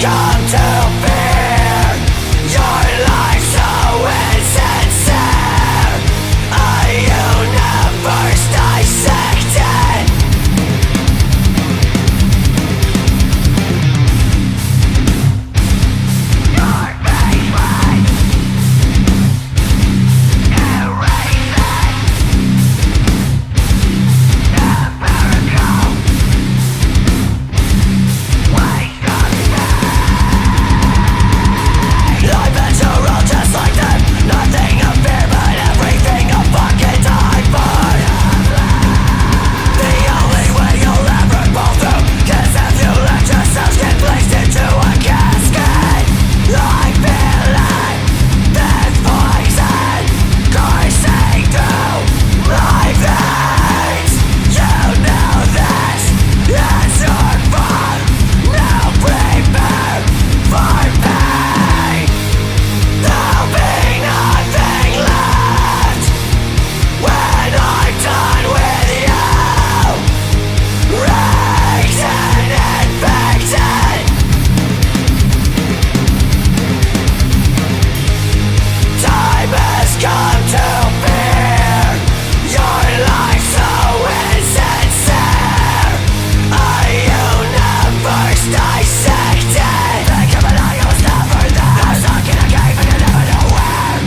come to fear your life so insincere. A universe dissected. Your face was erased. The miracle waste of life natural just like them. Nothing to fear but everything a fucking die for. The only way you'll ever pull through, 'cause if you let yourselves get placed into a casket, I feel like this poison coursing through my veins. You know this, it's your fault. Now prepare for pain. There'll be nothing left when I'm done with you. Raised and infected. Time has come to fear your life so insincere. A universe dissected. Think of it all, you was never there. You're stuck in a cave and you never know where.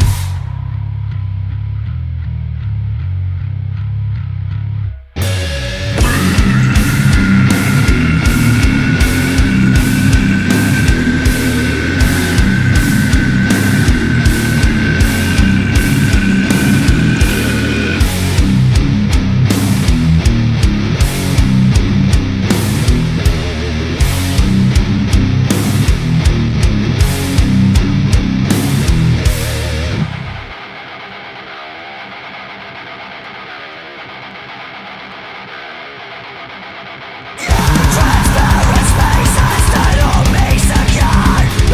Transparent spaces that hold me secure.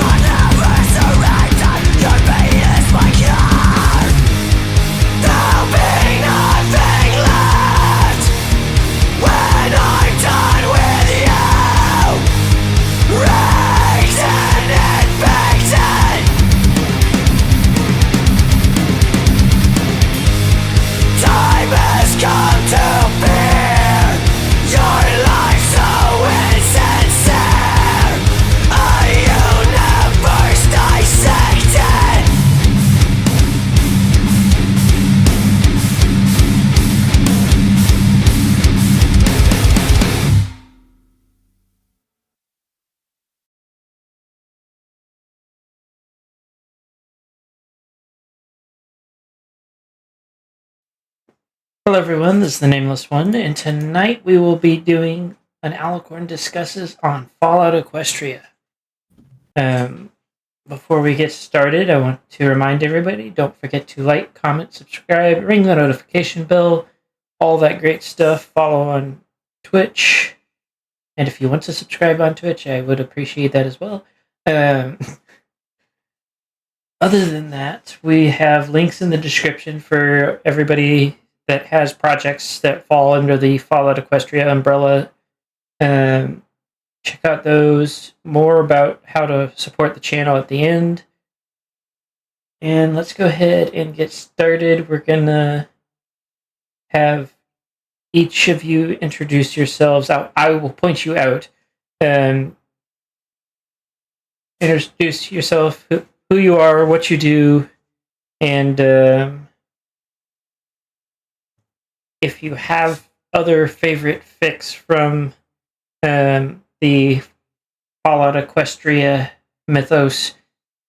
I'll never surrender, your pain is my cure. There'll be nothing left when I'm done with you. Raised and infected. Time has come to fear your life so insincere. A universe dissected. Hello everyone, this is the Nameless One, and tonight we will be doing an Alicorn Discusses on Fallout Equestria. Before we get started, I want to remind everybody, don't forget to like, comment, subscribe, ring the notification bell, all that great stuff. Follow on Twitch, and if you want to subscribe on Twitch, I would appreciate that as well. Other than that, we have links in the description for everybody that has projects that fall under the Fallout Equestria umbrella. Check out those. More about how to support the channel at the end. And let's go ahead and get started. We're going to have each of you introduce yourselves. I will point you out. Introduce yourself, who you are, what you do, and if you have other favorite fics from the Fallout Equestria mythos,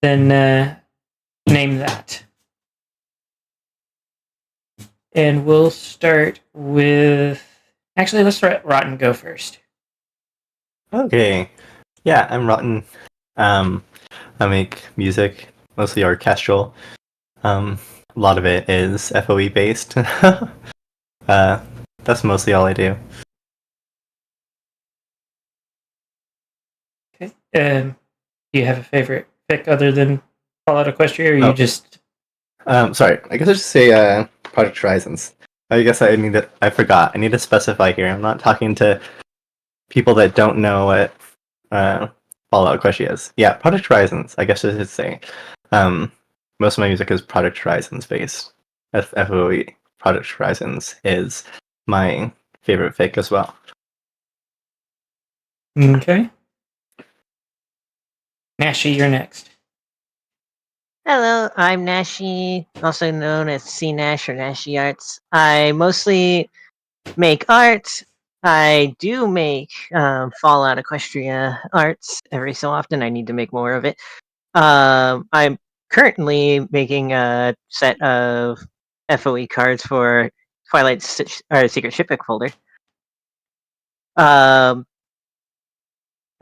then name that. And we'll start with... Actually, let's let Rotten go first. Okay. Yeah, I'm Rotten. I make music, mostly orchestral. A lot of it is FOE based. That's mostly all I do. Okay. Do you have a favorite fic other than Fallout Equestria, or you just... Sorry, I guess I should say Project Horizons. I guess I forgot. I need to specify here. I'm not talking to people that don't know what Fallout Equestria is. Yeah, Project Horizons, I guess I should say. Most of my music is Project Horizons based. FOE Project Horizons is my favorite fic as well. Okay. Nashi, you're next. Hello, I'm Nashi, also known as C Nash or Nashi Arts. I mostly make art. I do make Fallout Equestria arts every so often. I need to make more of it. I'm currently making a set of FOE cards for Secret Shipwreck folder.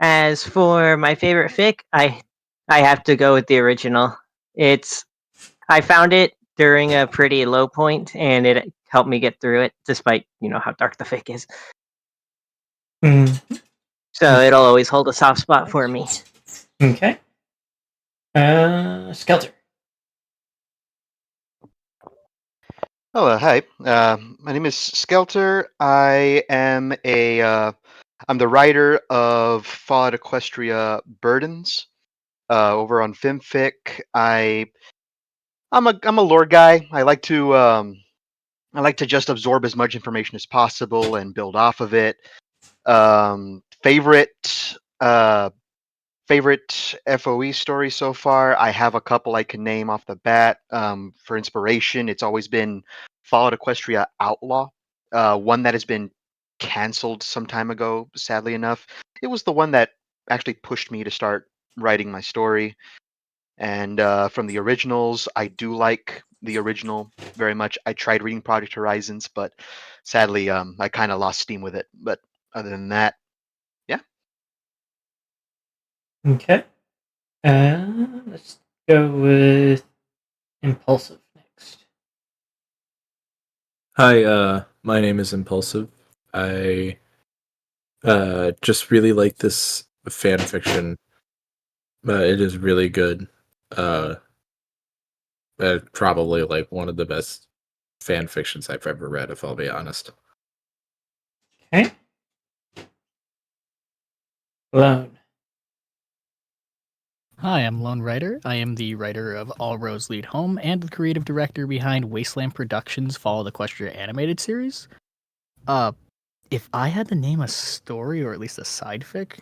As for my favorite fic, I have to go with the original. I found it during a pretty low point, and it helped me get through it, despite how dark the fic is. So it'll always hold a soft spot for me. Okay. Skelter. Hello, hi. My name is Skelter. I am I'm the writer of Fallout Equestria Burdens over on FimFic. I'm a lore guy. I like to just absorb as much information as possible and build off of it. Favorite FOE story so far? I have a couple I can name off the bat. For inspiration, it's always been Fallout Equestria Outlaw, one that has been canceled some time ago, sadly enough. It was the one that actually pushed me to start writing my story. And from the originals, I do like the original very much. I tried reading Project Horizons, but sadly, I kind of lost steam with it. But other than that, yeah. Okay. Let's go with Impulsive next. Hi, my name is Impulsive. I just really like this fan fiction. It is really good. Probably like one of the best fan fictions I've ever read, if I'll be honest. Okay. Lone. Hi, I'm Lone Writer. I am the writer of All Roads Lead Home and the creative director behind Wasteland Productions' Fallout Equestria animated series. If I had to name a story or at least a side fic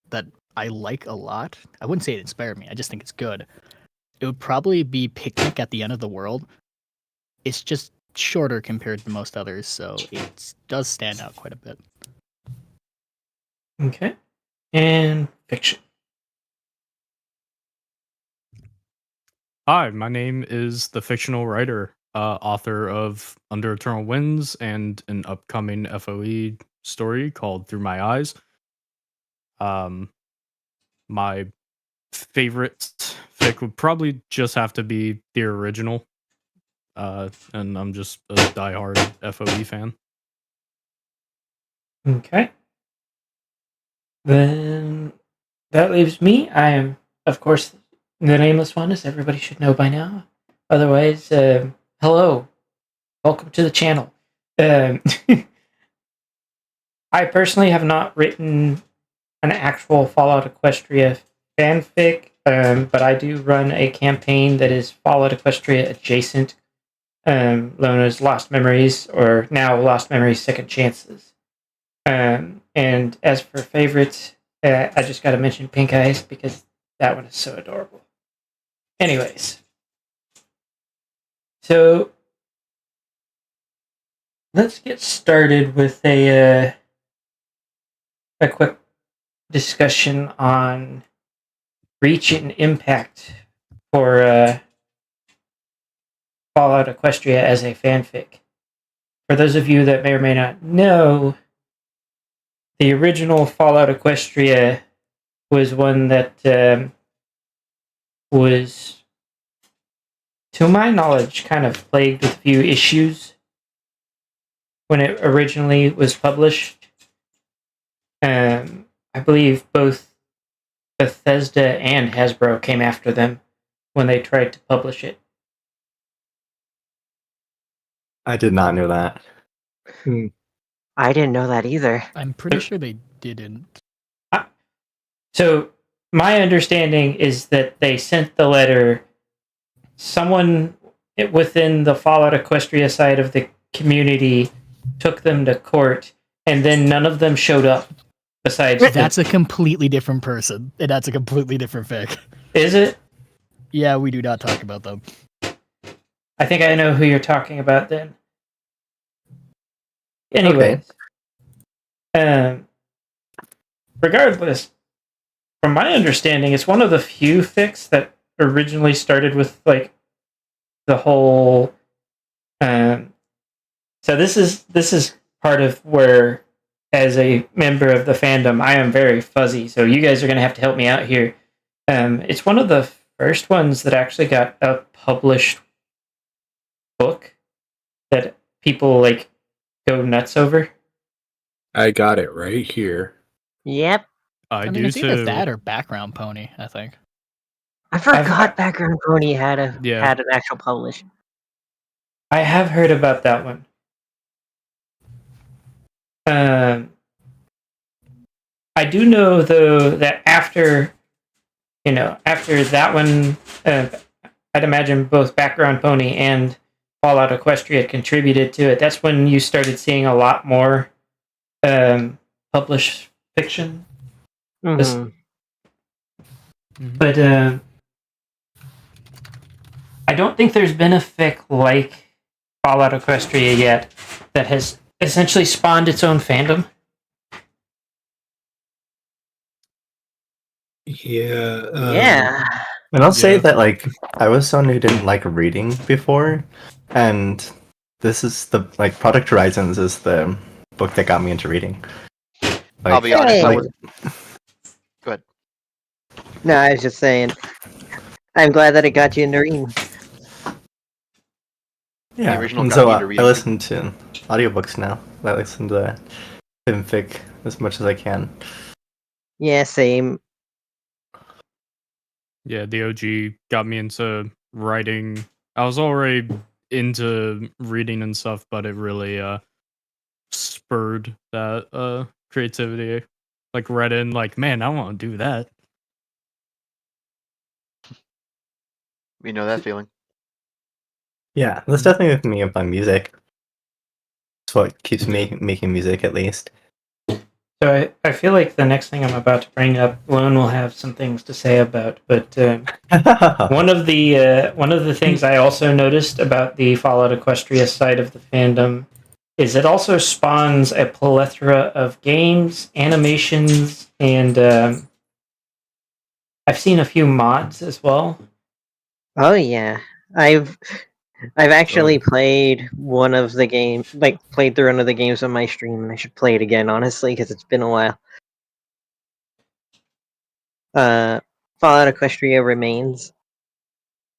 that I like a lot, I wouldn't say it inspired me. I just think it's good. It would probably be Picnic at the End of the World. It's just shorter compared to most others, so it does stand out quite a bit. Okay. And fiction. Hi, my name is the fictional writer, author of Under Eternal Winds and an upcoming FOE story called Through My Eyes. My favorite fic would probably just have to be the original, and I'm just a diehard FOE fan. Okay. Then that leaves me. I am, of course, the nameless one, as everybody should know by now. Otherwise, hello. Welcome to the channel. I personally have not written an actual Fallout Equestria fanfic, but I do run a campaign that is Fallout Equestria adjacent, known as Lost Memories, or now Lost Memories Second Chances. And as for favorites, I just got to mention Pink Eyes because that one is so adorable. Anyways, so let's get started with a quick discussion on reach and impact for Fallout Equestria as a fanfic. For those of you that may or may not know, the original Fallout Equestria was one that was, to my knowledge, kind of plagued with a few issues when it originally was published. I believe both Bethesda and Hasbro came after them when they tried to publish it. I did not know that. I didn't know that either. I'm pretty sure they didn't. So my understanding is that they sent the letter. Someone within the Fallout Equestria side of the community took them to court, and then none of them showed up. Besides, That's a completely different person, and that's a completely different fic. is it? Yeah, we do not talk about them. I think I know who you're talking about then. Anyways, regardless, from my understanding, it's one of the few fics that originally started with like the whole. So this is part of where, as a member of the fandom, I am very fuzzy. So you guys are going to have to help me out here. It's one of the first ones that actually got a published book that people like go nuts over. I got it right here. Yep. I I do mean, it's either too. that or Background Pony, I think. I forgot Background Pony had an actual publish. I have heard about that one. I do know though that after that one, I'd imagine both Background Pony and Fallout Equestria contributed to it. That's when you started seeing a lot more published fiction. Mhm. But I don't think there's been a fic like Fallout Equestria yet that has essentially spawned its own fandom. Yeah. Yeah. And I'll say Yeah. that like I was someone who didn't like reading before, and this is the like Product Horizons is the book that got me into reading. Like, I'll be honest. I Hey. was. Go ahead. No, I was just saying. I'm glad that it got you into reading. yeah. The original And got so me into I reading. listen to audiobooks now. I listen to fanfic as much as I can. Yeah, same. Yeah, the OG got me into writing. I was already into reading and stuff, but it really spurred that creativity. Like read in, like, man, I want to do that. We know that feeling. Yeah, that's definitely with me about music. It's what keeps me making music, at least. So I feel like the next thing I'm about to bring up, Lone will have some things to say about. But one of the things I also noticed about the Fallout Equestria side of the fandom is it also spawns a plethora of games, animations, and I've seen a few mods as well. Oh yeah. I've actually played one of the games, like played through one of the games on my stream, and I should play it again, honestly, because it's been a while. Fallout Equestria Remains.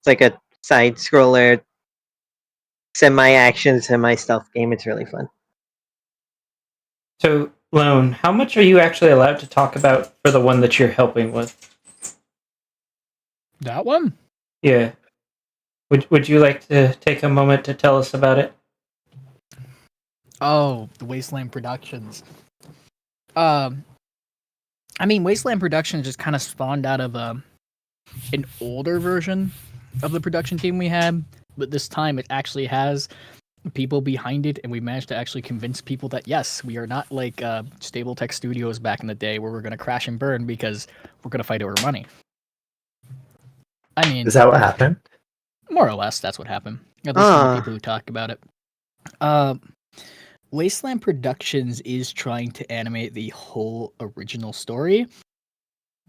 It's like a side scroller, semi-action, semi-stealth game. It's really fun. So, Lone, how much are you actually allowed to talk about for the one that you're helping with? That one? Yeah. Would you like to take a moment to tell us about it? Oh, the Wasteland Productions. I mean, Wasteland Productions just kind of spawned out of an older version of the production team we had, but this time it actually has people behind it, and we managed to actually convince people that yes, we are not like Stable Tech Studios back in the day where we're going to crash and burn because we're going to fight over money. I mean, Is that what happened? more or less, that's what happened. At least from the people who talk about it. Wasteland Productions is trying to animate the whole original story.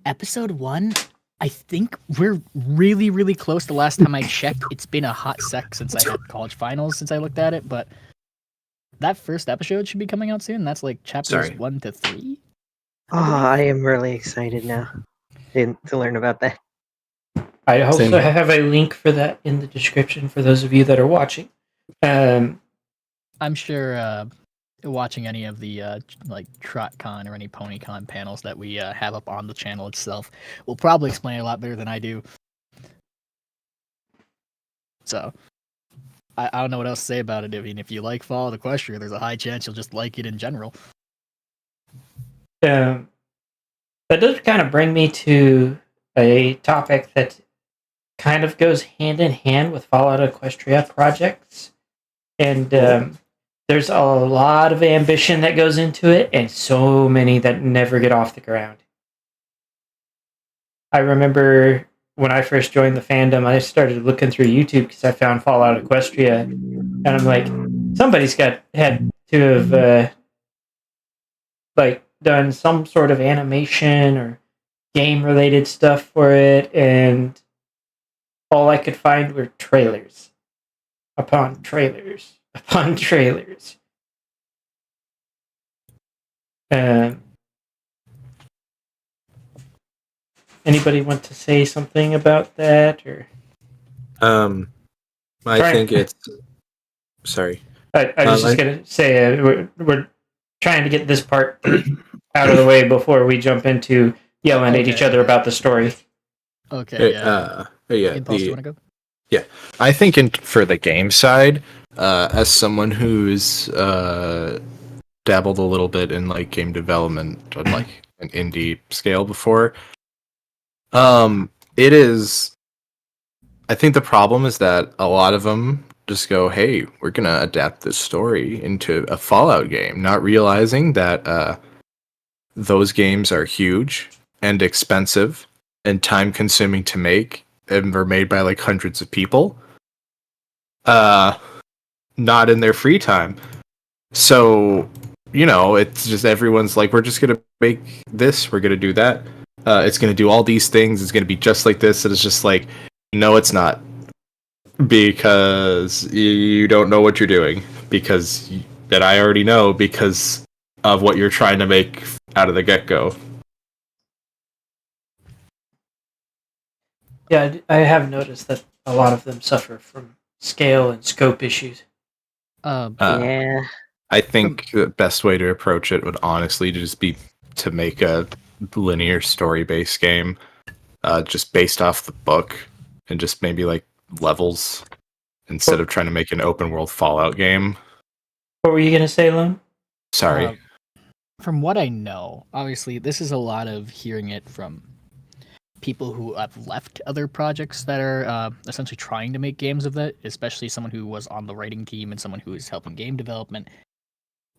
Episode 1, I think we're really, really close. The last time I checked, it's been a hot sec since I had college finals since I looked at it, but that first episode should be coming out soon. That's like chapters 1 to 3. I am really excited now to learn about that. I also have a link for that in the description for those of you that are watching. I'm sure watching any of the like TrotCon or any PonyCon panels that we have up on the channel itself will probably explain it a lot better than I do. So I don't know what else to say about it. I mean, if you like Fallout Equestria, there's a high chance you'll just like it in general. That does kind of bring me to a topic that kind of goes hand in hand with Fallout Equestria projects. And there's a lot of ambition that goes into it, and so many that never get off the ground. I remember when I first joined the fandom, I started looking through YouTube because I found Fallout Equestria, and I'm like, somebody's had to have like done some sort of animation or game related stuff for it, and all I could find were trailers upon trailers upon trailers. Anybody want to say something about that, or? I Right. think it's. Sorry. I was just gonna say we're trying to get this part out of the way before we jump into yelling at each other about the story. Okay, yeah. Yeah. Impulse, do you want to go? I think for the game side, as someone who's dabbled a little bit in like game development on like an indie scale before, it is. I think the problem is that a lot of them just go, "Hey, we're gonna adapt this story into a Fallout game," not realizing that those games are huge and expensive and time-consuming to make, and were made by like hundreds of people, not in their free time. So, it's just everyone's like, "We're just gonna make this. We're gonna do that. It's gonna do all these things. It's gonna be just like this." And it's just like, no, it's not. Because you don't know what you're doing. That I already know because of what you're trying to make out of the get-go. Yeah, I have noticed that a lot of them suffer from scale and scope issues. Yeah. I think the best way to approach it would honestly just be to make a linear story-based game, just based off the book, and just maybe like levels instead of trying to make an open-world Fallout game. What were you gonna say, Lone? Sorry. From what I know, obviously, this is a lot of hearing it from people who have left other projects that are essentially trying to make games of that, especially someone who was on the writing team and someone who is helping game development.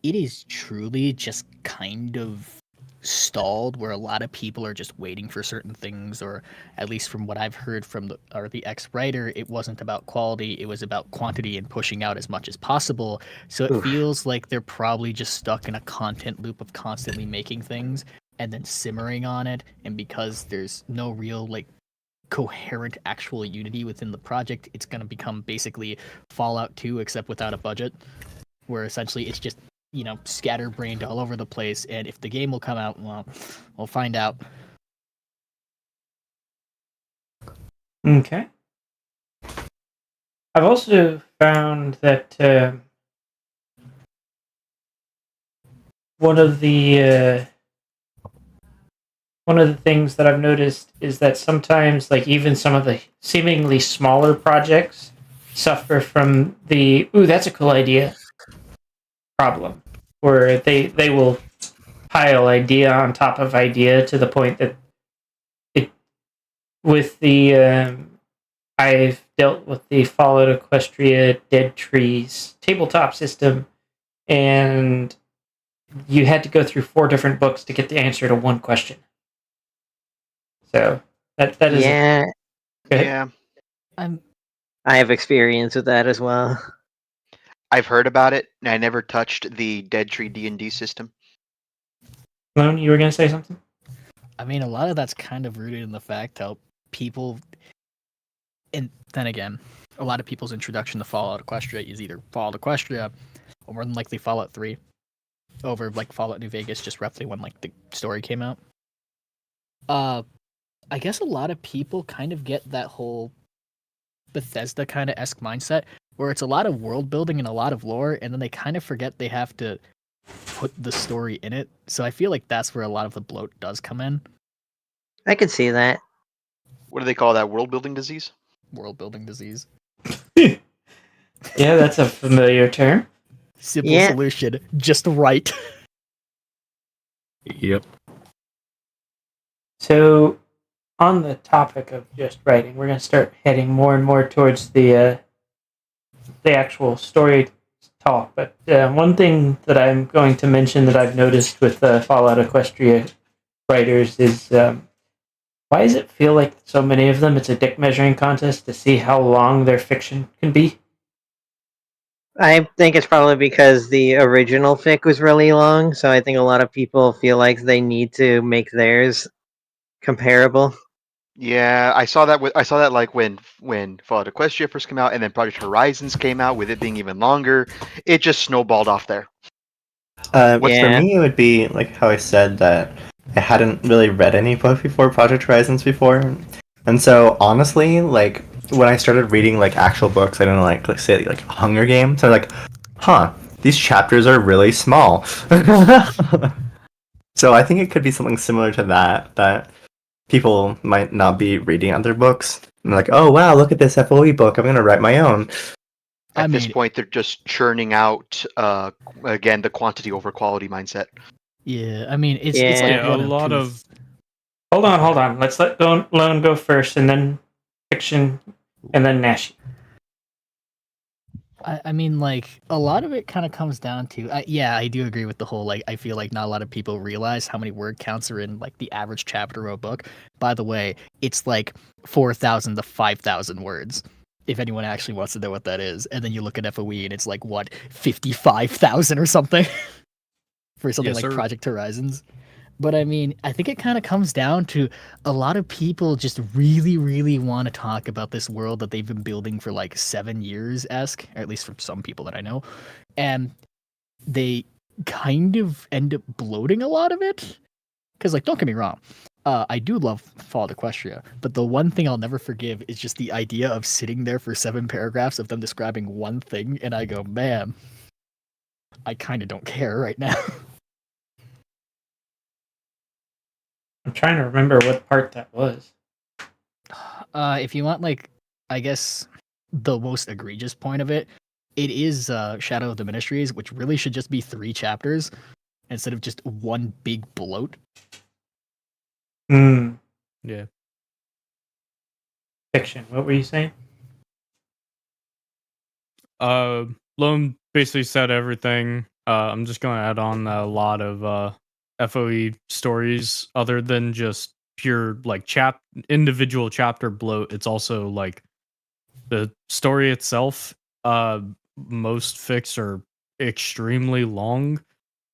It is truly just kind of stalled, where a lot of people are just waiting for certain things, or at least from what I've heard from the ex-writer, it wasn't about quality, it was about quantity and pushing out as much as possible. So it feels like they're probably just stuck in a content loop of constantly making things and then simmering on it, and because there's no real like coherent actual unity within the project, it's going to become basically Fallout 2 except without a budget, where essentially it's just scatterbrained all over the place, and if the game will come out, well, we'll find out. Okay. I've also found that one of the things that I've noticed is that sometimes, like, even some of the seemingly smaller projects suffer from the "ooh, that's a cool idea" problem, where they will pile idea on top of idea to the point that I've dealt with the Fallout Equestria Dead Trees tabletop system, and you had to go through 4 different books to get the answer to one question. So that is Yeah. I have experience with that as well. I've heard about it, and I never touched the Dead Tree D&D system. Lone, you were going to say something? I mean, a lot of that's kind of rooted in the fact how people, and then again, a lot of people's introduction to Fallout Equestria is either Fallout Equestria or more than likely Fallout 3 over like Fallout New Vegas, just roughly when like the story came out. I guess a lot of people kind of get that whole Bethesda kind of esque mindset where it's a lot of world building and a lot of lore, and then they kind of forget they have to put the story in it. So I feel like that's where a lot of the bloat does come in. I could see that. What do they call that? World building disease? World building disease. Yeah, that's a familiar term. Simple solution, just right. Yep. So, on the topic of just writing, we're going to start heading more and more towards the actual story talk. But one thing that I'm going to mention that I've noticed with Fallout Equestria writers is why does it feel like so many of them it's a dick measuring contest to see how long their fiction can be? I think it's probably because the original fic was really long, so I think a lot of people feel like they need to make theirs comparable. Yeah, I saw that. I saw that like when Fallout Equestria first came out, and then Project Horizons came out with it being even longer. It just snowballed off there. For Yeah. me, it would be like how I said that I hadn't really read any book before Project Horizons before, and so honestly, like when I started reading like actual books, I don't know, like say like Hunger Games, I'm like, huh, these chapters are really small. So I think it could be something similar to that people might not be reading other books. And like, oh wow, look at this FOE book. I'm gonna write my own. At this point, they're just churning out again the quantity over quality mindset. Yeah, I mean, it's Yeah. like Yeah, a what lot two- of Hold on. Let's let Lone go first, and then fiction, and then Nash. I mean, like a lot of it kind of comes down to. I do agree with the whole like. I feel like not a lot of people realize how many word counts are in like the average chapter of a book. By the way, it's like 4,000 to 5,000 words. If anyone actually wants to know what that is, and then you look at FOE and it's like what 55,000 or something for something Yes, like sir. Project Horizons. But I mean, I think it kind of comes down to a lot of people just really, really want to talk about this world that they've been building for like 7 years, esque, or at least from some people that I know. And they kind of end up bloating a lot of it. Because, like, don't get me wrong, I do love Fallout Equestria, but the one thing I'll never forgive is just the idea of sitting there for 7 paragraphs of them describing one thing, and I go, man, I kind of don't care right now. I'm trying to remember what part that was. If you want, like, I guess the most egregious point of it, it is Shadow of the Ministries, which really should just be 3 chapters instead of just one big bloat. yeah. Fiction. What were you saying? Lone basically said everything. I'm just going to add on a lot of FOE stories other than just pure like individual chapter bloat. It's also like the story itself. Most fics are extremely long.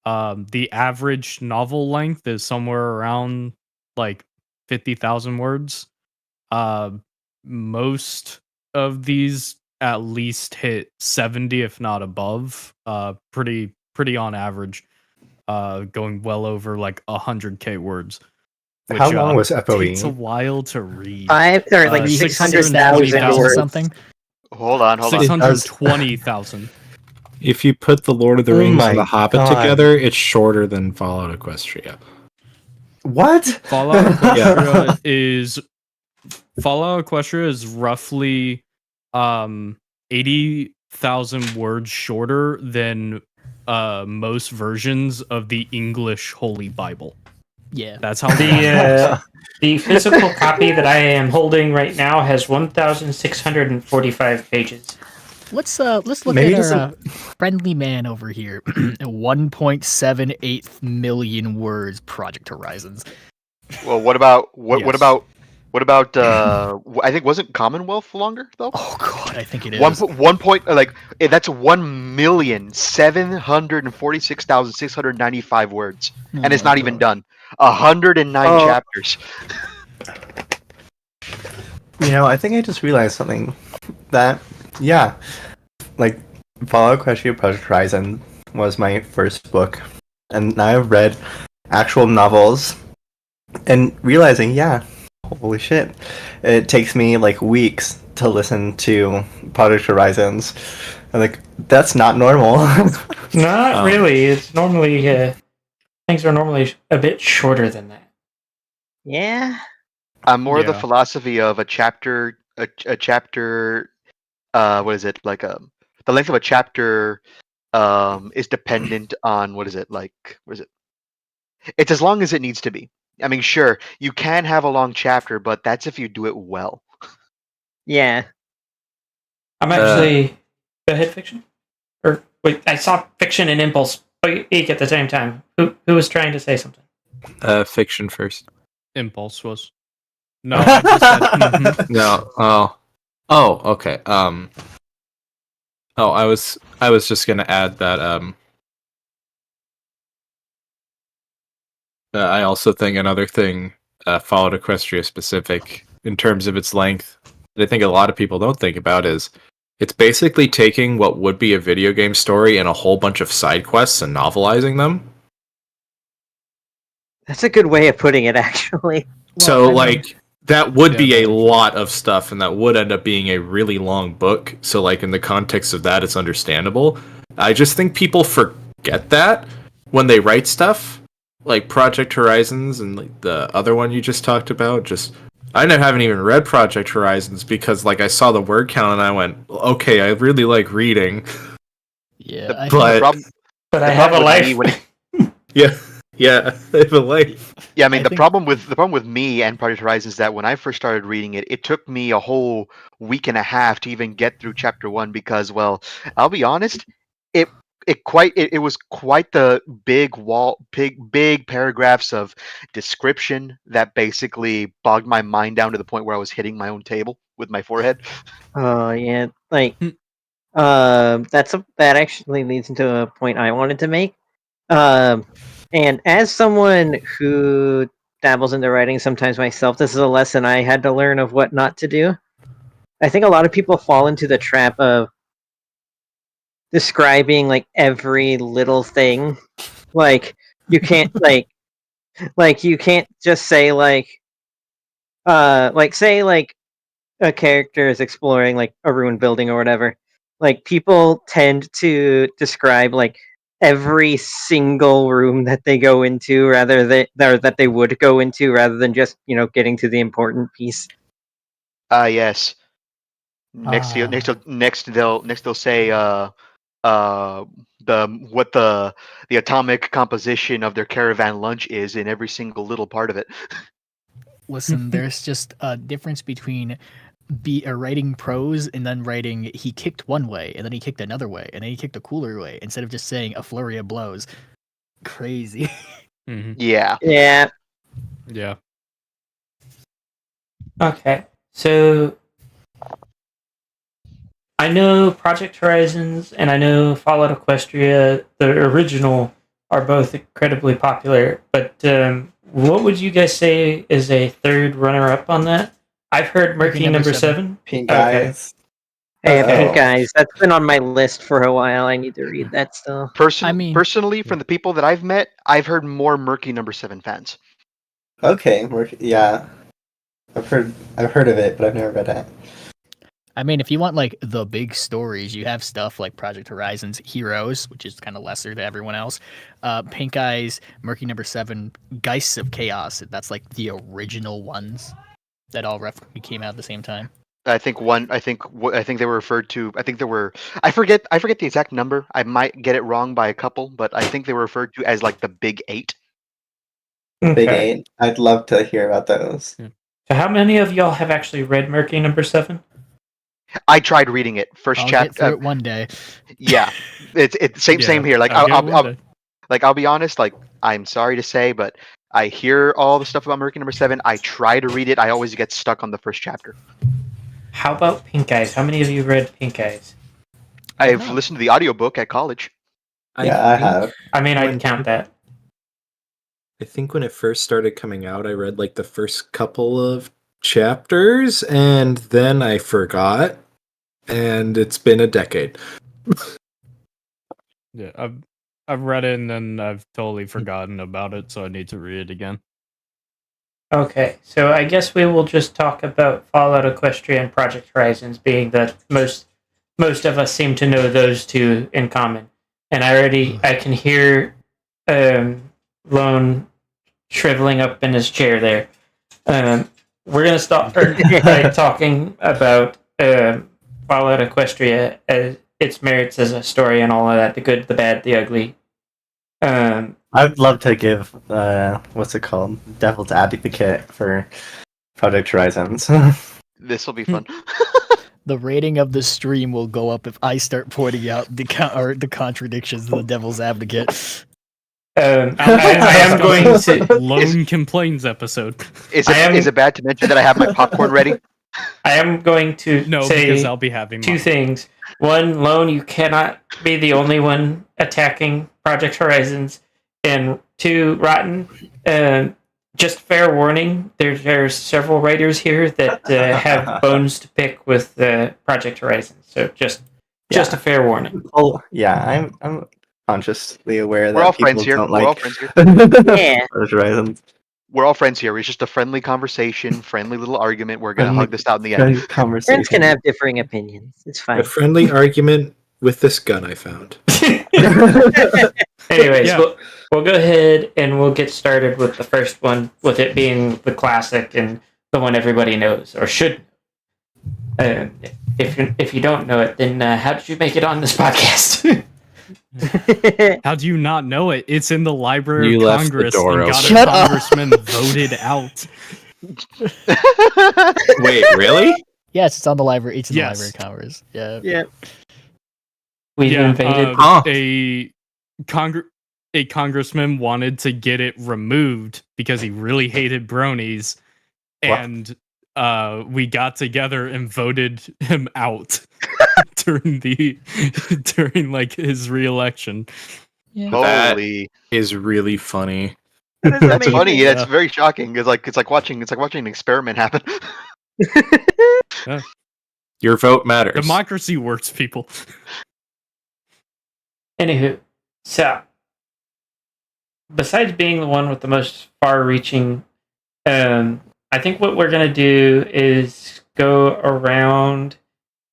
The average novel length is somewhere around like 50,000 words. Most of these at least hit 70, if not above. Pretty on average. Going well over like 100k words. Which, How long was takes a FOE? while to read. 600,000 or words. something. Hold on. 620,000. If you put the Lord of the Oh Rings and my the Hobbit God. together, it's shorter than Fallout Equestria. What? Fallout Equestria is roughly 80,000 words shorter than most versions of the English Holy Bible. Yeah. That's how The physical copy that I am holding right now has 1,645 pages. Let's look Maybe at just our friendly man over here. 1.78 million words. Project Horizons. Well, what about what Yes. about I think wasn't Commonwealth longer though? Oh god, I think it is. 1 like that's 1,746,695 words, and it's not even done. 109 Oh. chapters. You know, I think I just realized something. That, yeah, like, Fallout Equestria Project Horizon was my first book. And now I've read actual novels and realizing, yeah, holy shit. It takes me, like, weeks to listen to Project Horizons. And, like, that's not normal. Not really. It's normally things are normally a bit shorter than that. Yeah. I'm more of the Yeah. philosophy of a chapter. What is it like? The length of a chapter is dependent on what is it? It's as long as it needs to be. I mean, sure, you can have a long chapter, but that's if you do it well. Yeah. I'm actually. Go ahead, Fiction. Or wait, I saw Fiction and Impulse speak at the same time. Who was trying to say something? Fiction first. Impulse was. No, I just said. Mhm. No. Okay. I was just gonna add that I also think another thing, Fallout Equestria specific in terms of its length, that I think a lot of people don't think about is it's basically taking what would be a video game story and a whole bunch of side quests and novelizing them. That's a good way of putting it, actually. So, I mean- like, that would Yeah, be a very true. lot of stuff, and that would end up being a really long book. So, like, in the context of that, it's understandable. I just think people forget that when they write stuff, like Project Horizons and like the other one you just talked about. Just I haven't even read Project Horizons because, like, I saw the word count and I went, okay, I really like reading. Yeah, The, I but- the problem, But the I have a problem with me life. when Yeah, I have a life. yeah, I mean, the think- problem with me and Project Horizon is that when I first started reading it, it took me a whole week and a half to even get through chapter 1 because, well, I'll be honest, it was quite the big paragraphs of description that basically bogged my mind down to the point where I was hitting my own table with my forehead. Oh yeah, like Hmm. that actually leads into a point I wanted to make. And as someone who dabbles into writing sometimes myself, this is a lesson I had to learn of what not to do. I think a lot of people fall into the trap of describing like every little thing. Like you can't like you can't just say say like a character is exploring like a ruined building or whatever. Like people tend to describe like every single room that they go into that they would go into rather than just, getting to the important piece. Yes. Next they'll say the atomic composition of their caravan lunch is in every single little part of it. Listen, there's just a difference between writing prose and then writing he kicked one way and then he kicked another way and then he kicked a cooler way instead of just saying a flurry of blows. Crazy. Mhm. Yeah. Yeah. Yeah. Okay, so I know Project Horizons and I know Fallout Equestria, the original, are both incredibly popular. But what would you guys say is a third runner-up on that? I've heard Murky number 7. Pink Okay. Eyes. Hey, Okay. Pink Eyes. That's been on my list for a while. I need to read that still. Personally, from the people that I've met, I've heard more Murky number 7 fans. Okay, yeah. I've heard of it, but I've never read it. I mean, if you want like the big stories, you have stuff like Project Horizons Heroes, which is kind of lesser to everyone else. Pink Eyes, Murky number 7, Geists of Chaos. That's like the original ones that all came out at the same time. I think they were referred to. I think there were. I forget the exact number. I might get it wrong by a couple, but I think they were referred to as like the Big 8. Big Okay. 8. I'd love to hear about those. So how many of y'all have actually read Murky number 7? I tried reading it first I'll get through chapter. it one day. Yeah, it's same here. Like I'll get one day. I'll be honest. Like I'm sorry to say, but I hear all the stuff about Murky number 7. I try to read it. I always get stuck on the first chapter. How about Pink Eyes? How many of you read Pink Eyes? I've listened to the audiobook at college. Yeah, I have. I mean, I'd count that. I think when it first started coming out, I read like the first couple of chapters and then I forgot. And it's been a decade. Yeah, I've read it and then I've totally forgotten about it, so I need to read it again. Okay, so I guess we will just talk about Fallout Equestria and Project Horizons being the most of us seem to know those two in common. And I can hear Lone shriveling up in his chair there. We're going to start by talking about Fallout Equestria, as its merits as a story and all of that, the good, the bad, the ugly. I I'd love to give what's it called, Devil's Advocate for Project Horizons. This will be fun. The rating of the stream will go up if I start pointing out the the contradictions of the Devil's Advocate. I am going to. Lone complains episode. Is I am- it bad to mention that I have my popcorn ready? I am going to No, say because I'll be having two mine. things. One, Lone, you cannot be the only one attacking Project Horizons. And two, Rotten, just fair warning, there's several writers here that have bones to pick with Project Horizons. So just a fair warning. Oh, yeah, I'm consciously aware We're all that people friends here. don't We're all like friends here. Yeah. Project Horizons. We're all friends here. It's just a friendly conversation, friendly little argument. We're gonna Friendly- hug this out in the end. Good conversation. Friends can have differing opinions. It's fine. A friendly argument with this gun I found. Anyways, Yeah. we'll go ahead and we'll get started with the first one, with it being the classic and the one everybody knows or should. If you don't know it, then how did you make it on this podcast? How do you not know it? It's in the Library You of left the Congress door and got open. a Shut up. congressman voted out. Wait, really? Yes, it's on the library. It's in Yes. the Library of Congress. Yeah. Yeah. We've invaded. Huh. A congressman wanted to get it removed because he really hated bronies, What? and we got together and voted him out during like his re-election. Holy, Is really funny. that's funny. Yeah, Yeah. it's very shocking. It's like watching an experiment happen. Your vote matters. Democracy works, people. Anywho, so besides being the one with the most far-reaching, I think what we're gonna do is go around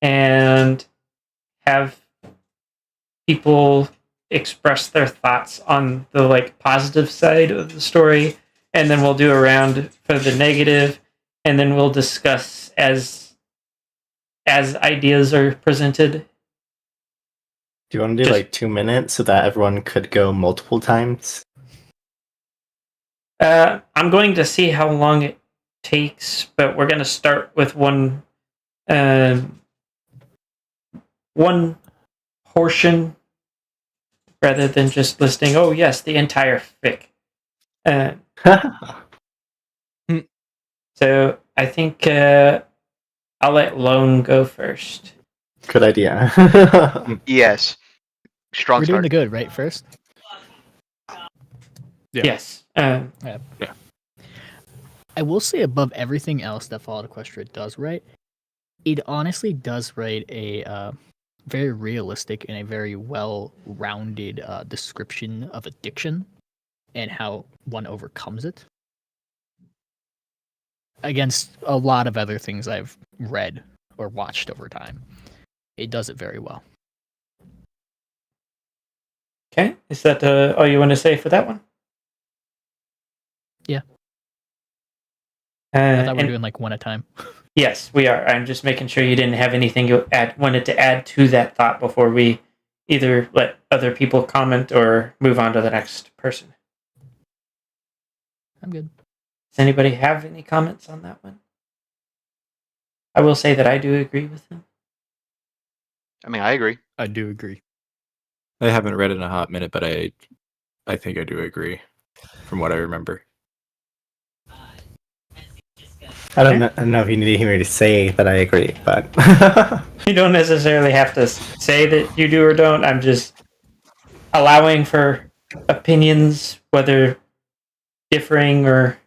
and have people express their thoughts on the like positive side of the story, and then we'll do a round for the negative, and then we'll discuss as ideas are presented. Do you want to do Just- like 2 minutes so that everyone could go multiple times? I'm going to see how long it takes, but we're going to start with one portion rather than just listing, oh yes, the entire fic. So I think I'll let Lone go first. Good idea. Yes, strong We're doing start. the good, right? First. Yeah. Yes. I will say above everything else that Fallout Equestria does right, it honestly does write a very realistic and a very well-rounded description of addiction and how one overcomes it. Against a lot of other things I've read or watched over time. It does it very well. Okay. Is that all you want to say for that one? Yeah. I thought we were And- doing like one at a time. Yes, we are. I'm just making sure you didn't have anything you wanted to add to that thought before we either let other people comment or move on to the next person. I'm good. Does anybody have any comments on that one? I will say that I do agree with him. I mean, I agree. I do agree. I haven't read it in a hot minute, but I think I do agree from what I remember. I don't know if you need to hear me to say that I agree, but You don't necessarily have to say that you do or don't. I'm just allowing for opinions, whether differing or...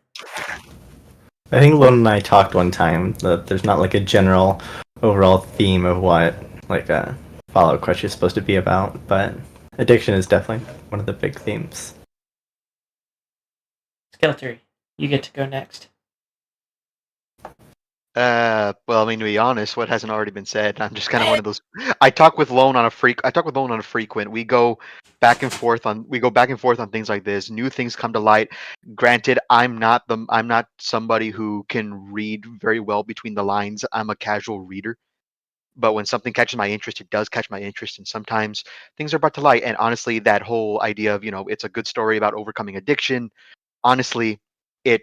I think Lone and I talked one time that there's not like a general overall theme of what like a Fallout Equestria is supposed to be about, but addiction is definitely one of the big themes. Skelter, you get to go next. Well, I mean, to be honest, what hasn't already been said? I'm just kind of one of those. I talk with Lone on a frequent. We go back and forth on things like this. New things come to light. Granted, I'm not somebody who can read very well between the lines. I'm a casual reader, but when something catches my interest, it does catch my interest, and sometimes things are brought to light. And honestly, that whole idea of it's a good story about overcoming addiction. Honestly, it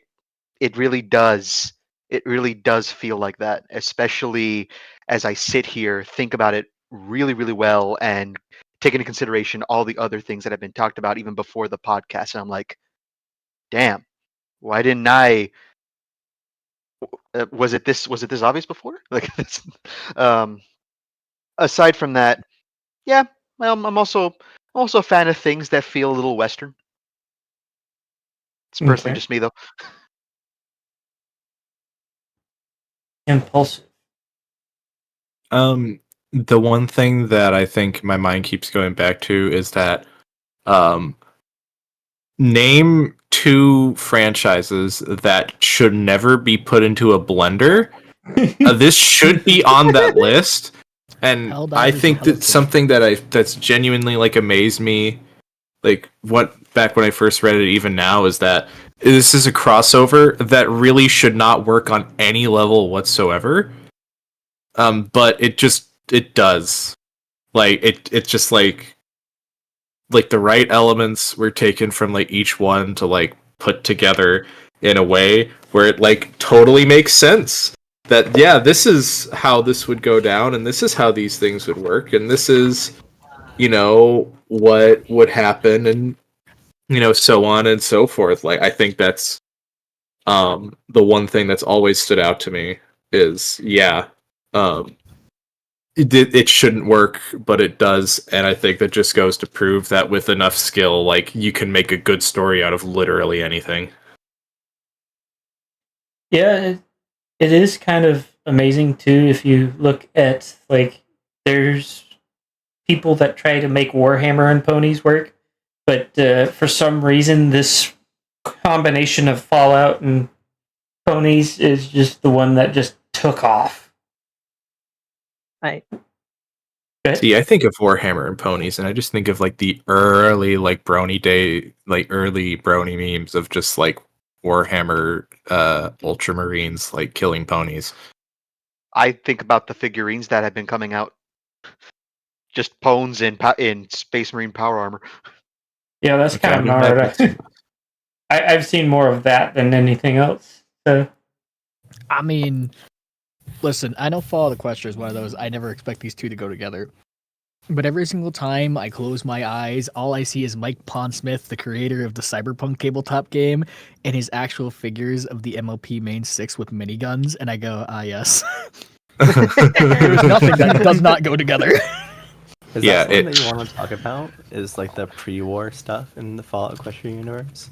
it really does feel like that, especially as I sit here, think about it really, really well, and take into consideration all the other things that have been talked about even before the podcast. And I'm like, damn, why didn't I? Was it this obvious before? Like this. Um, aside from that, yeah, well, I'm also a fan of things that feel a little Western. It's personally Okay. just me though. Impulsive. The one thing that I think my mind keeps going back to is that um, name 2 franchises that should never be put into a blender. This should be on that list, and Helldivers I and think Hello that's something that's genuinely like amazed me. Like what back when I first read it, even now, is that this is a crossover that really should not work on any level whatsoever. But it does. Like it's just like the right elements were taken from like each one to like put together in a way where it like totally makes sense. That yeah, this is how this would go down, and this is how these things would work, and this is what would happen, and so on and so forth. Like I think that's the one thing that's always stood out to me is um it shouldn't work, but it does, and I think that just goes to prove that with enough skill, like you can make a good story out of literally anything. Yeah, it is kind of amazing too if you look at like there's people that try to make Warhammer and ponies work, but for some reason this combination of Fallout and ponies is just the one that just took off. I See, I think of Warhammer and ponies, and I just think of like the early like early brony memes of just like Warhammer Ultramarines like killing ponies. I think about the figurines that have been coming out, just pones in Space Marine power armor. Yeah, that's Okay, kind I of mean, that gnarly. makes sense. I've seen more of that than anything else. So I mean, listen, I know Fallout Equestria is one of those. I never expect these two to go together. But every single time I close my eyes, all I see is Mike Pondsmith, the creator of the Cyberpunk tabletop game, and his actual figures of the MLP Main 6 with miniguns, and I go, ah, yes. There's nothing that does not go together. Is Yeah, that something it- that you want to talk about? Is like the pre-war stuff in the Fallout Equestria universe?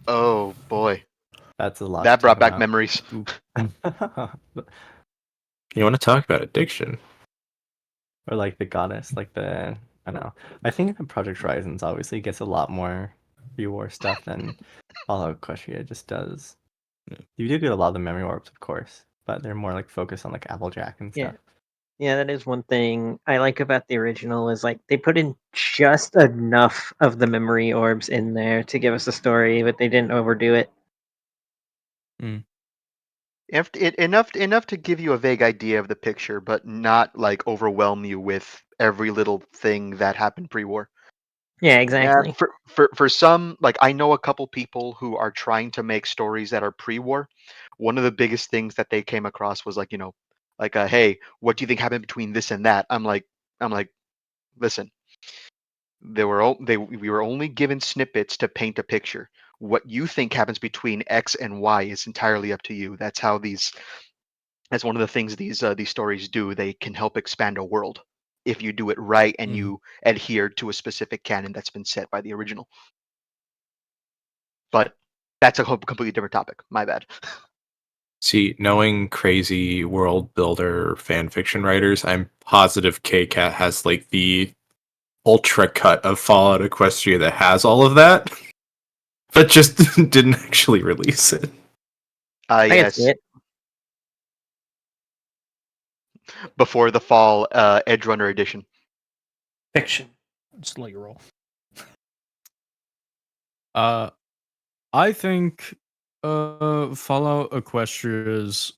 Oh boy, That's a lot. that to brought talk back about. memories. You want to talk about addiction? Or like the goddess, like I don't know. I think that Project Horizons obviously gets a lot more pre-war stuff than Fallout Equestria just does. You do get a lot of the memory orbs, of course, but they're more like focused on like Applejack and Yeah. stuff. Yeah, that is one thing I like about the original is like they put in just enough of the memory orbs in there to give us a story, but they didn't overdo it. Enough to give you a vague idea of the picture, but not like overwhelm you with every little thing that happened pre-war. Yeah, Yeah, exactly. for some, like I know a couple people who are trying to make stories that are pre-war. One of the biggest things that they came across was like, hey, what do you think happened between this and that? I'm like, listen, we were only given snippets to paint a picture. What you think happens between X and Y is entirely up to you. That's one of the things these stories do. They can help expand a world if you do it right and you adhere to a specific canon that's been set by the original. But that's a completely different topic. My bad. See, knowing crazy world builder fan fiction writers, I'm positive KCAT has like the ultra cut of Fallout Equestria that has all of that, but just didn't actually release it. I can Yes, see it. before the fall Edge Runner edition. fiction. Just let you roll. I think Fallout Equestria's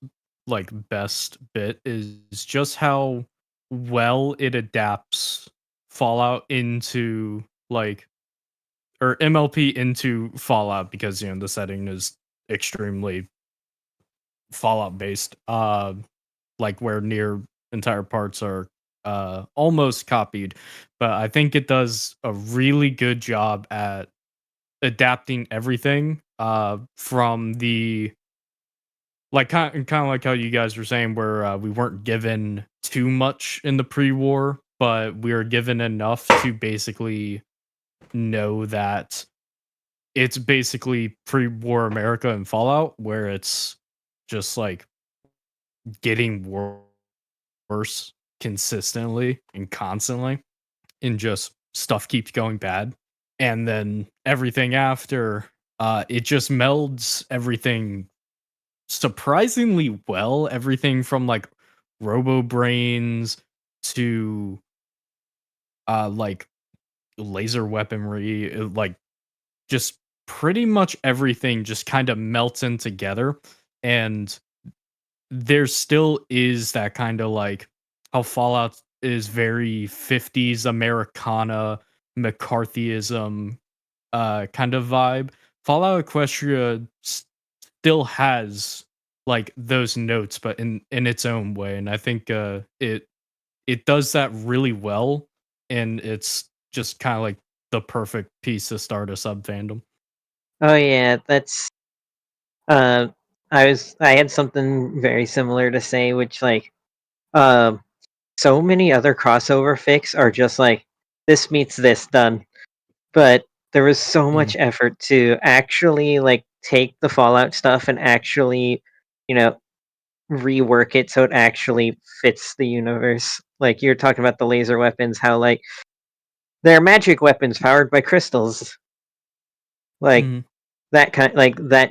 like best bit is just how well it adapts Fallout into like or MLP into Fallout because the setting is extremely Fallout based. Like where near entire parts are almost copied, but I think it does a really good job at adapting everything from the like kind of like how you guys were saying where we weren't given too much in the pre-war, but we were given enough to basically know that it's basically pre-war America and Fallout, where it's just like getting worse consistently and constantly, and just stuff keeps going bad. And then everything after, it just melds everything surprisingly well. Everything from like robo brains to like laser weaponry, like just pretty much everything just kind of melts in together. And there still is that kind of like how Fallout is very 50s Americana McCarthyism kind of vibe. Fallout Equestria still has like those notes, but in its own way, and I think it does that really well, and it's just kind of like the perfect piece to start a sub fandom. Oh yeah, that's uh I had something very similar to say, which like um so many other crossover fics are just like this meets this done. But there was so much effort to actually like take the Fallout stuff and actually, you know, rework it so it actually fits the universe. Like you're talking about the laser weapons, how like they're magic weapons powered by crystals. Like Mhm. that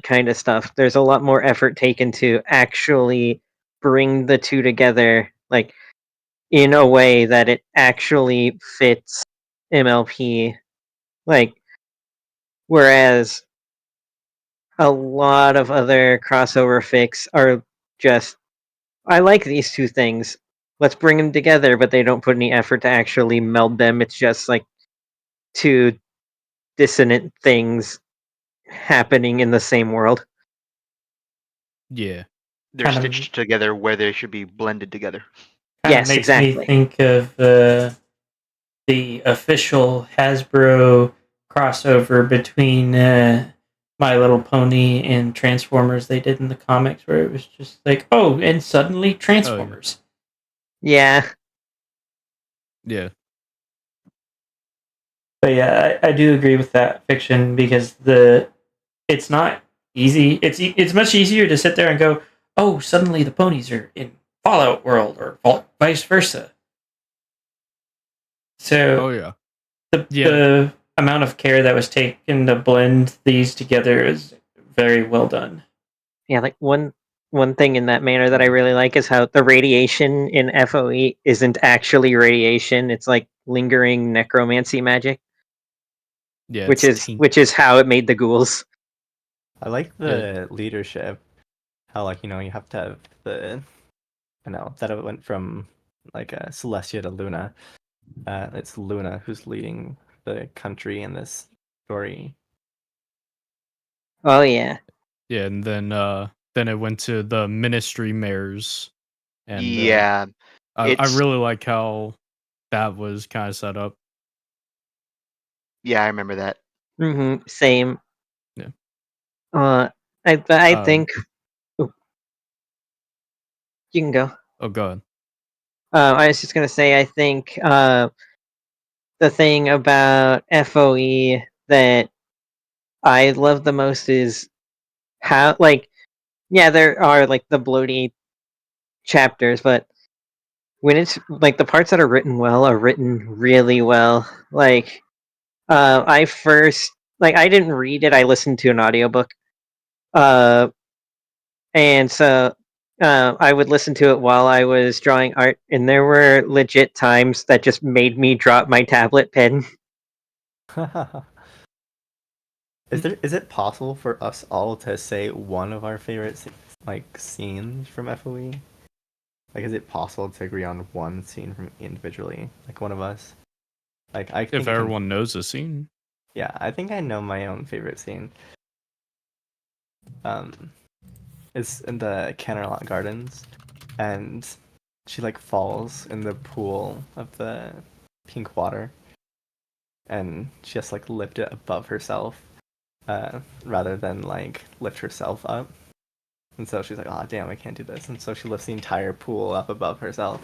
kind of stuff. There's a lot more effort taken to actually bring the two together, like in a way that it actually fits MLP. Like whereas a lot of other crossover fics are just I like these two things. Let's bring them together, but they don't put any effort to actually meld them. It's just like two dissonant things happening in the same world. Yeah. They're Kind of- stitched together where they should be blended together. Kind of Yes, makes me exactly. think of the official Hasbro crossover between My Little Pony and Transformers they did in the comics, where it was just like, oh, and suddenly Transformers. Yeah. Yeah. But yeah, I do agree with that fiction because it's not easy. It's much easier to sit there and go, oh, suddenly the ponies are in Fallout world or vice versa. So Oh yeah. the amount of care that was taken to blend these together is very well done. Yeah, like one thing in that manner that I really like is how the radiation in FOE isn't actually radiation. It's like lingering necromancy magic, Yeah. which it's is how it made the ghouls. I like the leadership. How like you have to have the that it went from like Celestia to Luna. It's Luna who's leading the country in this story. Oh yeah. Yeah, and then it went to the ministry mayors, and Yeah, I it's really like how that was kind of set up. yeah, I remember that. Same. Yeah. I Um, think Ooh, you can go. Oh god. I was just gonna say I think the thing about FOE that I love the most is how like yeah there are like the bloaty chapters, but when it's like the parts that are written well are written really well. Like I first like I didn't read it, I listened to an audiobook. And so I would listen to it while I was drawing art, and there were legit times that just made me drop my tablet pen. Is it possible for us all to say one of our favorite like scenes from FOE? Like, is it possible to agree on one scene from individually, like one of us? Like, I think If everyone knows the scene. yeah, I think I know my own favorite scene. It's in the Canterlot Gardens, and she like falls in the pool of the pink water, and she has to like lift it above herself, rather than like lift herself up. And so she's like, "Oh damn, I can't do this." And so she lifts the entire pool up above herself.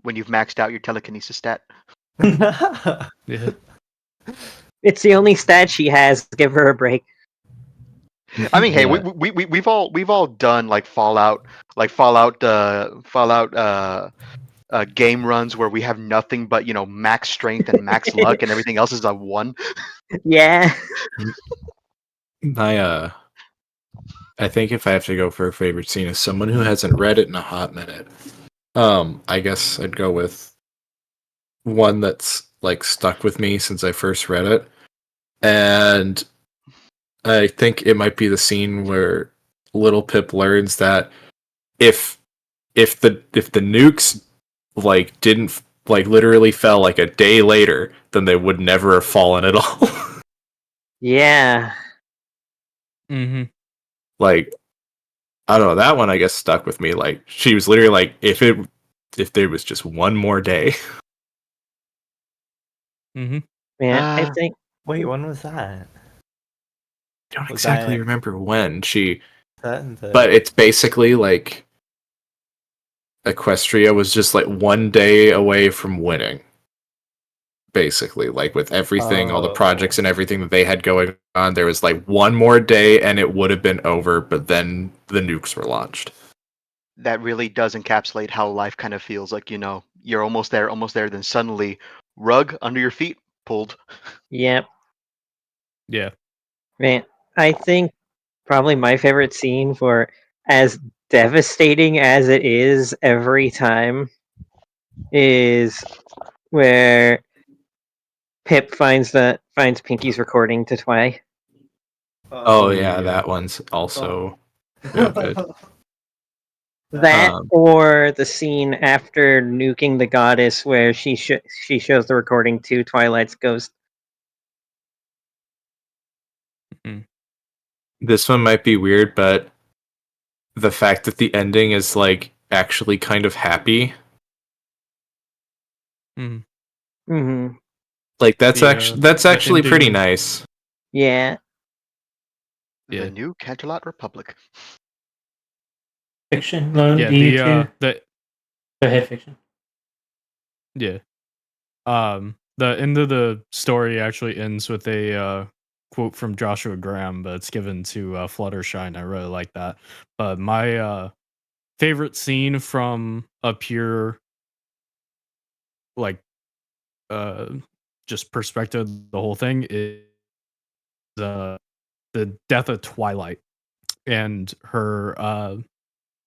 When you've maxed out your telekinesis stat. Yeah. It's the only stat she has. Give her a break. I mean, hey, Yeah. we've all done like Fallout game runs where we have nothing but max strength and max luck, and everything else is a 1. Yeah. I think if I have to go for a favorite scene as someone who hasn't read it in a hot minute, I guess I'd go with one that's like stuck with me since I first read it. And I think it might be the scene where little Pip learns that if the nukes like didn't like literally fell like a day later, then they would never have fallen at all. Yeah. Mm-hmm. Like, I don't know, that one I guess stuck with me. Like, she was literally like, if there was just one more day. Mm-hmm. Man, I Ah. think Wait, when was that? I don't Was exactly that- remember when she, That in the... but it's basically like Equestria was just like one day away from winning. Basically, like with everything, all the projects and everything that they had going on, there was like one more day and it would have been over, but then the nukes were launched. That really does encapsulate how life kind of feels. Like, you're almost there, then suddenly, rug under your feet pulled. yep. Yeah. Man, I think probably my favorite scene, for as devastating as it is every time, is where Pip finds Pinky's recording to Twy. Oh yeah, that one's also real good. That Um, or the scene after nuking the goddess, where she shows the recording to Twilight's ghost. This one might be weird, but the fact that the ending is like actually kind of happy, Mm-hmm. Mm-hmm. like that's The actually pretty ending- nice. Yeah. Yeah. The new Canterlot Republic. Fiction loan. Yeah, Do you too? the Go ahead, Fiction. yeah. The end of the story actually ends with a quote from Joshua Graham, but it's given to Fluttershy. I really like that. But my favorite scene from a pure like just perspective, the whole thing is the death of Twilight and her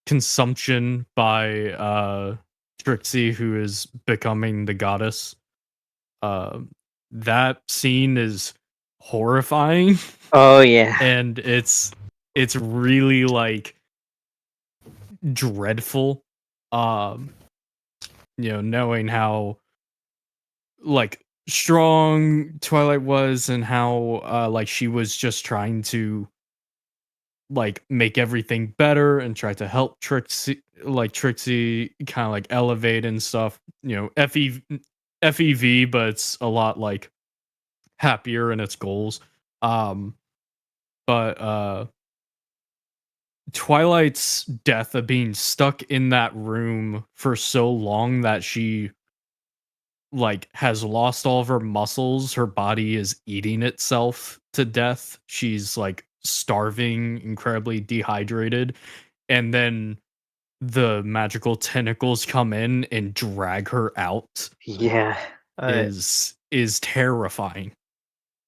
consumption by Trixie, who is becoming the goddess. That scene is horrifying. Oh yeah. And it's really like dreadful. Knowing how like strong Twilight was and how like she was just trying to like make everything better and try to help Trixie kind of like elevate and stuff. FEV, but it's a lot like happier in its goals. But Twilight's death of being stuck in that room for so long that she like has lost all of her muscles, her body is eating itself to death. She's like starving, incredibly dehydrated, and then the magical tentacles come in and drag her out Yeah. is terrifying.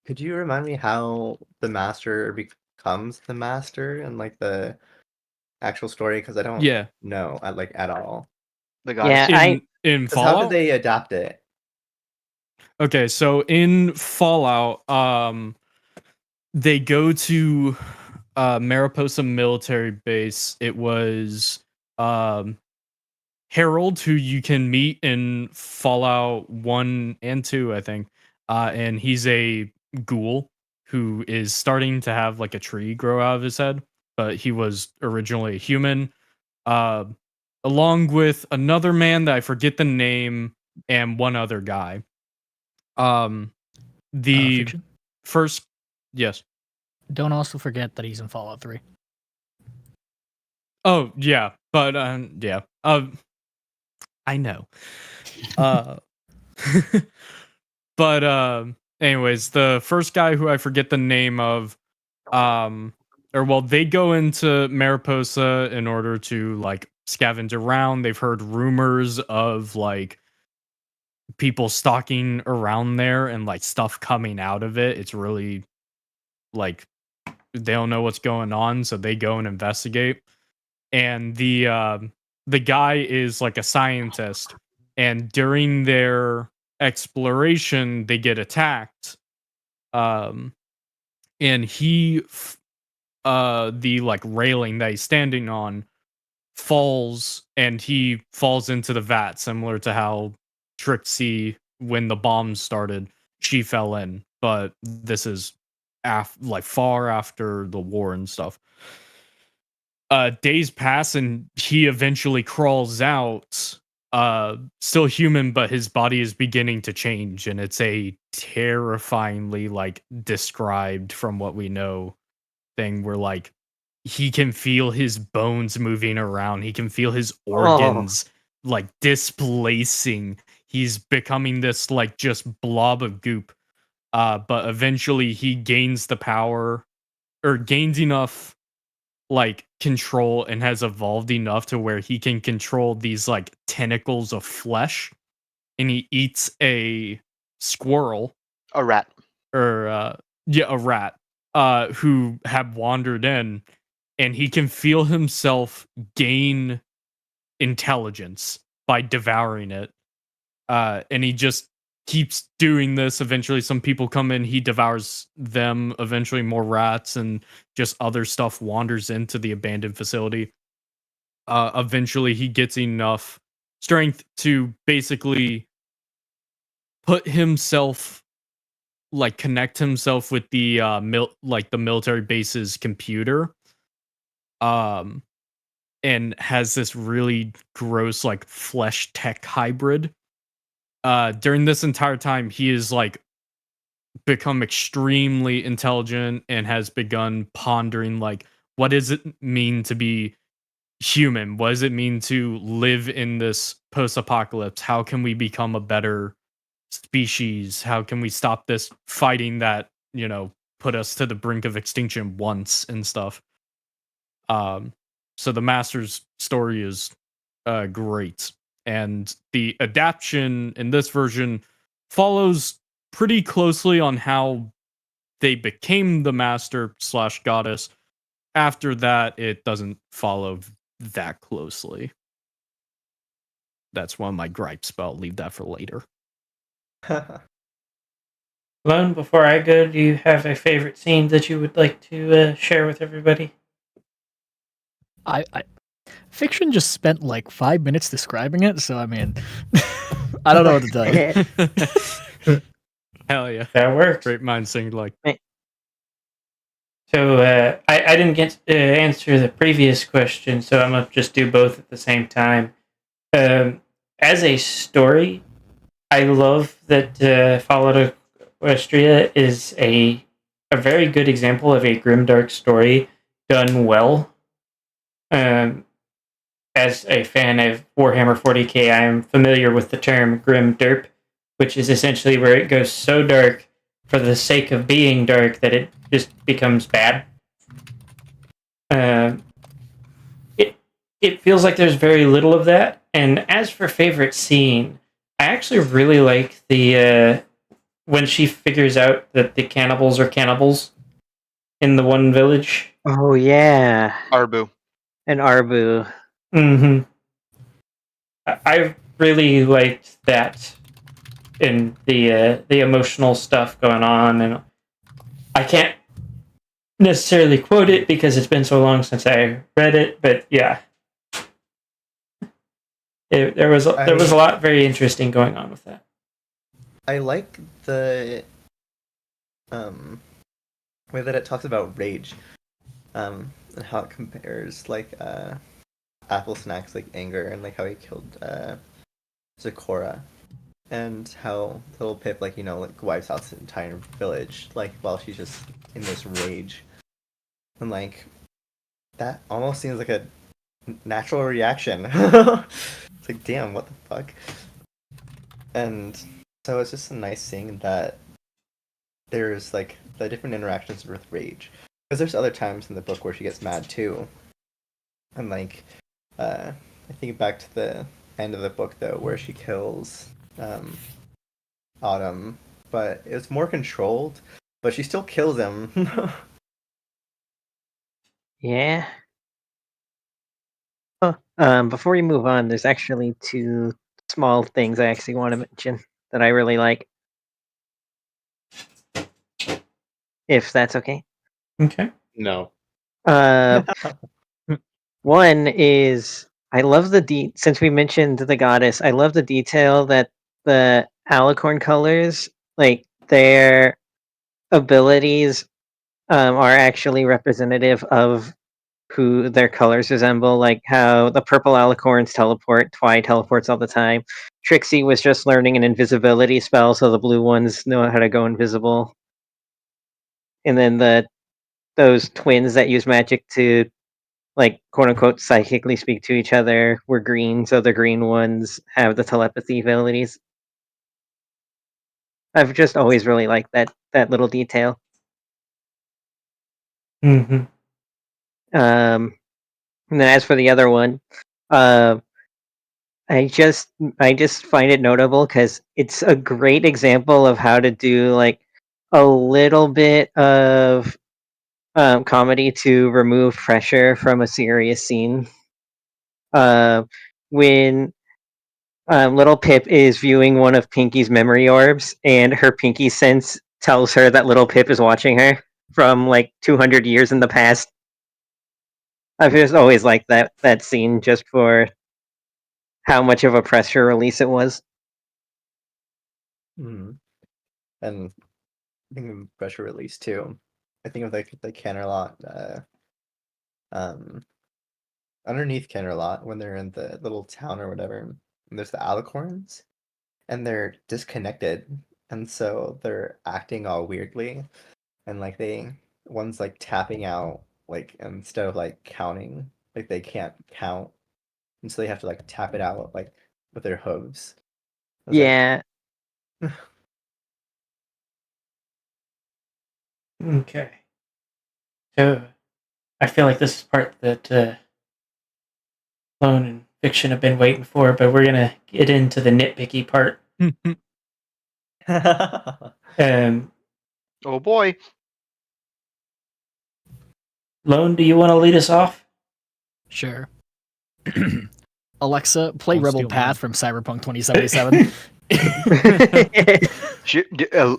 Could you remind me how the master becomes the master and like the actual story? Because I don't Yeah. know at all. The goddess. Yeah, In 'Cause how Fallout, did they adapt it? okay, so in Fallout, they go to Mariposa military base. It was Harold, who you can meet in Fallout 1 and 2, I think. And he's a ghoul who is starting to have like a tree grow out of his head, but he was originally a human. Along with another man that I forget the name and one other guy. The Fiction? first, yes. Don't also forget that he's in Fallout 3. Oh yeah, but yeah. I know. But anyways, the first guy who I forget the name of, or well, they go into Mariposa in order to like scavenge around. They've heard rumors of like people stalking around there and like stuff coming out of it. It's really like they don't know what's going on, so they go and investigate. And the guy is like a scientist, and during their exploration, they get attacked. And the like railing that he's standing on falls, and he falls into the vat, similar to how Trixie, when the bombs started, she fell in. But this is like far after the war and stuff. Days pass, and he eventually crawls out. Still human, but his body is beginning to change, and it's a terrifyingly like described from what we know thing where like he can feel his bones moving around, he can feel his organs like displacing. He's becoming this like just blob of goop. But eventually he gains the power, or gains enough like control, and has evolved enough to where he can control these like tentacles of flesh, and he eats a squirrel, A rat. or a rat, who had wandered in, and he can feel himself gain intelligence by devouring it. And he just keeps doing this. Eventually some people come in, he devours them. Eventually more rats and just other stuff wanders into the abandoned facility. Eventually he gets enough strength to basically put himself, like connect himself with the the military base's computer, and has this really gross like flesh tech hybrid. During this entire time he is like become extremely intelligent and has begun pondering like, what does it mean to be human? What does it mean to live in this post-apocalypse? How can we become a better species? How can we stop this fighting that, put us to the brink of extinction once and stuff? So the Master's story is great. And the adaptation in this version follows pretty closely on how they became the Master / Goddess. After that, it doesn't follow that closely. That's one of my gripes, but I'll leave that for later. Lone, before I go, do you have a favorite scene that you would like to share with everybody? I Fiction just spent like 5 minutes describing it, so I mean, I don't know what to tell you. Hell yeah. That works. Great minds think like. So I didn't get to answer the previous question, so I'm going to just do both at the same time. As a story, I love that Fallout Equestria is a very good example of a grimdark story done well. As a fan of Warhammer 40k, I am familiar with the term grim derp, which is essentially where it goes so dark for the sake of being dark that it just becomes bad. It feels like there's very little of that. And as for favorite scene, I actually really like the when she figures out that the cannibals are cannibals in the one village. Oh yeah, Arbu. and Arbu. Mm-hmm. I really liked that in the emotional stuff going on, and I can't necessarily quote it because it's been so long since I read it, but yeah. There was a lot very interesting going on with that. I like the way that it talks about rage, and how it compares like apple snacks like anger and like how he killed Zecora, and how little Pip like like wipes out the entire village like while she's just in this rage, and like that almost seems like a natural reaction. It's like, damn, what the fuck? And so it's just a nice thing that there's like the different interactions with rage, because there's other times in the book where she gets mad too, and like I think back to the end of the book though where she kills Autumn, but it's more controlled, but she still kills him. Yeah. Oh, before we move on, there's actually two small things I actually want to mention that I really like. If that's okay. Okay. No. One is I love since we mentioned the goddess, I love the detail that the Alicorn colors, like their abilities, are actually representative of who their colors resemble. Like how the purple Alicorns teleport, Twy teleports all the time. Trixie was just learning an invisibility spell, so the blue ones know how to go invisible. And then those twins that use magic to, like, quote unquote psychically speak to each other were green, so the green ones have the telepathy abilities. I've just always really liked that little detail. Mm-hmm. And then as for the other one, I just find it notable because it's a great example of how to do like a little bit of comedy to remove pressure from a serious scene. When little Pip is viewing one of Pinky's memory orbs, and her Pinky sense tells her that little Pip is watching her from like 200 years in the past. I've just always liked that scene just for how much of a pressure release it was. And I think of pressure release too. I think of like the Canterlot, underneath Canterlot when they're in the little town or whatever. And there's the Alicorns, and they're disconnected, and so they're acting all weirdly, and like one's like tapping out like instead of like counting, like they can't count, and so they have to like tap it out like with their hooves. I was like, Yeah. Okay. So I feel like this is part that Clone and Fiction have been waiting for, but we're gonna get into the nitpicky part. Oh boy. Lone, do you want to lead us off? Sure. Alexa, play Don't Rebel steal Path mine. from Cyberpunk 2077.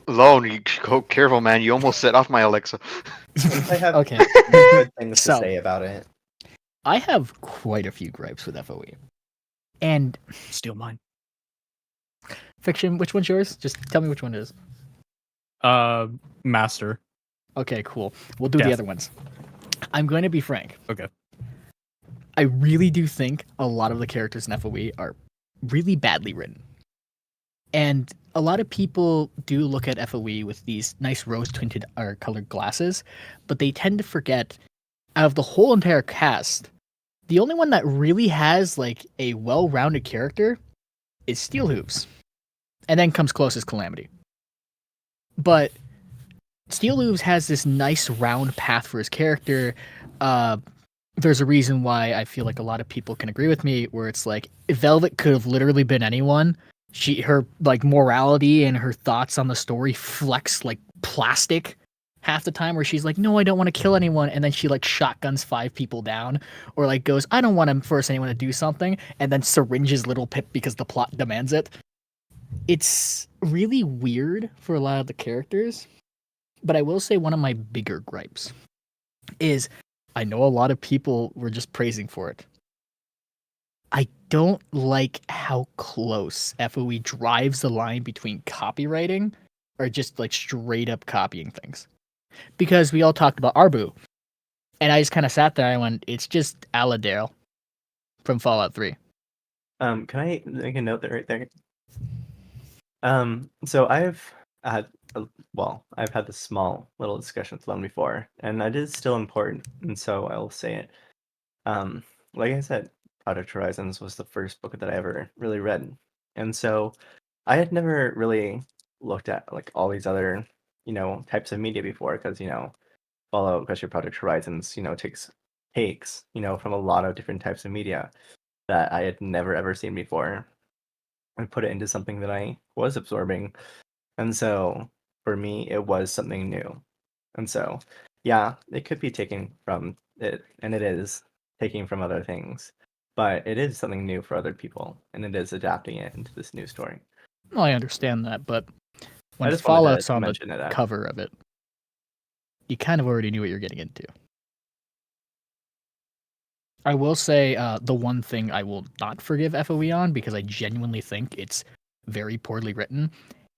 Alone, you go careful, man. You almost set off my Alexa. I have Okay. good things So- to say about it. I have quite a few gripes with FOE. And Steal mine. Fiction, which one's yours? Just tell me which one it is. Master. Okay, cool. We'll do the Death. other ones. I'm going to be frank. Okay. I really do think a lot of the characters in FOE are really badly written. And a lot of people do look at FOE with these nice rose-tinted or colored glasses, but they tend to forget, out of the whole entire cast, the only one that really has like a well-rounded character is Steel Hooves. And then comes closest Calamity. But Steel Hooves has this nice round path for his character. There's a reason why I feel like a lot of people can agree with me, where it's like if Velvet could have literally been anyone, her like morality and her thoughts on the story flex like plastic half the time, where she's like, no, I don't want to kill anyone, and then she like shotguns 5 people down, or like goes, I don't want to force anyone to do something, and then syringes little Pip because the plot demands it. It's really weird for a lot of the characters, but I will say one of my bigger gripes is I know a lot of people were just praising for it. I don't like how close FOE drives the line between copywriting or just like straight up copying things. Because we all talked about Arbu. And I just kind of sat there and I went, it's just Aladale from Fallout 3. Can I make a note there right there? So I've had I've had this small little discussion with Lone before, and that is still important, and so I will say it. Like I said, Project Horizons was the first book that I ever really read, and so I had never really looked at like all these other types of media before, because Fallout Equestria Project Horizons takes from a lot of different types of media that I had never ever seen before and put it into something that I was absorbing. And so for me, it was something new. And so, yeah, it could be taken from it, and it is taking from other things, but it is something new for other people, and it is adapting it into this new story. Well, I understand that, but I when just wanted Fallout's to on the mention it. cover of it, you kind of already knew what you're getting into. I will say the one thing I will not forgive FOE on, because I genuinely think it's very poorly written,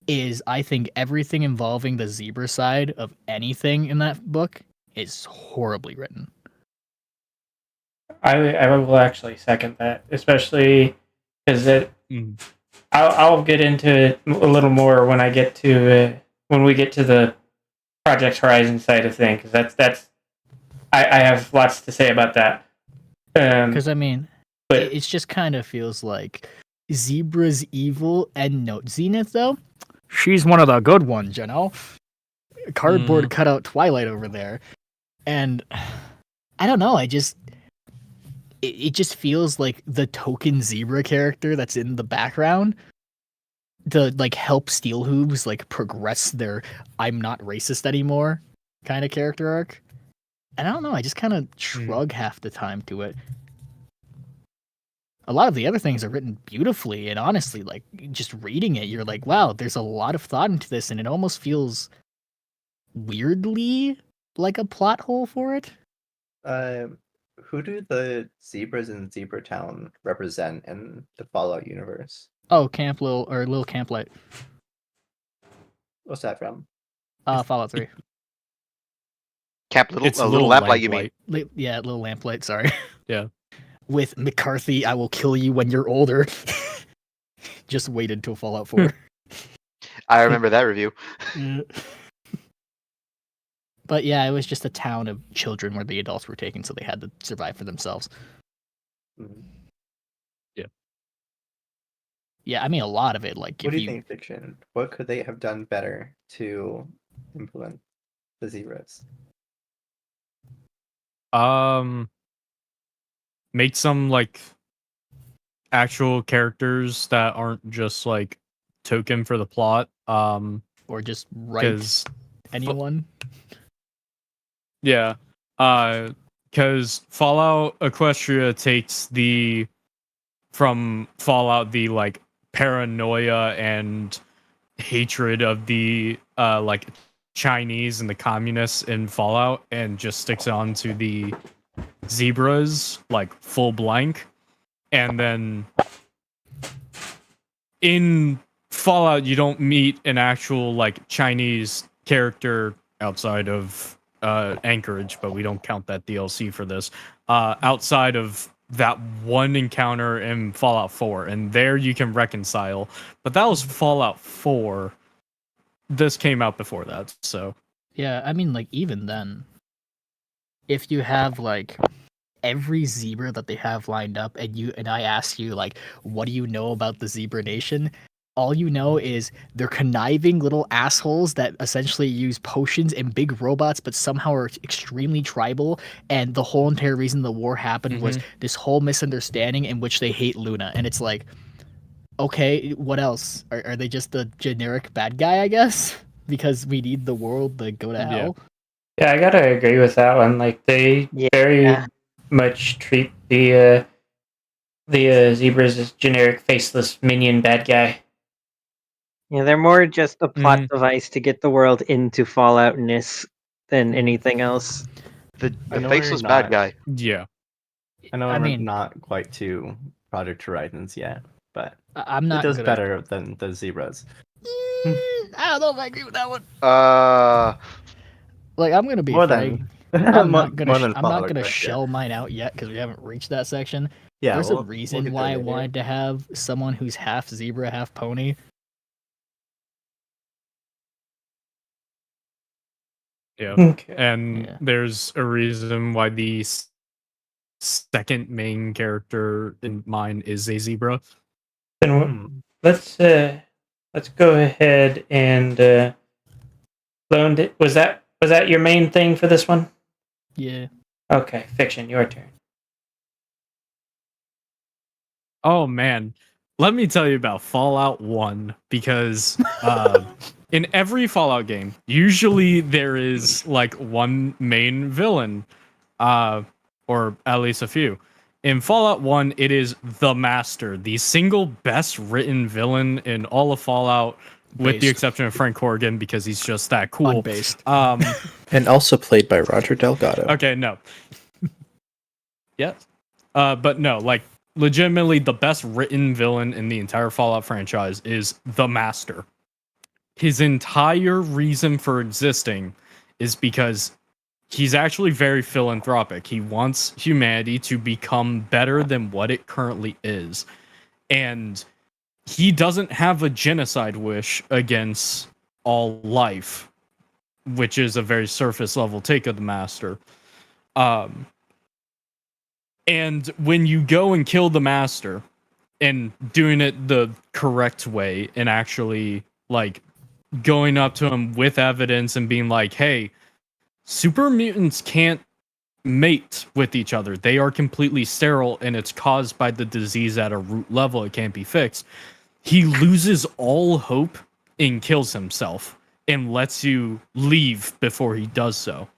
is I think everything involving the zebra side of anything in that book is horribly written. I will actually second that, especially because I'll get into it a little more when I get to when we get to the Project Horizon side of things. That's I have lots to say about that. Because I mean, but it just kind of feels like Zebra's evil, and note Zenith though, she's one of the good ones, cardboard cutout Twilight over there, and I don't know, it just feels like the token Zebra character that's in the background to like help Steel Hooves like progress their I'm not racist anymore kind of character arc. And I don't know, I just kind of shrug half the time to it. A lot of the other things are written beautifully, and honestly, like just reading it, you're like, wow, there's a lot of thought into this, and it almost feels weirdly like a plot hole for it. Who do the zebras in Zebra Town represent in the Fallout universe? Oh, Lil Camp Light. What's that from? Fallout 3. Little Lamplight, you mean? Yeah, Little Lamplight, sorry. Yeah. With McCarthy, I will kill you when you're older. Just waited until Fallout 4. I remember that review. But yeah, it was just a town of children where the adults were taken, so they had to survive for themselves. Yeah. Yeah, I mean, a lot of it. Like, what do you think, fiction? What could they have done better to implement the zebras? Make some like actual characters that aren't just like token for the plot. Or just write anyone. Yeah. Because Fallout Equestria takes from Fallout the like paranoia and hatred of the like Chinese and the communists in Fallout and just sticks it onto the zebras like full blank. And then in Fallout you don't meet an actual like Chinese character outside of Anchorage, but we don't count that DLC for this. Outside of that one encounter in Fallout 4, and there you can reconcile. But that was Fallout 4. This came out before that, so. Yeah, I mean, like, even then, if you have, like, every zebra that they have lined up, and I ask you, like, what do you know about the Zebra Nation? All you know is they're conniving little assholes that essentially use potions and big robots, but somehow are extremely tribal. And the whole entire reason the war happened was this whole misunderstanding in which they hate Luna. And it's like, okay, what else? Are they just the generic bad guy, I guess? Because we need the world to go to hell? Yeah, I gotta agree with that one. Like, they very much treat the zebras as generic, faceless minion bad guy. Yeah, they're more just a plot device to get the world into Falloutness than anything else. The I know faceless we're bad not- guy. Yeah. I know I we're mean- not quite to Project Horizons yet, but I'm it not does good better than the zebras. I don't know if I agree with that one. Like, I'm gonna be More frank. than I'm more, not gonna. more than I'm not Fallout gonna Equestria. shell mine out yet because we haven't reached that section. Yeah, There's we'll a reason get to why it I later. wanted to have someone who's half zebra, half pony. Yeah. Okay. And Yeah. there's a reason why the second main character in mine is a zebra. Then Hmm. let's go ahead and loaned it. Was that your main thing for this one? Yeah. Okay, fiction, your turn. Oh man, let me tell you about Fallout 1 because in every Fallout game, usually there is like one main villain, or at least a few. In Fallout 1, it is the Master, the single best written villain in all of Fallout, with the Based. exception of Frank Corrigan because he's just that cool. Unbased. And also played by Roger Delgado. Okay, no. Yes. But no, like legitimately the best written villain in the entire Fallout franchise is the Master. His entire reason for existing is because he's actually very philanthropic. He wants humanity to become better than what it currently is. And he doesn't have a genocide wish against all life, which is a very surface level take of the Master. And when you go and kill the Master and doing it the correct way and actually like going up to him with evidence and being like, hey, super mutants can't mate with each other. They are completely sterile and it's caused by the disease at a root level. It can't be fixed. He loses all hope and kills himself and lets you leave before he does so.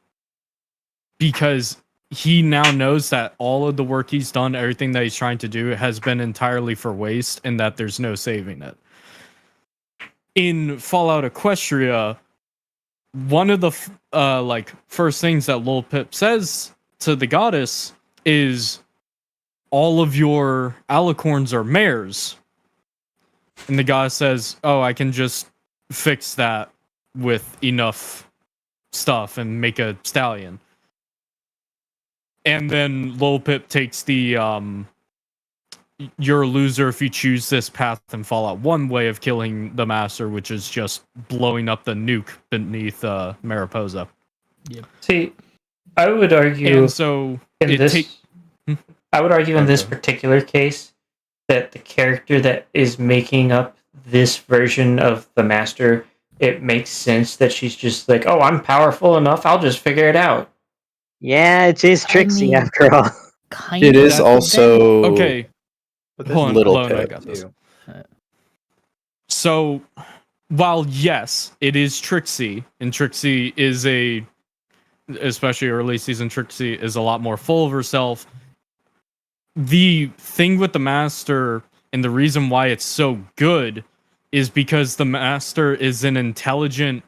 Because he now knows that all of the work he's done, everything that he's trying to do has been entirely for waste and that there's no saving it. In Fallout Equestria, one of the like first things that Lil Pip says to the goddess is all of your alicorns are mares. And the goddess says, oh, I can just fix that with enough stuff and make a stallion. And then Lil Pip takes the you're a loser if you choose this path in Fallout 1 way of killing the Master, which is just blowing up the nuke beneath Mariposa. See, I would argue And so in it this I would argue in this Okay. particular case that the character that is making up this version of the Master, it makes sense that she's just like, oh, I'm powerful enough, I'll just figure it out. Yeah, it is I Trixie mean- after all. Kind It of. is That- also okay, But hold on, Little hold on, I Pip, got this. too. So, while yes, it is Trixie, and Trixie is especially early season Trixie is a lot more full of herself. The thing with the Master and the reason why it's so good is because the Master is an intelligent,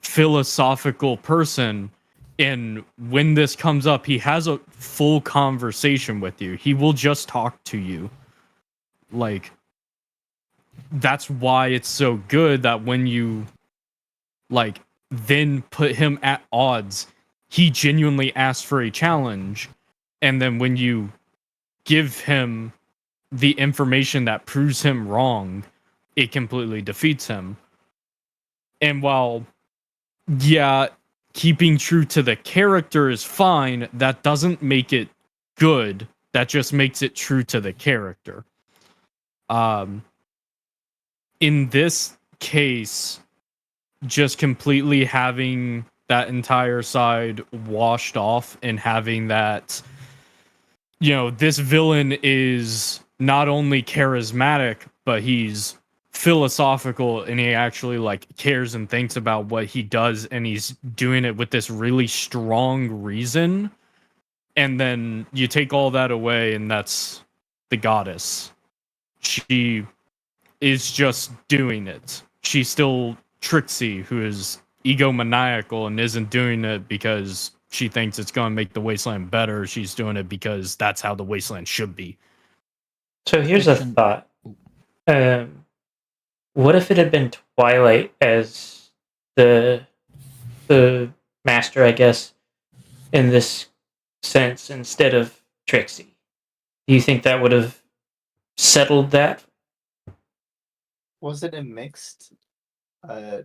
philosophical person. And when this comes up, he has a full conversation with you. He will just talk to you. Like, that's why it's so good that when you like then put him at odds, he genuinely asks for a challenge, and then when you give him the information that proves him wrong, it completely defeats him. And while yeah, keeping true to the character is fine, that doesn't make it good. That just makes it true to the character. In this case, just completely having that entire side washed off and having that, you know, this villain is not only charismatic, but he's philosophical and he actually like cares and thinks about what he does, and he's doing it with this really strong reason. And then you take all that away, and that's the goddess. She is just doing it. She's still Trixie, who is egomaniacal and isn't doing it because she thinks it's going to make the wasteland better. She's doing it because that's how the wasteland should be. So here's a Fiction- thought. What if it had been Twilight as the master, I guess, in this sense, instead of Trixie? Do you think that would have settled that? Was it a mixed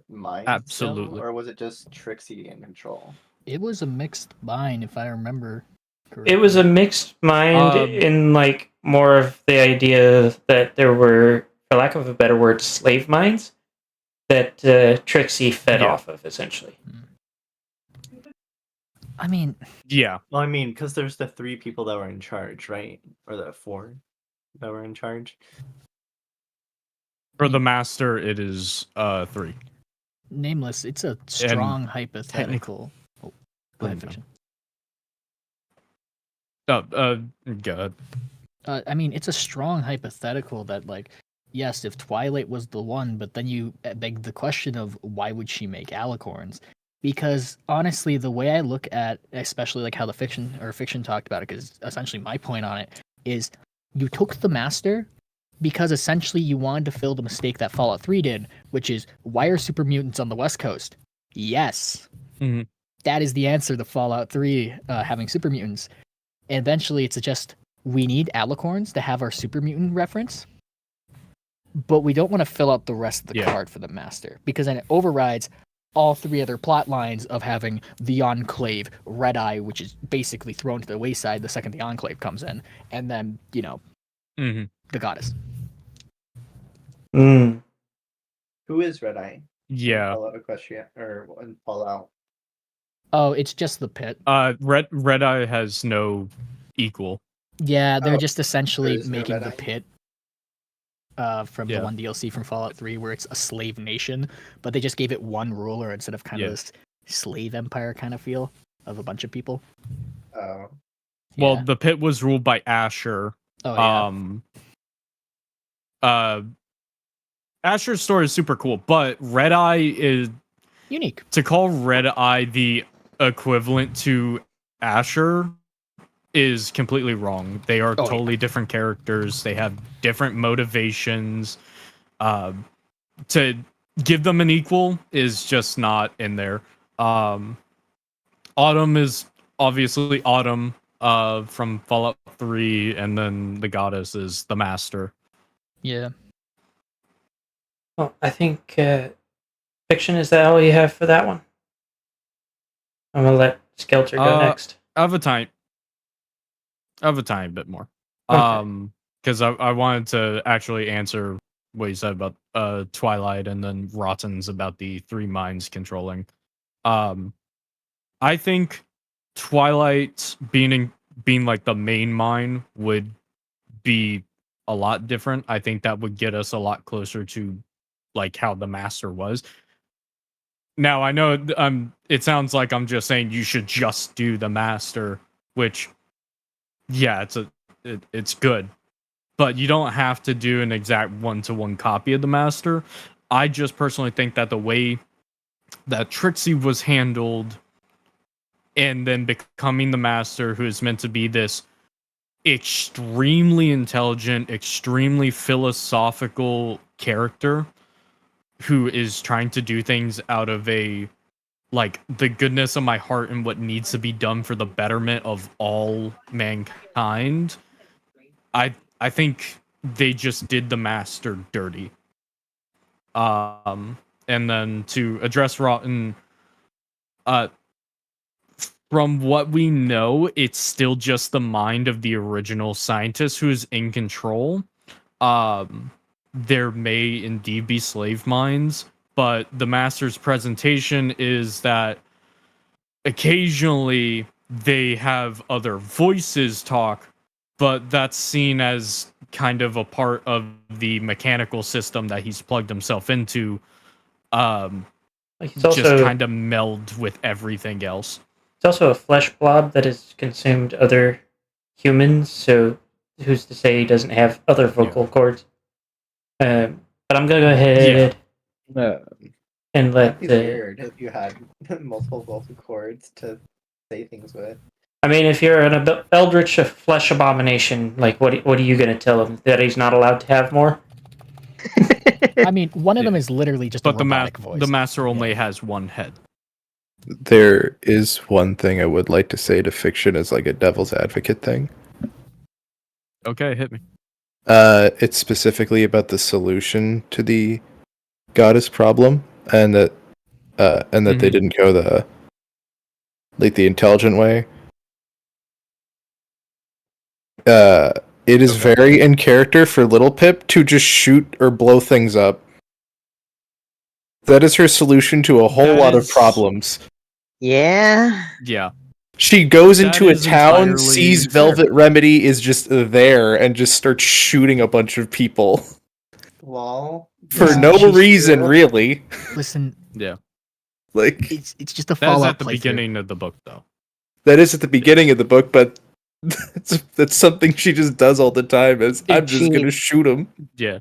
mind? Absolutely. Still, or was it just Trixie in control? It was a mixed mind, if I remember correctly. It was a mixed mind in like more of the idea that there were, for lack of a better word, slave minds that Trixie fed off of, essentially. I mean, Yeah. Well, I mean, because there's the 3 people that were in charge, right? Or the 4 that were in charge. For the master, it is 3. Nameless, it's a strong hypothetical. Oh, go ahead, Fiction. Go ahead. I mean, it's a strong hypothetical that, like, yes, if Twilight was the one, but then you beg the question of why would she make alicorns? Because honestly, the way I look at, especially like how the fiction talked about it, because essentially my point on it is, you took the master because essentially you wanted to fill the mistake that Fallout 3 did, which is, why are super mutants on the West Coast? Yes, that is the answer to Fallout 3 having super mutants. And eventually, it's just, we need alicorns to have our super mutant reference, but we don't want to fill out the rest of the card for the master, because then it overrides all 3 other plot lines of having the Enclave, Red Eye, which is basically thrown to the wayside the second the Enclave comes in, and then, you know, the goddess. Who is Red Eye? Yeah. Fallout Equestria, or in Fallout. Oh, it's just the pit. Red Eye has no equal. Yeah, they're just essentially there is no making Red the Eye? pit from the one DLC from Fallout 3 where it's a slave nation, but they just gave it one ruler instead of kind of this slave empire kind of feel of a bunch of people. Oh. Well, the pit was ruled by Asher. Oh, yeah. Asher's story is super cool, but Red Eye is unique. To call Red Eye the equivalent to Asher is completely wrong. They are totally different characters. They have different motivations. To give them an equal is just not in there. Autumn is obviously Autumn from Fallout 3, and then the goddess is the master. Yeah. Well, I think Fiction, is that all you have for that one? I'm gonna let Skelter go next. I have a tiny bit more. Because I wanted to actually answer what you said about Twilight, and then Rotten's about the 3 minds controlling. I think Twilight being like the main mind would be a lot different. I think that would get us a lot closer to like how the master was. Now I know it sounds like I'm just saying you should just do the master, which it's good. But you don't have to do an exact 1-to-1 copy of the master. I just personally think that the way that Trixie was handled and then becoming the master, who is meant to be this extremely intelligent, extremely philosophical character who is trying to do things out of a like the goodness of my heart and what needs to be done for the betterment of all mankind. I think they just did the master dirty. And then to address Rotten, from what we know, it's still just the mind of the original scientist who is in control. There may indeed be slave minds, but the master's presentation is that occasionally they have other voices talk, but that's seen as kind of a part of the mechanical system that he's plugged himself into. He's also just kind of meld with everything else. It's also a flesh blob that has consumed other humans, so who's to say he doesn't have other vocal cords? But I'm gonna go ahead and let That'd be weird if you had multiple vocal cords to say things with. I mean, if you're an eldritch flesh abomination, like what are you going to tell him, that he's not allowed to have more? I mean, one of them Yeah. is literally just But a robotic voice. the master only has one head. There is one thing I would like to say to fiction as like a devil's advocate thing. Okay, hit me. It's specifically about the solution to the goddess problem, and that they didn't go the intelligent way. It is Okay. very in character for Little Pip to just shoot or blow things up. That is her solution to a whole That lot of is- problems. Yeah. Yeah. She goes That into a is town, entirely sees fair. Velvet Remedy is just there, and just starts shooting a bunch of people. Lol. For Yeah, no she's reason, true. really. Listen, Yeah. Like, it's just a That is Fallout at the playthrough. beginning of the book, though. that is at the beginning of the book, but that's something she just does all the time, is I'm just gonna shoot him. Yeah.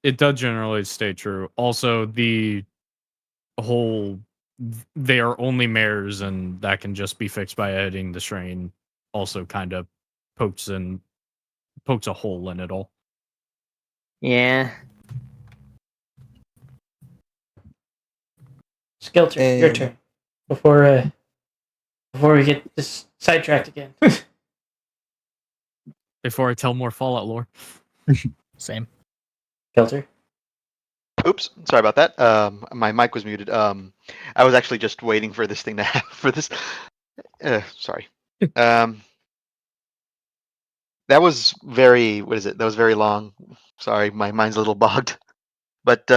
It does generally stay true. Also, the whole they are only mares and that can just be fixed by editing the strain also kind of pokes a hole in it all. Yeah. Skelter, your And- turn. Before we get this sidetracked again. Before I tell more Fallout lore. Same. Skelter. Oops, sorry about that. My mic was muted. I was actually just waiting for this thing to happen for this. Sorry. That was very. What is it? That was very long. Sorry, my mind's a little bogged. But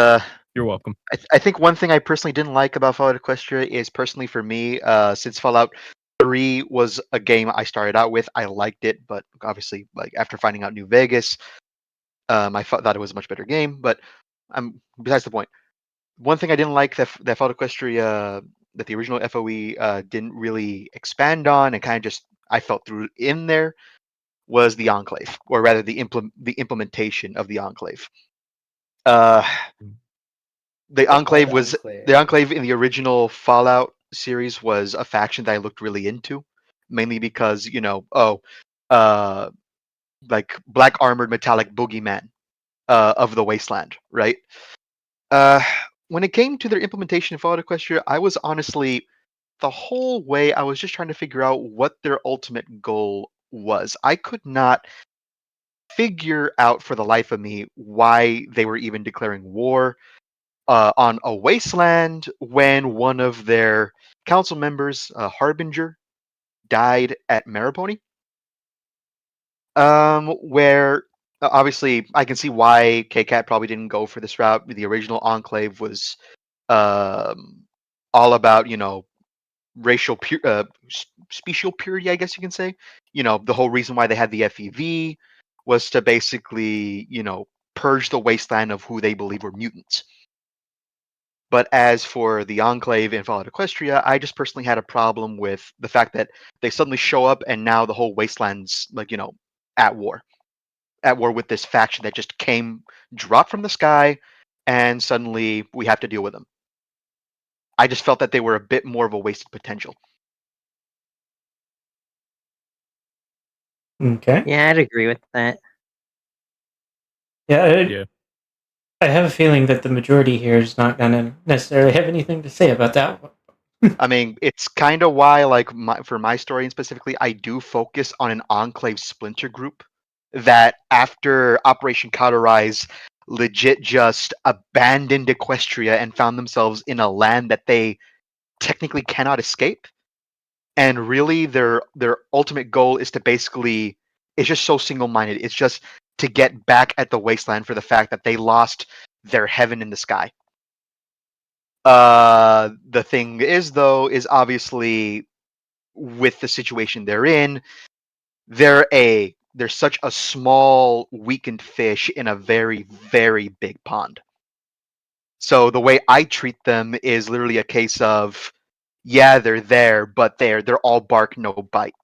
You're welcome. I think one thing I personally didn't like about Fallout Equestria is personally for me, since Fallout 3 was a game I started out with, I liked it, but obviously, like after finding out New Vegas, I thought it was a much better game. But besides the point. One thing I didn't like that Fallout Equestria, that the original FOE didn't really expand on, and kind of just I felt threw in there, was the Enclave, or rather the implementation of the Enclave. The Enclave was the Enclave in the original Fallout series was a faction that I looked really into, mainly because like black armored metallic boogeyman of the wasteland, right? When it came to their implementation of Fallout Equestria, I was honestly the whole way I was just trying to figure out what their ultimate goal was. I could not figure out for the life of me why they were even declaring war on a wasteland when one of their council members, Harbinger, died at Maripony. Where obviously I can see why KCAT probably didn't go for this route. The original Enclave was all about racial special purity, I guess you can say. The whole reason why they had the FEV was to basically purge the wasteland of who they believe were mutants. But as for the Enclave in Fallout Equestria, I just personally had a problem with the fact that they suddenly show up and now the whole wasteland's at war with this faction that just dropped from the sky, and suddenly we have to deal with them. I just felt that they were a bit more of a wasted potential. Okay. Yeah, I'd agree with that. Yeah. I have a feeling that the majority here is not going to necessarily have anything to say about that one. I mean, it's kind of why, for my story specifically, I do focus on an Enclave splinter group that, after Operation Cauterize, legit just abandoned Equestria and found themselves in a land that they technically cannot escape. And really, their ultimate goal is to basically, it's just so single-minded. It's just to get back at the wasteland for the fact that they lost their heaven in the sky. The thing is, though, is obviously with the situation they're in, they're such a small, weakened fish in a very, very big pond. So the way I treat them is literally a case of, yeah, they're there, but they're all bark, no bite.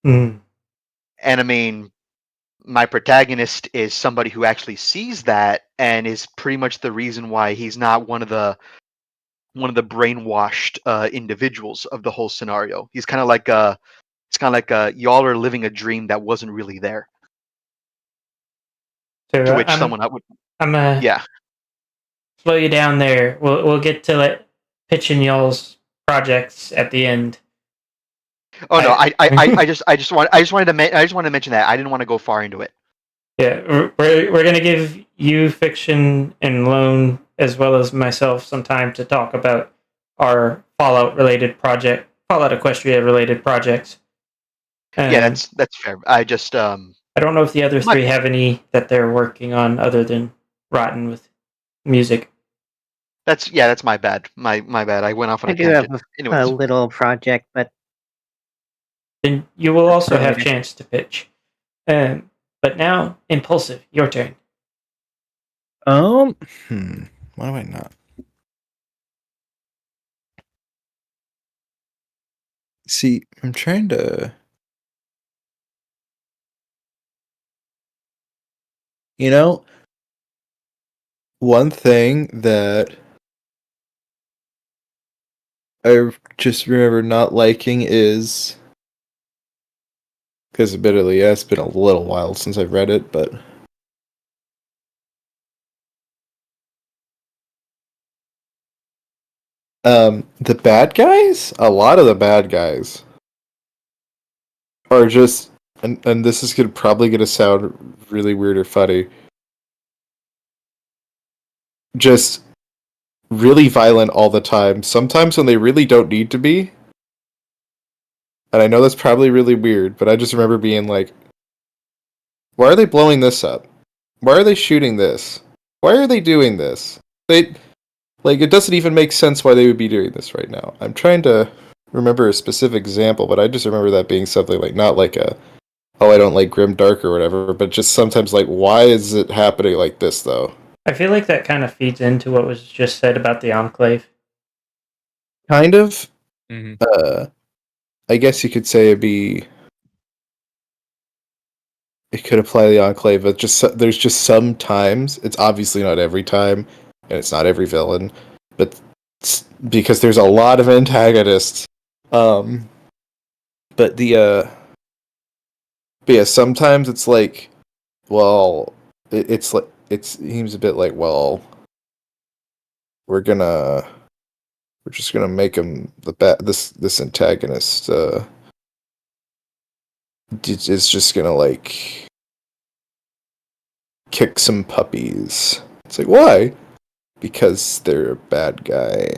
Mm. And I mean, my protagonist is somebody who actually sees that and is pretty much the reason why he's not one of the one of the brainwashed individuals of the whole scenario. He's kind of like y'all are living a dream that wasn't really there. So To which I'm someone would, gonna yeah. slow you down there. We'll get to it pitching y'all's projects at the end. Oh no, I just wanted to mention that. I didn't want to go far into it. Yeah, we're gonna give you fiction and Lone as well as myself some time to talk about our Fallout Equestria related projects. Yeah, that's fair. I just I don't know if the other My three fault. have any that they're working on other than Rotten with music. that's my bad. My bad. I went off on I a do have tangent. a Anyways, little project, but Then you will also have later. chance to pitch. But now, Impulsive, your turn. Why do I not? See, I'm trying to. One thing that I just remember not liking is, because admittedly, yeah, it's been a little while since I've read it, but the bad guys, a lot of the bad guys are just, and this is probably gonna sound really weird or funny, just really violent all the time. Sometimes when they really don't need to be. And I know that's probably really weird, but I just remember being like, why are they blowing this up? Why are they shooting this? Why are they doing this? It doesn't even make sense why they would be doing this right now. I'm trying to remember a specific example, but I just remember that being something like, not like I don't like grim dark or whatever, but just sometimes like, why is it happening like this though? I feel like that kind of feeds into what was just said about the Enclave. Kind of. Mm-hmm. I guess you could say it could apply to the Enclave, but there's just some times, it's obviously not every time, and it's not every villain, but because there's a lot of antagonists. But yeah, sometimes it's like, well, it's like, it seems a bit like, well, we're just gonna make him this antagonist is just gonna like kick some puppies. It's like, why? Because they're a bad guy.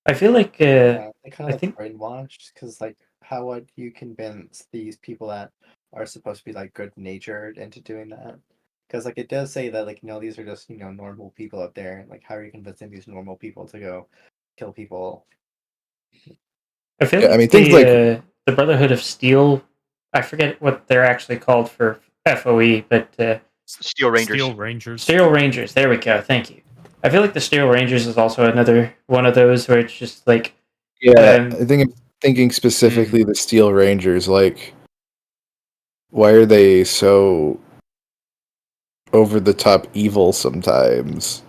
I feel like They kind I of think brainwashed because, like, how would you convince these people that are supposed to be like good natured into doing that? Because like it does say that like these are just normal people out there. Like, how are you convincing these normal people to go kill people? I feel Yeah, I like mean things like the Brotherhood of Steel. I forget what they're actually called for FOE, but Steel Rangers. Steel Rangers. Steel Rangers. There we go. Thank you. I feel like the Steel Rangers is also another one of those where it's just like, I think I'm thinking specifically the Steel Rangers. Like, why are they so over the top evil sometimes?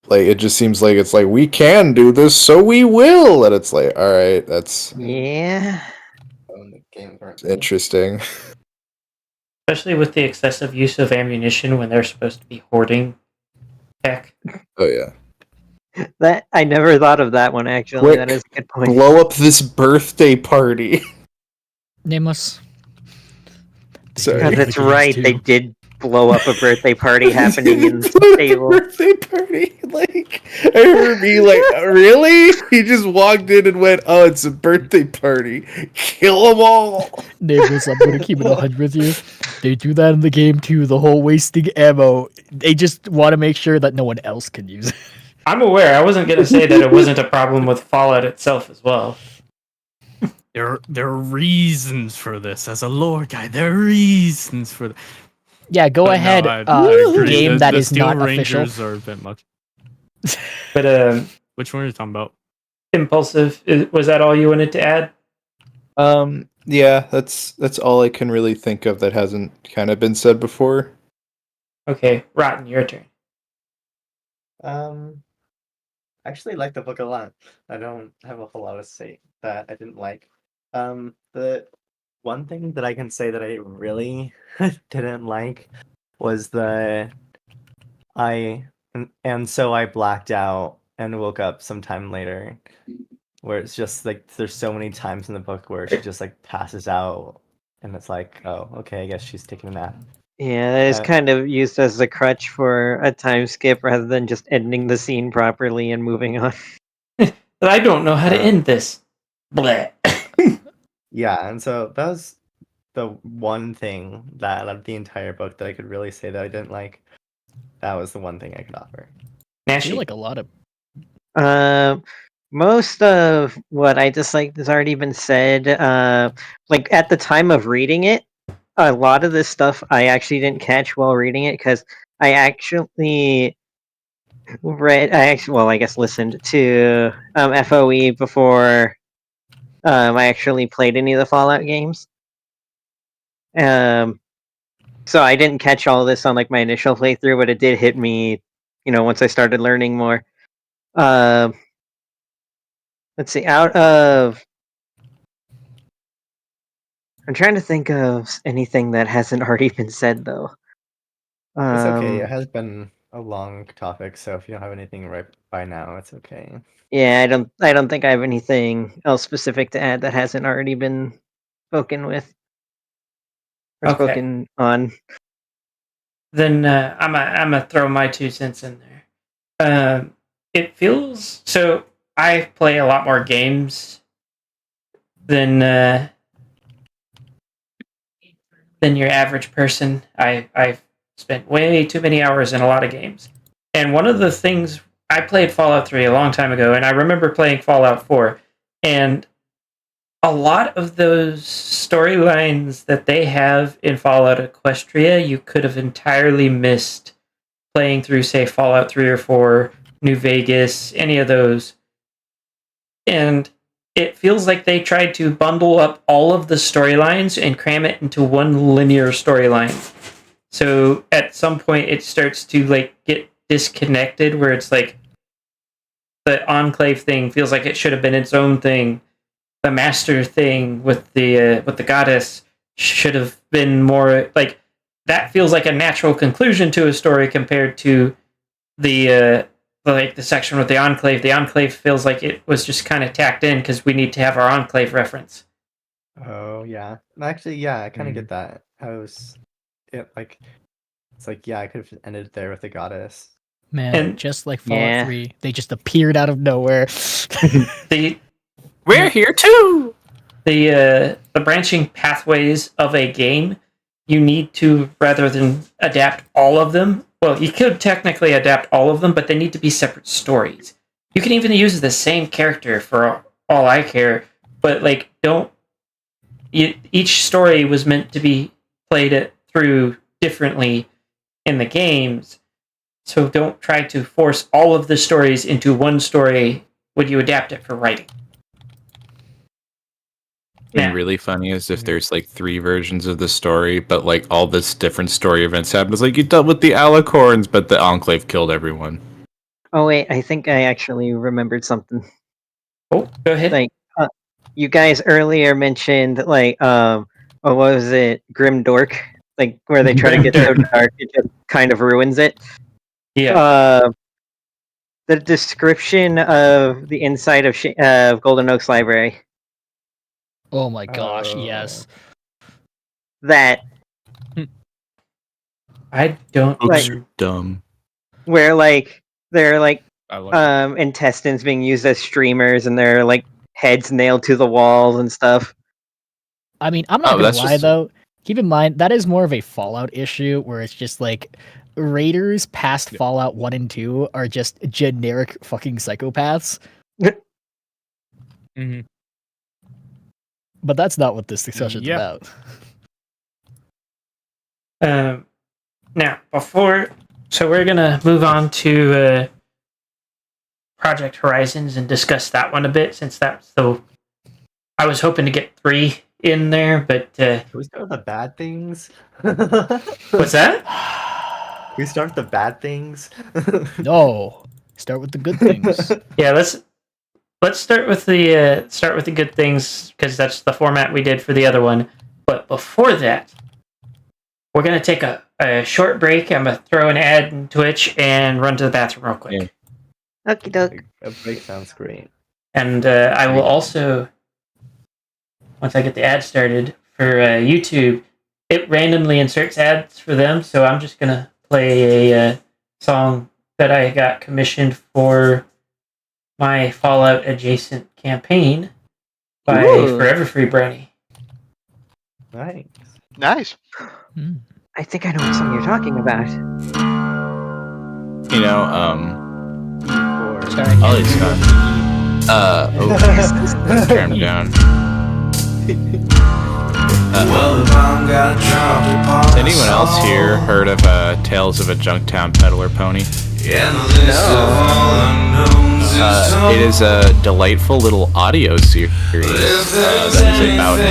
Like, it just seems like it's like, we can do this, so we will, and it's like, all right, that's yeah. The game interesting. especially with the excessive use of ammunition when they're supposed to be hoarding tech. Oh yeah. That I never thought of that one actually. Quick, That is a good point. blow up this birthday party. Nameless. Sorry. God, that's right. They did blow up a birthday party happening in the Blow up stable. a birthday party. Like, I remember being like, really? He just walked in and went, oh, it's a birthday party. Kill them all. Nameless, I'm gonna keep it 100 with you. They do that in the game too, the whole wasting ammo. They just want to make sure that no one else can use it. I'm aware. I wasn't going to say that it wasn't a problem with Fallout itself as well. There are reasons for this. As a lore guy, there are reasons for that. Yeah, go But no, ahead. I agree. Game that the is Steel not Rangers official. are a bit much. But Which one are you talking about? Impulsive, was that all you wanted to add? Yeah, that's all I can really think of that hasn't kind of been said before. Okay, Rotten, your turn. actually like the book a lot. I don't have a whole lot to say that I didn't like. The one thing that I can say that I really didn't like was and so I blacked out and woke up sometime later, where it's just like there's so many times in the book where she just like passes out, and it's like, oh, okay, I guess she's taking a nap. Yeah, that is kind of used as a crutch for a time skip rather than just ending the scene properly and moving on. But I don't know how to Uh, end this. Bleh. Yeah, and so that was the one thing that out of the entire book that I could really say that I didn't like. That was the one thing I could offer. I Nashy? feel like a lot of Most of what I disliked has already been said. Like at the time of reading it, a lot of this stuff I actually didn't catch while reading it because I actually I guess listened to FOE before I actually played any of the Fallout games. So I didn't catch all this on like my initial playthrough, but it did hit me, once I started learning more. Let's see, I'm trying to think of anything that hasn't already been said though. It's okay. It has been a long topic, so if you don't have anything right by now, it's okay. Yeah, I don't think I have anything else specific to add that hasn't already been spoken with or Okay. spoken on. Then I'm gonna throw my 2 cents in there. It feels so. I play a lot more games than your average person. I've spent way too many hours in a lot of games, and one of the things I played Fallout 3 a long time ago, and I remember playing Fallout 4, and a lot of those storylines that they have in Fallout Equestria, you could have entirely missed playing through, say, Fallout 3 or 4, New Vegas, any of those. And it feels like they tried to bundle up all of the storylines and cram it into one linear storyline. So at some point it starts to like get disconnected where it's like the Enclave thing feels like it should have been its own thing. The Master thing with the goddess should have been more like that. Feels like a natural conclusion to a story compared to the the section with the Enclave. The Enclave feels like it was just kind of tacked in because we need to have our Enclave reference. Oh yeah, actually, yeah, I kind of get that. It's like, yeah, I could have ended there with the goddess. man, And- just like Fallout Yeah. 3, they just appeared out of nowhere. The We're here too. the branching pathways of a game, you need to, rather than adapt all of them, well, you could technically adapt all of them, but they need to be separate stories. You can even use the same character for all I care, but like each story was meant to be played through differently in the games, so don't try to force all of the stories into one story when you adapt it for writing. And really funny is if there's like 3 versions of the story, but like all this different story events happen. It's like you dealt with the Alicorns, but the Enclave killed everyone. Oh wait, I think I actually remembered something. Oh, go ahead. Like, you guys earlier mentioned like, what was it, Grim Dork? Like where they try to get so dark, it just kind of ruins it. Yeah. The description of the inside of Golden Oaks Library. Oh my gosh, Oh. yes. That I don't Books Like- are dumb. where like they're like I like intestines being used as streamers and their like heads nailed to the walls and stuff. I mean, I'm not gonna that's lie just- though. Keep in mind that is more of a Fallout issue where it's just like raiders past Fallout 1 and 2 are just generic fucking psychopaths. Mhm. But that's not what this discussion's Yeah. about. Now, so we're gonna move on to Project Horizons and discuss that one a bit, since that's the. I was hoping to get 3 in there, but Can we start with the bad things? what's that? Can we start with the bad things? No. Start with the good things. Yeah, let's start with the good things because that's the format we did for the other one. But before that, we're gonna take a short break. I'm gonna throw an ad in Twitch and run to the bathroom real quick. Yeah. Okie doke. A break sounds great. And I will also, once I get the ad started for YouTube, it randomly inserts ads for them. So I'm just gonna play a song that I got commissioned for my Fallout adjacent campaign by Ooh. Forever Free Brony. Nice. Nice. I think I know what song you're talking about. You know, Sorry. Ollie's Scott. Turn him down. Has anyone else here heard of Tales of a Junktown Peddler Pony? It is a delightful little audio series that is about a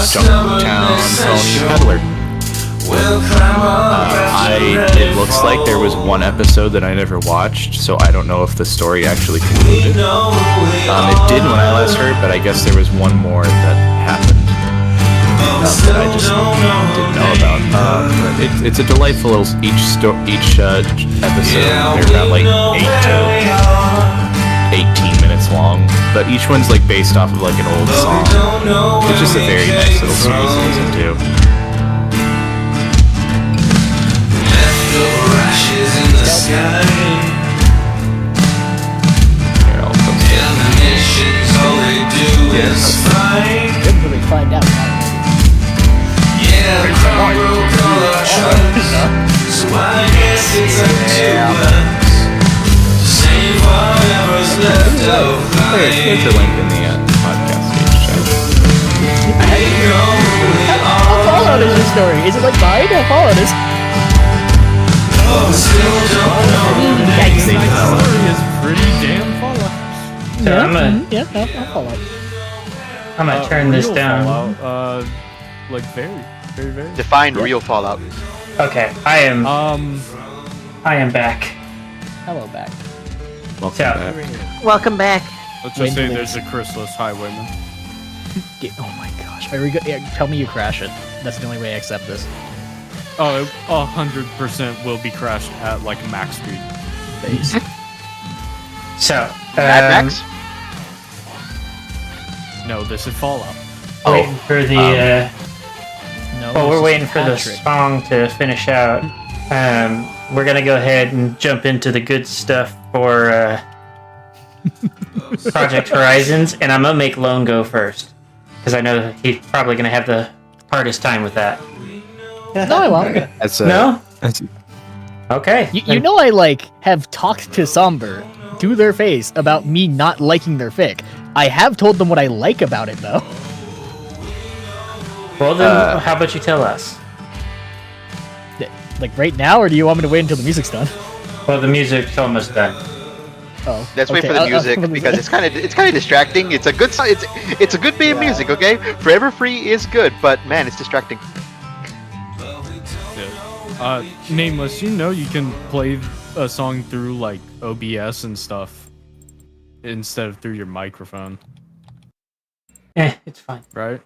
Junktown pony peddler. It looks like there was one episode that I never watched, so I don't know if the story actually concluded. It did when I last heard, but I guess there was one more that happened that I just didn't know about. It's a delightful little episode. They're about like 8 to 18 minutes long, but each one's like based off of like an old song. It's just a very nice little series to listen to. Here, I'll put Didn't really find out. Here's the link in the podcast page chat. How Fallout is your story? Is it like mine? How Fallout is? Yikes. My story is pretty damn Fallout. So Yeah, Fallout. I'm gonna turn this Real down. Fallout, like very. Define real Fallout. Okay, I am back. Hello, back. Welcome So- back. Welcome back. Let's just say Windmills. there's a Chrysalis Highwayman. Oh my gosh. Are we tell me you crash it. That's the only way I accept this. Oh, 100% will be crashed at like max speed. So, Mad Max? No, this is Fallout. waiting for the. No. Well, this we're is waiting for the Patrick. song to finish out. We're gonna go ahead and jump into the good stuff for Project Horizons, and I'm gonna make Lone go first because I know he's probably gonna have the hardest time with that. No, I won't. That's No? that's- Okay. You know I have talked to Somber to their face about me not liking their fic. I have told them what I like about it though. Well then, how about you tell us? Like right now, or do you want me to wait until the music's done? Well, the music's almost done. Oh, Let's wait okay, for the I'll- music I'll- because it's kind of distracting. It's a good it's a good bit of music, okay? Forever Free is good, but man, it's distracting. Nameless, you know you can play a song through like OBS and stuff instead of through your microphone, It's fine. right?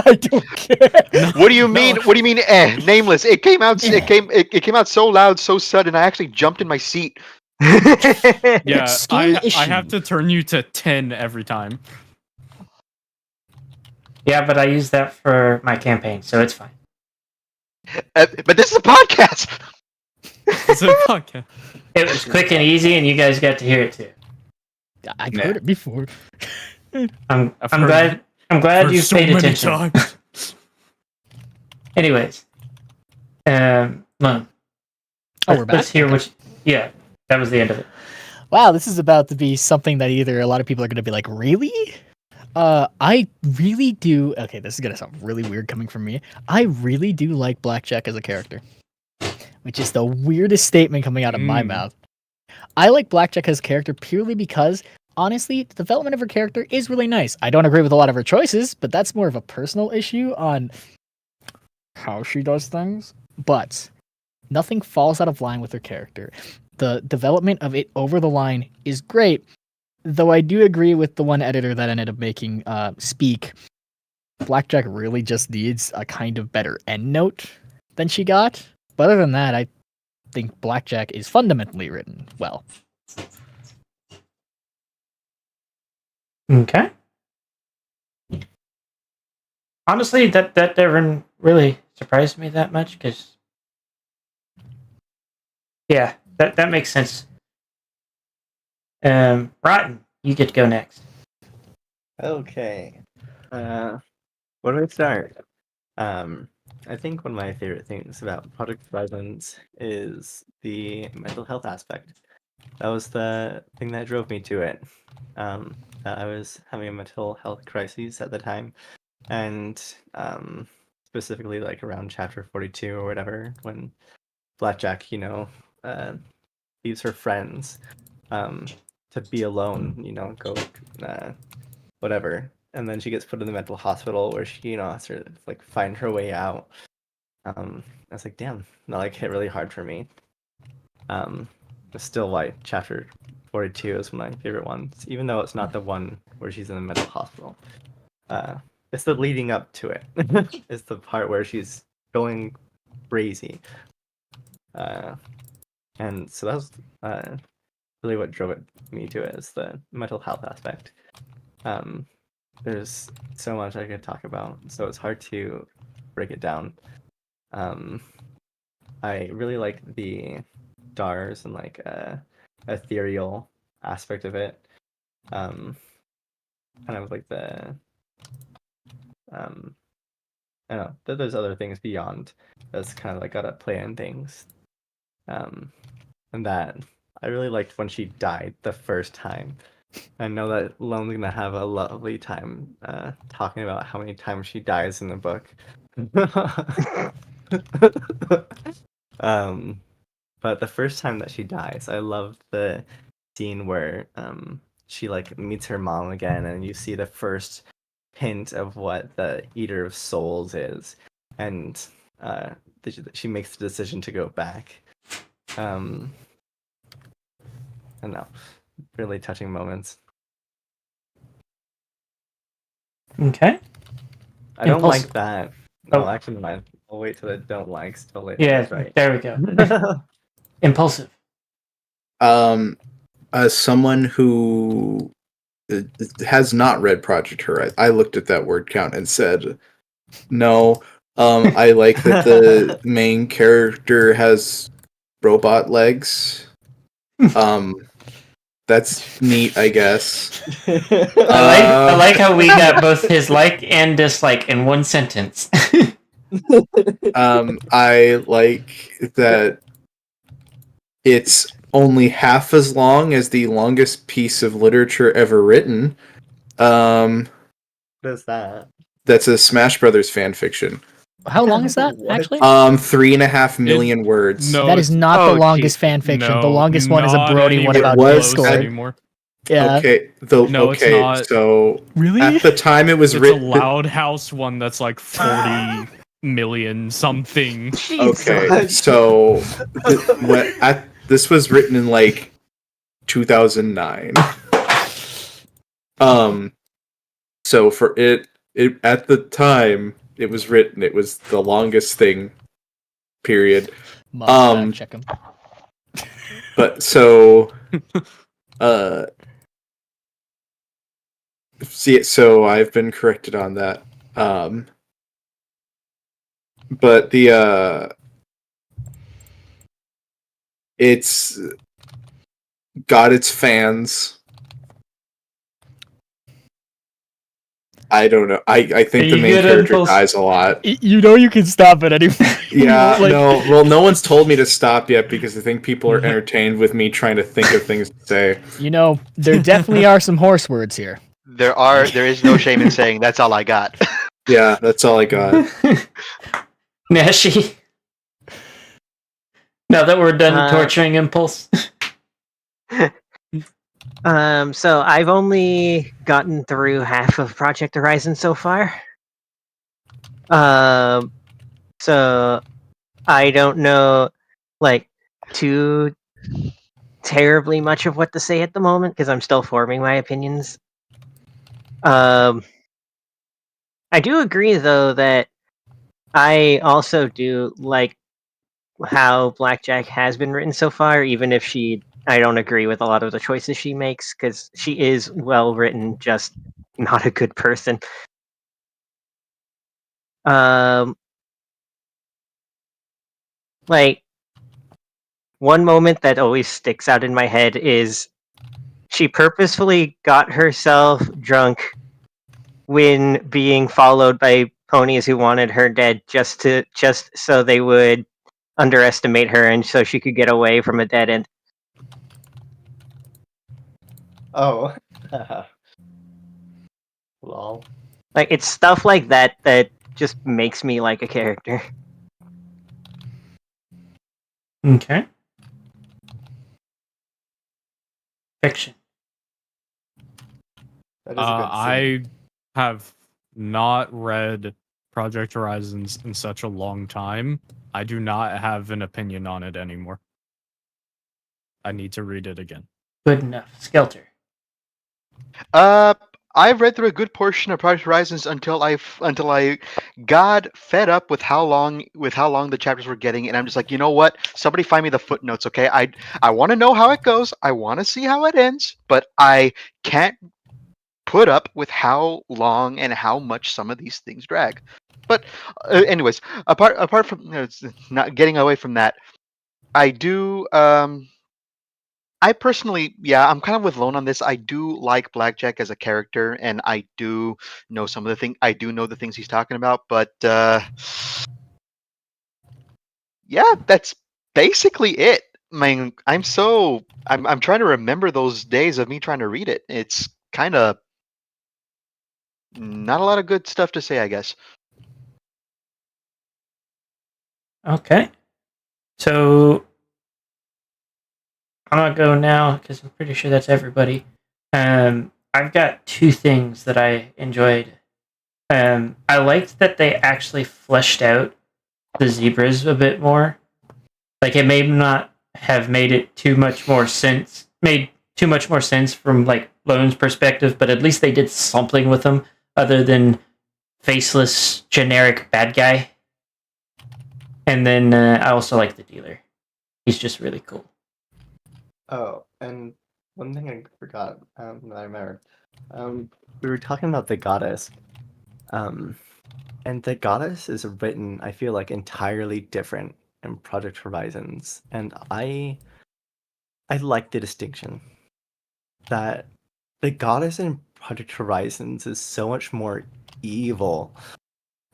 I don't care. What do you mean? What do you mean? Nameless. It came out. It came out so loud, so sudden. I actually jumped in my seat. Yeah, scale I have issue. to turn you to 10 every time. Yeah, but I use that for my campaign, so it's fine. But this is a podcast. It's a podcast. It was quick and easy, and you guys got to hear it too. I've heard it before. I'm I've heard glad For you so paid many attention. times. Anyways, Lone, Oh, we're back. let's hear what. Yeah, that was the end of it. Wow, this is about to be something that either a lot of people are going to be like, really? I really do. Okay, this is going to sound really weird coming from me. I really do like Blackjack as a character, which is the weirdest statement coming out of my mouth. I like Blackjack as a character purely because, honestly, the development of her character is really nice. I don't agree with a lot of her choices, but that's more of a personal issue on how she does things. But nothing falls out of line with her character. the development of it over the line is great. Though I do agree with the one editor that ended up making Speak. Blackjack really just needs a kind of better end note than she got. But other than that, I think Blackjack is fundamentally written well. Okay. Honestly, that didn't really surprise me that much, because yeah, that makes sense. Rotten, you get to go next. Okay. Where do I start? I think one of my favorite things about Project Horizons is the mental health aspect. That was the thing that drove me to it. I was having a mental health crisis at the time, and specifically like around chapter 42 or whatever, when Blackjack, leaves her friends to be alone, go whatever. And then she gets put in the mental hospital where she, has to like find her way out. I was like, damn, that like hit really hard for me. But still, like chapter 42 is one of my favorite ones, even though it's not the one where she's in the mental hospital. It's the leading up to it. It's the part where she's going crazy. And so that was really what drove me to it, is the mental health aspect. There's so much I could talk about, so it's hard to break it down. I really like the stars and like ethereal aspect of it. Kind of like the I don't know, there's other things beyond that's kind of like gotta play in things. And that I really liked when she died the first time. I know that Lone's gonna have a lovely time talking about how many times she dies in the book. But the first time that she dies, I love the scene where she like meets her mom again, and you see the first hint of what the Eater of Souls is, and she makes the decision to go back. I don't know, really touching moments. Okay. I don't Impulse- like that. No, Oh. actually, never mind. I'll wait till I don't likes till later. Yeah, That's right. there we go. Impulsive. As someone who has not read Project Horizon, I looked at that word count and said, no. I like that the main character has robot legs. That's neat, I guess. I like how we got both his like and dislike in one sentence. I like that it's only half as long as the longest piece of literature ever written. What is that? That's a Smash Brothers fan fiction. How long is that, What? actually? 3.5 million words. No, That is not the longest fan fiction. The longest one is a not Brody one anywhere about was close Discord. anymore. Yeah. Okay, No, it's not. so Really? at the time it was It's written. a Loud House one that's like 40 million something. Okay, so this was written in like 2009. So for it at the time it was written, it was the longest thing. Period. Must check him. But so, so I've been corrected on that. But it's got its fans. I don't know. I think the main character dies a lot. You know you can stop it anyway. Yeah, no. Well, no one's told me to stop yet because I think people are entertained with me trying to think of things to say. You know, there definitely are some horse words here. There is no shame in saying that's all I got. Yeah, that's all I got. Nashi. Now that we're done torturing Impulse. So I've only gotten through half of Project Horizon so far. So I don't know, like, too terribly much of what to say at the moment because I'm still forming my opinions. I do agree though that I also do like how Blackjack has been written so far, even if I don't agree with a lot of the choices she makes because she is well written, just not a good person. Like one moment that always sticks out in my head is she purposefully got herself drunk when being followed by ponies who wanted her dead just so they would underestimate her and so she could get away from a dead end. Oh. Lol. Like it's stuff like that that just makes me like a character. Okay. Fiction. That is a good scene. I have not read Project Horizons in such a long time. I do not have an opinion on it anymore. I need to read it again. Good enough. Skelter. I've read through a good portion of Project Horizons until I got fed up with how long the chapters were getting, and I'm just like, you know what? Somebody find me the footnotes, okay? I want to know how it goes. I want to see how it ends, but I can't put up with how long and how much some of these things drag. But anyways, apart from not getting away from that, I do. I personally, I'm kind of with Lone on this. I do like Blackjack as a character, and I do know some of the things. I do know the things he's talking about, but yeah, that's basically it. I mean, I'm trying to remember those days of me trying to read it. It's kind of not a lot of good stuff to say, I guess. Okay. So I'm gonna go now because I'm pretty sure that's everybody. I've got two things that I enjoyed. I liked that they actually fleshed out the zebras a bit more. Like it may not have made too much more sense from like Lone's perspective, but at least they did something with them other than faceless generic bad guy. And then I also like the dealer. He's just really cool. Oh, and one thing I forgot that I remembered. We were talking about the goddess. And the goddess is written, I feel like, entirely different in Project Horizons. And I like the distinction that the goddess in Project Horizons is so much more evil.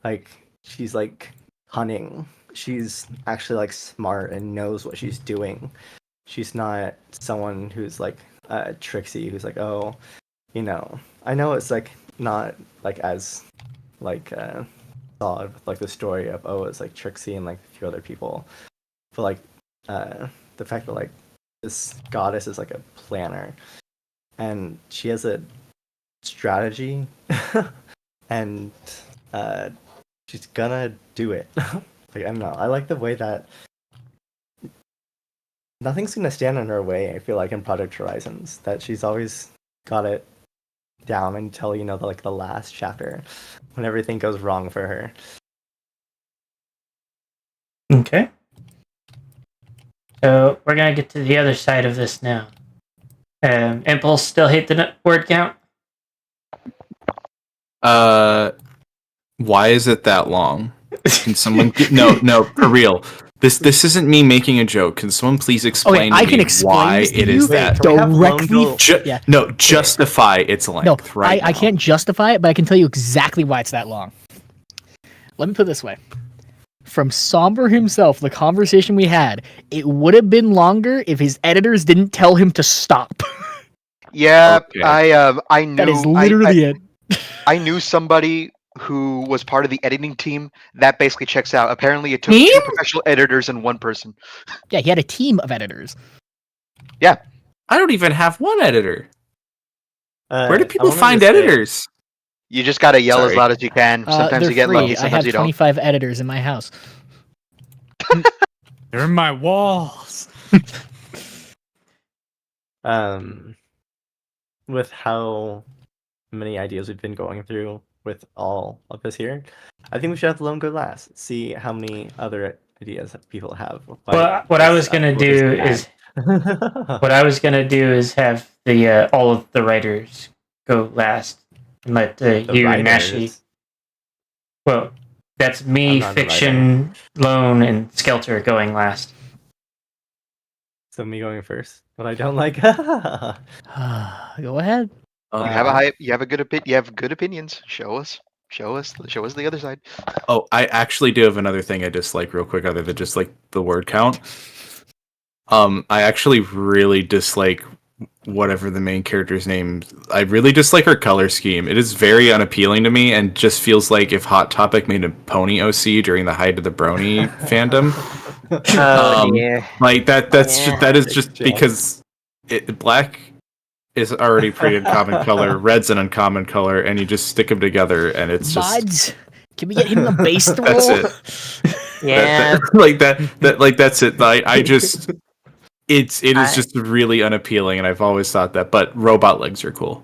Like, she's like cunning. She's actually like smart and knows what she's doing. She's not someone who's like tricksy, who's like, oh, I know it's like not like as like solid with like the story of it's like Trixie and like a few other people, but like the fact that like this goddess is like a planner and she has a strategy and she's gonna do it. Like I don't know, I like the way that nothing's gonna stand in her way. I feel like in Project Horizons that she's always got it down until the last chapter when everything goes wrong for her. Okay. So we're gonna get to the other side of this now. Impulse still hate the word count? Why is it that long? Can someone no for real? This isn't me making a joke. Can someone please explain I to can me explain why this to it you is that? directly. No, justify its length. No, right I now. can't justify it, but I can tell you exactly why it's that long. Let me put it this way. From Somber himself, the conversation we had, it would have been longer if his editors didn't tell him to stop. Yeah, Okay. I knew That is literally it. I knew somebody who was part of the editing team. That basically checks out. Apparently, it took Me? 2 professional editors and 1 person. Yeah, he had a team of editors. Yeah, I don't even have one editor. Where do I people wanted find to say- editors? you just gotta yell as Sorry. loud as you can. Sometimes They're you get free. lucky. I Sometimes have you don't. 25 editors in my house. They're in my walls. with how many ideas we've been going through with all of us here, I think we should have the lone go last. See how many other ideas that people have. Well, what I was gonna do is have the all of the writers go last and let you and Nashi. Well, that's me, Fiction, Lone, and Skelter going last. So me going first. What I don't like. Go ahead. You have good opinions. Show us the other side. Oh, I actually do have another thing I dislike real quick, other than just like the word count. I actually really dislike whatever the main character's name. I really dislike her color scheme. It is very unappealing to me, and just feels like if Hot Topic made a pony OC during the height of the Brony fandom. Dear. Like that is just because black is already pretty uncommon color, red's an uncommon color, and you just stick them together, and it's just. Mods, can we get him a base roll? That's it. Yeah. That's it. I just. It is just really unappealing, and I've always thought that. But robot legs are cool.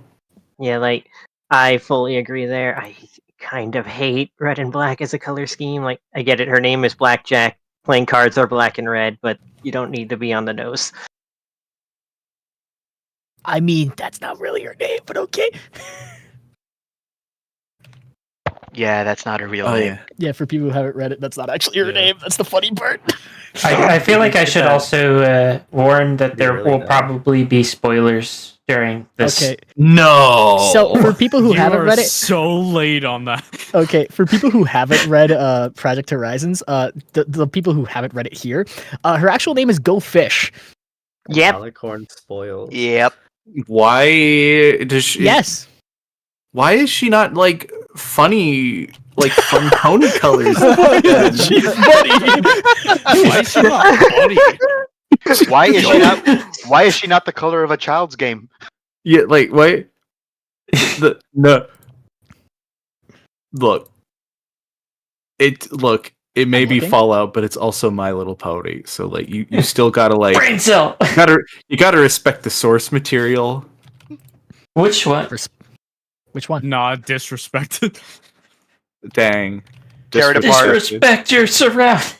Yeah, like I fully agree there. I kind of hate red and black as a color scheme. Like I get it, her name is Blackjack. Playing cards are black and red, but you don't need to be on the nose. I mean, that's not really her name, but okay. Yeah, that's not a real name. Yeah, for people who haven't read it, that's not actually her name. That's the funny part. I feel like I should also warn that there will probably be spoilers during this. Okay. No. So for people who You haven't are read it, so late on that. okay, for people who haven't read Project Horizons, the people who haven't read it here, her actual name is Go Fish. Yep. Alicorn spoils. Yep. Why does she? Yes. Why is she not like funny, like fun pony colors? She's funny. Why is she not funny? Why is she not the color of a child's game? Yeah, like why? No. Look. It may be Fallout, but it's also My Little Pony. So like you still gotta like Brain cell. you gotta respect the source material. Which one? Which one? Nah, disrespected. Dang. Tear it apart. Disrespect your surround.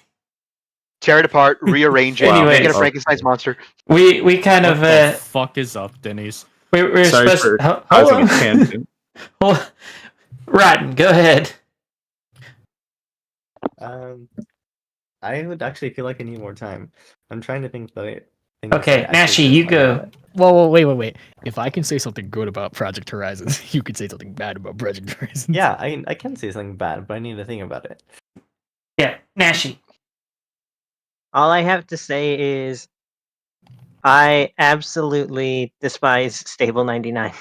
Tear it apart, rearrange it, Anyways. make it a Frankenstein's monster. We kind What of the fuck is up, Denny's? we're Sorry supposed for to. causing a tangent. Rotten, go ahead. I would actually feel like I need more time. I'm trying to think though. Okay, Nashi, you go. Whoa, wait. If I can say something good about Project Horizons, you can say something bad about Project Horizons. Yeah, I can say something bad, but I need to think about it. Yeah, Nashi. All I have to say is I absolutely despise Stable 99.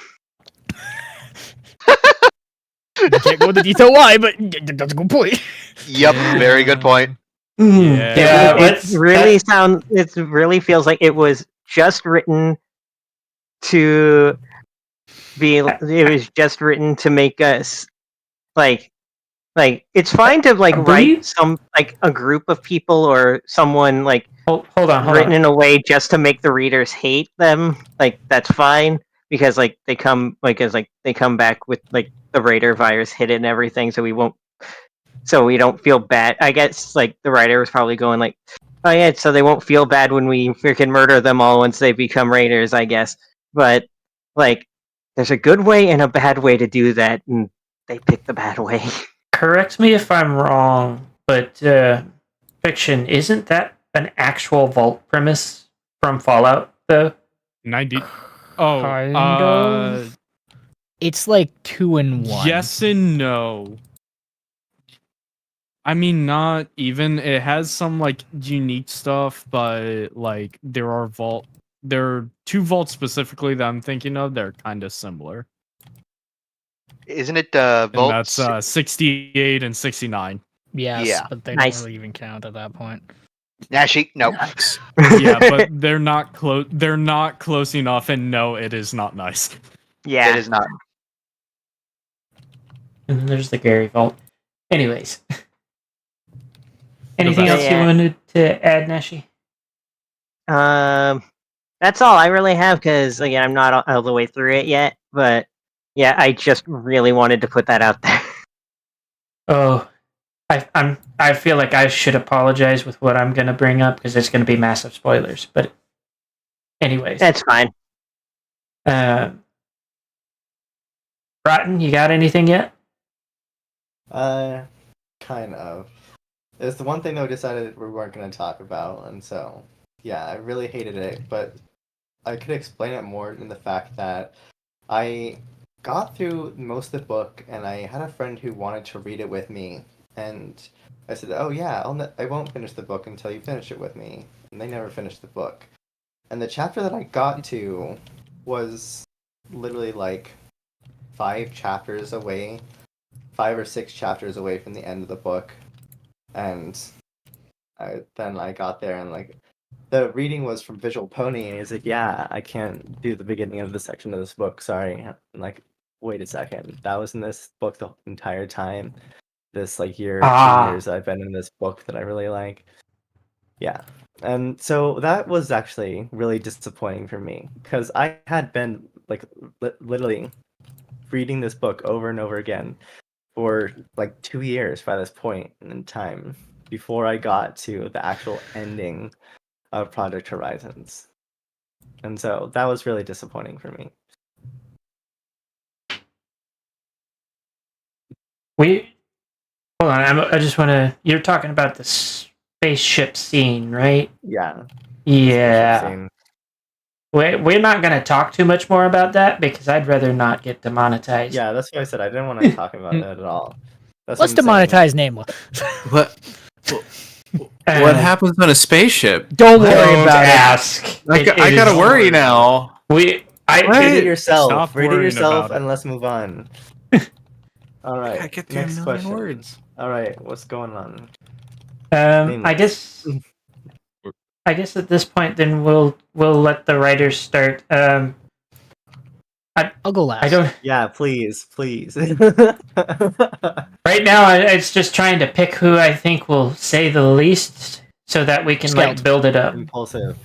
I can't go into detail why, but that's a good point. Yep, very good point. Yeah, It really feels like it was just written to be. It was just written to make us like it's fine to like write some like a group of people or someone like Hold on. written in a way just to make the readers hate them. Like that's fine because like they come back with like the Raider virus hit it and everything, so we don't feel bad. I guess like the writer was probably going like, oh yeah, so they won't feel bad when we freaking murder them all once they become raiders, I guess. But like, there's a good way and a bad way to do that, and they picked the bad way. Correct me if I'm wrong, but Fiction, isn't that an actual vault premise from Fallout though? 90. Oh, Kind of. It's like 2 in 1. Yes and no. I mean, not even. It has some like unique stuff, but like there are 2 vaults specifically that I'm thinking of. They're kind of similar. Isn't it And Vault? that's 68 and 69. Yes, Yeah. but they Nice. don't really even count at that point. Nashi? No. Yeah, but they're not close. They're not close enough. And no, it is not nice. Yeah, It is not. And then there's the Gary vault. Anyways. Anything best. else you wanted to add, Nashi? I That's all I really have, because again, I'm not all the way through it yet. But yeah, I just really wanted to put that out there. Oh, I feel like I should apologize with what I'm going to bring up because it's going to be massive spoilers. But anyways, That's fine. Rotten, you got anything yet? Kind of. It's the one thing that we decided we weren't going to talk about, and so yeah, I really hated it. But I could explain it more in the fact that I got through most of the book, and I had a friend who wanted to read it with me, and I said, "Oh yeah, I won't finish the book until you finish it with me." And they never finished the book. And the chapter that I got to was literally like 5 or 6 chapters away from the end of the book. And then I got there, and like the reading was from Visual Pony, and he's like, "Yeah, I can't do the beginning of this section of this book. Sorry." I'm like, wait a second, that was in this book the entire time. This like year, 2 years I've been in this book that I really like. Yeah, and so that was actually really disappointing for me because I had been like literally reading this book over and over again for like 2 years by this point in time before I got to the actual ending of Project Horizons. And so that was really disappointing for me. Hold on, I just want to. You're talking about the spaceship scene, right? Yeah. Yeah. We're not going to talk too much more about that because I'd rather not get demonetized. Yeah, that's what I said. I didn't want to talk about that at all. That's Let's what I'm saying. demonetize Nameless. What? What happens on a spaceship? Don't worry Don't about ask. I gotta worry now. Read it yourself. Stop Read it worrying yourself, about it. and let's move on. All right. I get through a Next million question. words. All right. What's going on? I guess at this point, then we'll let the writers start. I'll go last. I don't. Yeah, please. Right now, it's just trying to pick who I think will say the least, so that we can like Scout. build it up. Impulsive.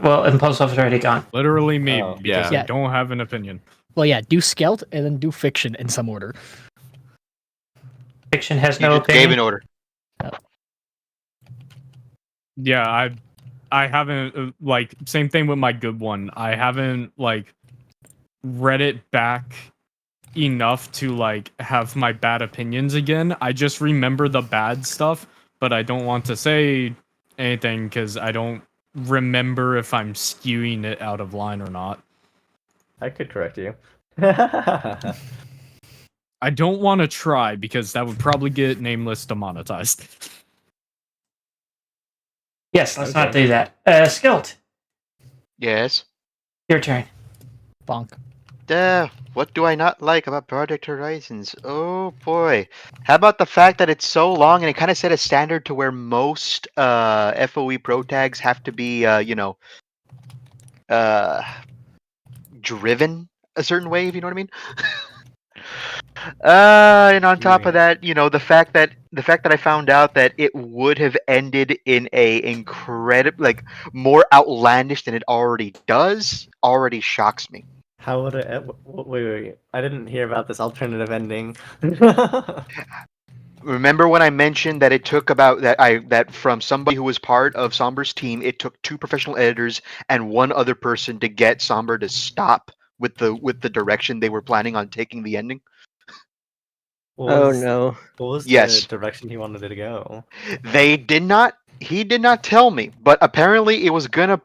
Well, Impulsive is already gone. Literally me, Oh, because yeah. I don't have an opinion. Well, yeah, do Skelt and then do Fiction in some order. Fiction has You no just gave opinion. an order. Yeah, I haven't like same thing with my good one. I haven't like read it back enough to like have my bad opinions again. I just remember the bad stuff, but I don't want to say anything because I don't remember if I'm skewing it out of line or not. I could correct you. I don't want to try because that would probably get Nameless demonetized. Yes, let's not Okay. do that. Skilt, Yes. your turn. Bonk. What do I not like about Project Horizons? Oh boy. How about the fact that it's so long and it kind of set a standard to where most FOE pro tags have to be driven a certain way, if you know what I mean? And on top of that, the fact that I found out that it would have ended in a incredible, like, more outlandish than it already does, already shocks me. How would it? Wait. I didn't hear about this alternative ending. Remember when I mentioned that it took that from somebody who was part of Somber's team, it took 2 professional editors and 1 other person to get Somber to stop with the direction they were planning on taking the ending? Oh no. What was Yes. the direction he wanted it to go? They did not. He did not tell me, but apparently it was gonna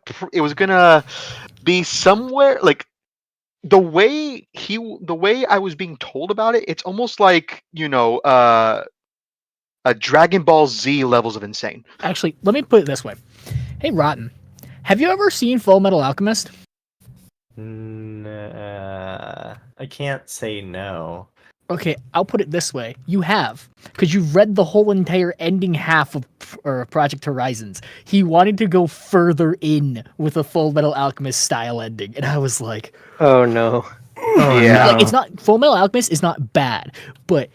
be somewhere like the way I was being told about it. It's almost like a Dragon Ball Z levels of insane. Actually, let me put it this way. Hey, Rotten, have you ever seen Full Metal Alchemist? I can't say no. Okay, I'll put it this way. You have, because you've read the whole entire ending half of Project Horizons. He wanted to go further in with a Full Metal Alchemist style ending, and I was like, Oh no. Oh, Yeah. no. like, it's not Full Metal Alchemist is not bad, but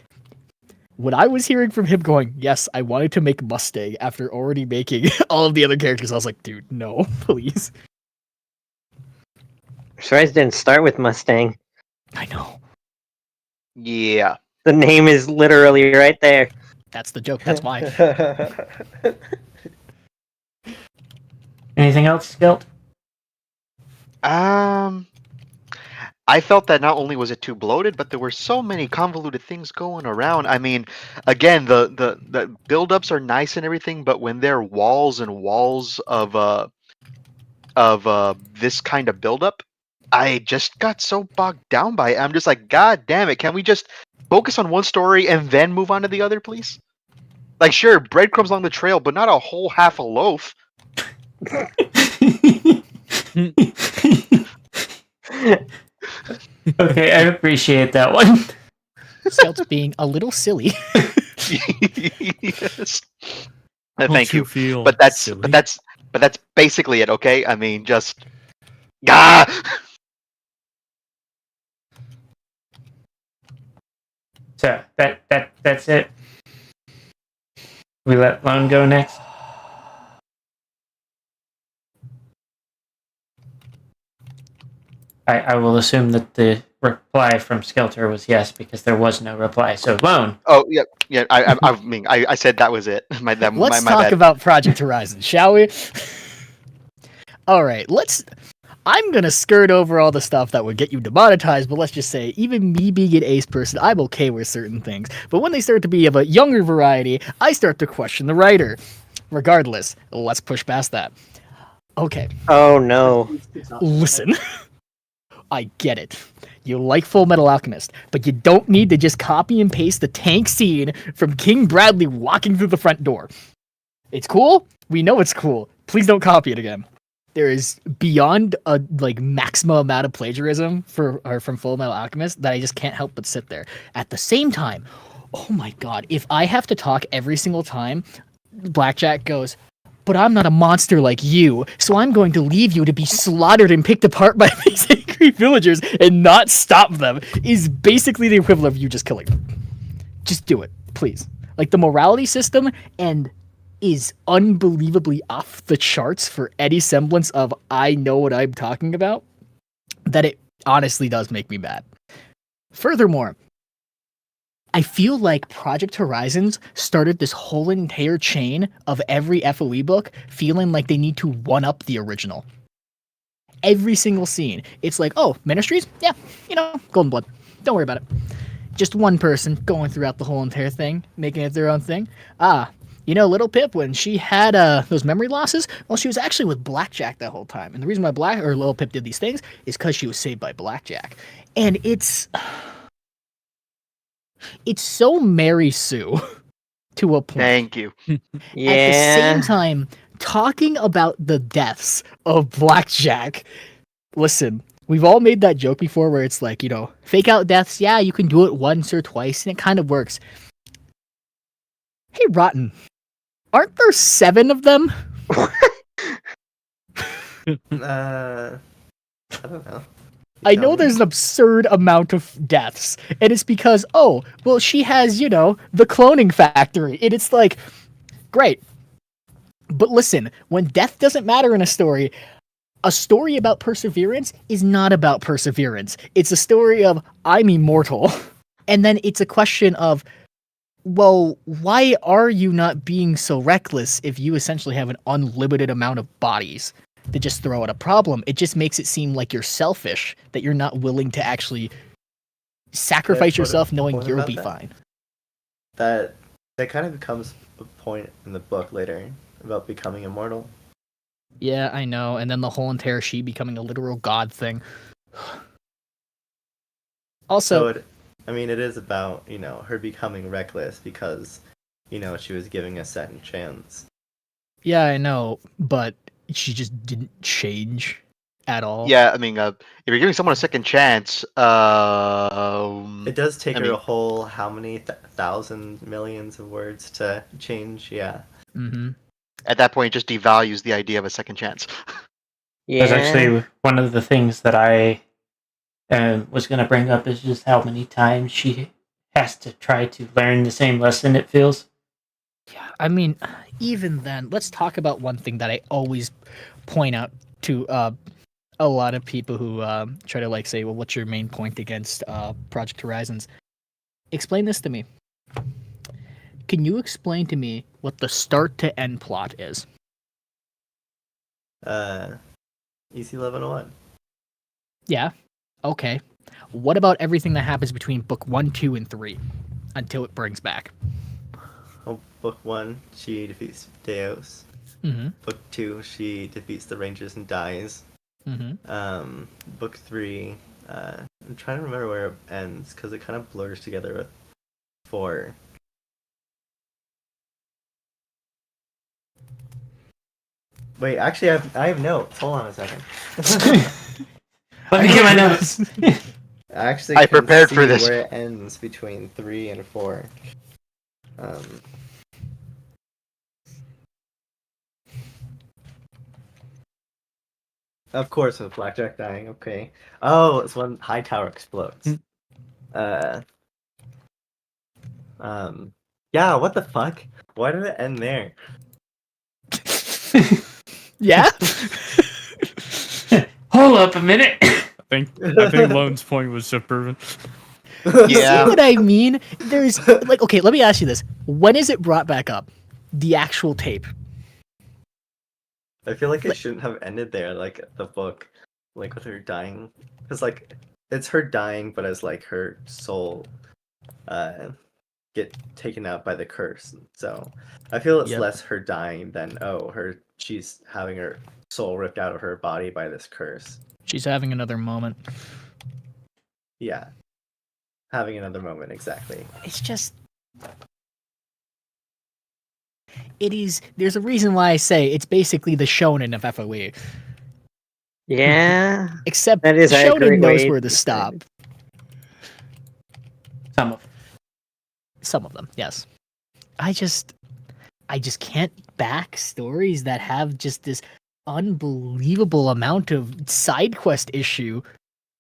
When I was hearing from him going, yes, I wanted to make Mustang after already making all of the other characters, I was like, dude, no, please. Surprised didn't start with Mustang. I know. Yeah. The name is literally right there. That's the joke. That's why. Anything else, Skilt? I felt that not only was it too bloated, but there were so many convoluted things going around. I mean, again, the build-ups are nice and everything, but when they're walls and walls of this kind of build-up, I just got so bogged down by it. I'm just like, God damn it! Can we just focus on one story and then move on to the other, please? Like, sure, breadcrumbs along the trail, but not a whole half a loaf. Okay, I appreciate that one. Scout's being a little silly. Yes. Don't Thank you. feel But that's silly? but that's basically it. Okay, I mean, just ah. So that's it. We let Lone go next. I will assume that the reply from Skelter was yes because there was no reply. So Lone. Oh yeah, yeah. I mean, I said that was it. My Let's my talk bad. about Project Horizon, shall we? All right, I'm gonna skirt over all the stuff that would get you demonetized, but let's just say, even me being an ace person, I'm okay with certain things. But when they start to be of a younger variety, I start to question the writer. Regardless, let's push past that. Okay, Oh no. listen. I get it. You like Full Metal Alchemist, but you don't need to just copy and paste the tank scene from King Bradley walking through the front door. It's cool. We know it's cool. Please don't copy it again. There is beyond a maximum amount of plagiarism from Full Metal Alchemist that I just can't help but sit there. At the same time, oh my god, if I have to talk every single time Blackjack goes, but I'm not a monster like you, so I'm going to leave you to be slaughtered and picked apart by these angry villagers and not stop them, is basically the equivalent of you just killing them. Just do it, please. Like, the morality system is unbelievably off the charts for any semblance of I know what I'm talking about, that it honestly does make me mad. Furthermore, I feel like Project Horizons started this whole entire chain of every FOE book feeling like they need to one-up the original. Every single scene. It's like, oh, Ministries? Yeah, Golden Blood. Don't worry about it. Just one person going throughout the whole entire thing, making it their own thing. Little Pip, when she had those memory losses, well, she was actually with Blackjack that whole time. And the reason why Little Pip did these things is because she was saved by Blackjack. And it's so Mary Sue to a point. Thank you. Yeah. At the same time, talking about the deaths of Blackjack. Listen, we've all made that joke before where it's like, fake out deaths. Yeah, you can do it once or twice and it kind of works. Hey, Rotten, aren't there 7 of them? I don't know. I know there's an absurd amount of deaths, and it's because, she has, the cloning factory, and it's like, great. But listen, when death doesn't matter in a story about perseverance is not about perseverance. It's a story of, I'm immortal. And then it's a question of, well, why are you not being so reckless if you essentially have an unlimited amount of bodies to just throw at a problem? It just makes it seem like you're selfish, that you're not willing to actually sacrifice yourself knowing point you'll about be that? fine. That kind of becomes a point in the book later about becoming immortal. Yeah, I know. And then the whole entire she becoming a literal god thing. Also, So it is about, her becoming reckless because, she was giving a second chance. yeah, I know, but she just didn't change at all. Yeah, I mean, if you're giving someone a second chance, It does take I her mean- a whole how many thousand millions of words to change, yeah. Mm-hmm. at that point, it just devalues the idea of a second chance. That's Yeah. actually one of the things that I was going to bring up is just how many times she has to try to learn the same lesson, it feels. Yeah, I mean, even then, let's talk about one thing that I always point out to a lot of people who try to like say, well, what's your main point against Project Horizons? Explain this to me. Can you explain to me what the start to end plot is? Easy 1101. Yeah. Okay. What about everything that happens between book 1, 2, and 3 until it brings back? Oh, book 1, she defeats Deus. Mm-hmm. Book 2, she defeats the Rangers and dies. Mm-hmm. Book 3, I'm trying to remember where it ends because it kind of blurs together with 4. Wait, actually, I have notes. Hold on a second. Let me get my notes. Actually, I can prepared for see this. where it ends between 3 and 4. Of course, with Blackjack dying. Okay. Oh, it's when Hightower explodes. Yeah. What the fuck? Why did it end there? Yeah. Hold up a minute. I think Lone's point was just proven. Yeah. See what I mean? There's like, okay, let me ask you this: when is it brought back up? The actual tape. I feel like it shouldn't have ended there, like the book, like with her dying, because like it's her dying, but as like her soul, get taken out by the curse. So I feel it's Yep. less her dying than she's having her soul ripped out of her body by this curse. She's having another moment. Yeah, having another moment exactly. It's just. It is. There's a reason why I say it's basically the shonen of FOE. Yeah. Except That is a shonen great knows way where to to stop. describe Some of them. Some of them, yes. I just can't back stories that have just this unbelievable amount of side quest issue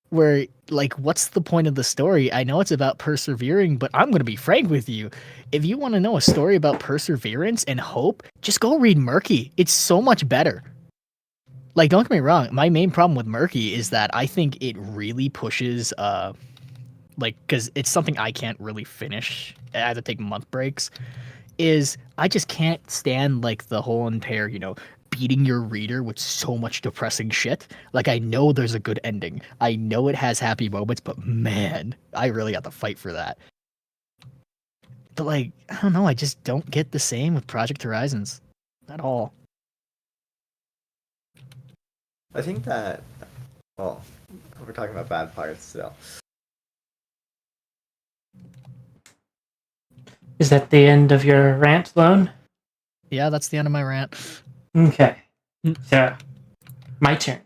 where, like, what's the point of the story? I know it's about persevering, but I'm going to be frank with you. If you want to know a story about perseverance and hope, just go read Murky. It's so much better. Like, don't get me wrong, my main problem with Murky is that I think it really pushes, like, because it's something I can't really finish. I have to take month breaks. Is I just can't stand, like, the whole entire, beating your reader with so much depressing shit. Like, I know there's a good ending. I know it has happy moments, but man, I really got to fight for that. But, like, I don't know, I just don't get the same with Project Horizons at all. I think that, well, we're talking about bad parts still. Is that the end of your rant, Lone? Yeah, that's the end of my rant. Okay. So, my turn.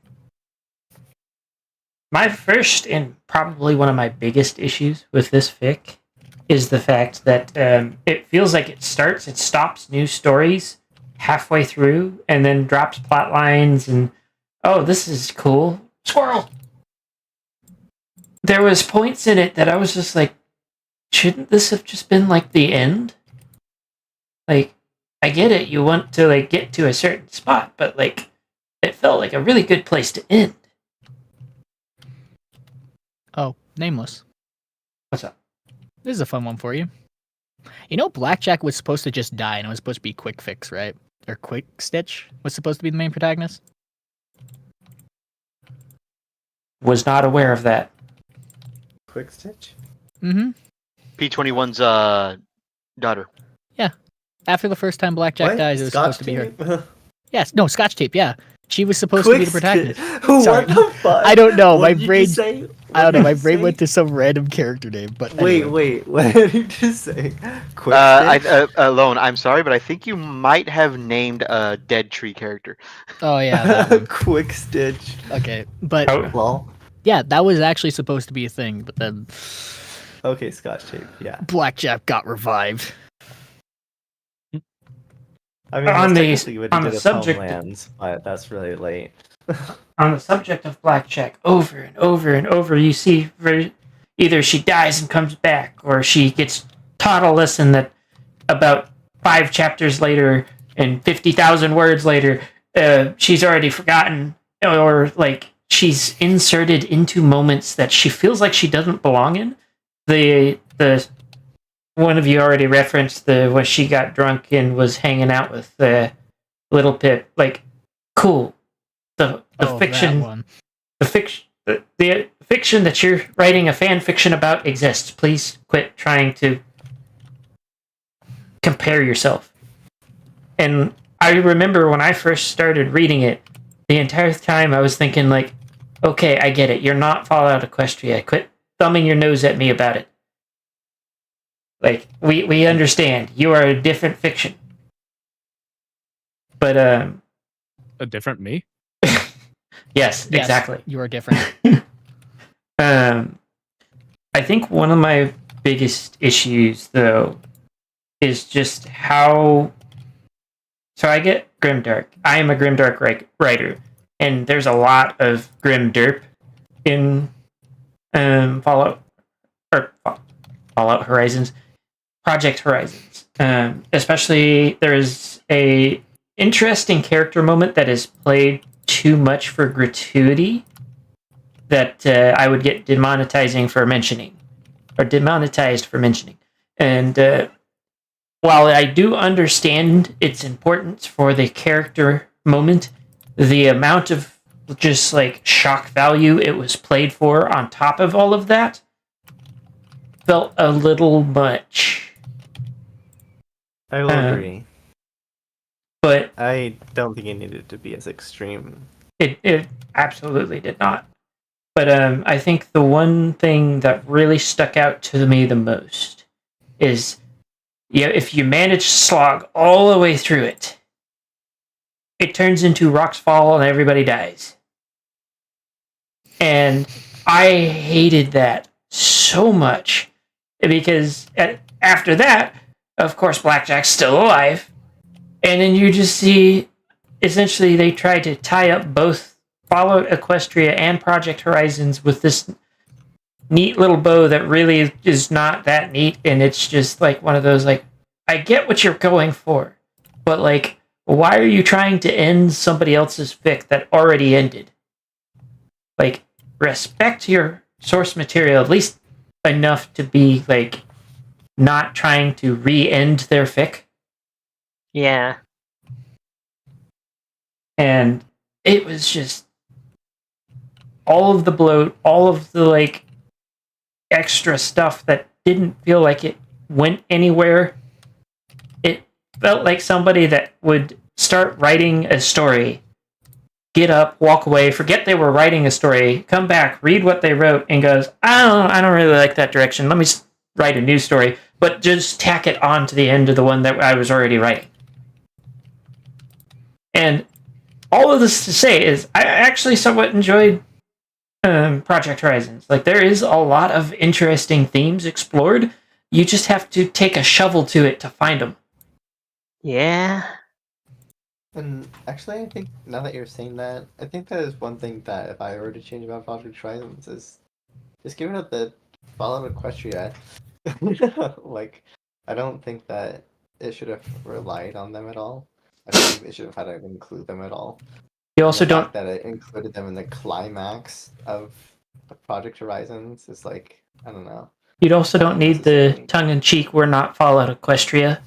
My first and probably one of my biggest issues with this fic is the fact that it feels like it stops new stories halfway through, and then drops plot lines and, oh, this is cool. Squirrel! There was points in it that I was just like, shouldn't this have just been like the end? Like, I get it, you want to like get to a certain spot, but like, it felt like a really good place to end. Oh, Nameless. What's up? This is a fun one for you. You know, Blackjack was supposed to just die, and it was supposed to be Quick Fix, right? Or Quick Stitch was supposed to be the main protagonist. Was not aware of that. Quick Stitch? Mm-hmm. P21's daughter. After the first time Blackjack dies, it was supposed to be her. Tape? Yes, no, Scotch Tape, yeah. She was supposed to be the protagonist. What Sorry. the fuck? I don't know, What my did you brain- just say? I don't know, What my did you brain say? went to some random character name, but Wait, anyway. what did you just say? Quick Stitch? Alone. I'm sorry, but I think you might have named a Dead Tree character. Oh, yeah, that one. Quick Stitch. Okay, but Oh, Lol. yeah, that was actually supposed to be a thing, but then Okay, Scotch tape. Yeah. Blackjack got revived. I mean, On that's the- technically what on he the did with subject- Homelands, but that's really late. on the subject of Blackjack, over and over and over, you either she dies and comes back, or she gets taught a lesson that about 5 chapters later and 50,000 words later, she's already forgotten, or like she's inserted into moments that she feels like she doesn't belong in. The one of you already referenced the when she got drunk and was hanging out with Little Pip. Like, cool. The fiction, that one. the fiction that you're writing a fan fiction about exists. Please quit trying to compare yourself. And I remember when I first started reading it, the entire time I was thinking like, okay, I get it. You're not Fallout Equestria. Quit thumbing your nose at me about it. Like, we understand. You are a different fiction. But, A different me? yes, exactly. You are different. I think one of my biggest issues, though, is just how... So I get grimdark. I am a grimdark writer, and there's a lot of grimderp in Fallout Horizons, Project Horizons. Especially, there's a interesting character moment that is played too much for gratuity that I would get demonetized for mentioning. And while I do understand its importance for the character moment, the amount of just like shock value it was played for on top of all of that felt a little much. I will agree. But I don't think it needed to be as extreme. it absolutely did not. But I think the one thing that really stuck out to me the most is, if you manage to slog all the way through it, it turns into rocks fall and everybody dies. And I hated that so much because after that, of course, Blackjack's still alive. And then you just see, essentially, they try to tie up both Fallout Equestria and Project Horizons with this neat little bow that really is not that neat. And it's just like one of those, like, I get what you're going for, but like, why are you trying to end somebody else's fic that already ended? Like, respect your source material at least enough to be like not trying to re-end their fic. Yeah. And it was just all of the bloat, all of the like extra stuff that didn't feel like it went anywhere. It felt like somebody that would start writing a story, get up, walk away, forget they were writing a story, come back, read what they wrote, and goes, I don't really like that direction. Let me write a new story, but just tack it on to the end of the one that I was already writing. And all of this to say is, I actually somewhat enjoyed Project Horizons. Like, there is a lot of interesting themes explored. You just have to take a shovel to it to find them. Yeah. And actually, I think now that you're saying that, I think that is one thing that if I were to change about Fallout Horizons is just giving it the Fallout Equestria. Like, I don't think that it should have relied on them at all. I think it should have had to include them at all. You also And the don't. fact that it included them in the climax of Project Horizons is like, I don't know. You also don't need the tongue-in-cheek. We're not Fallout Equestria,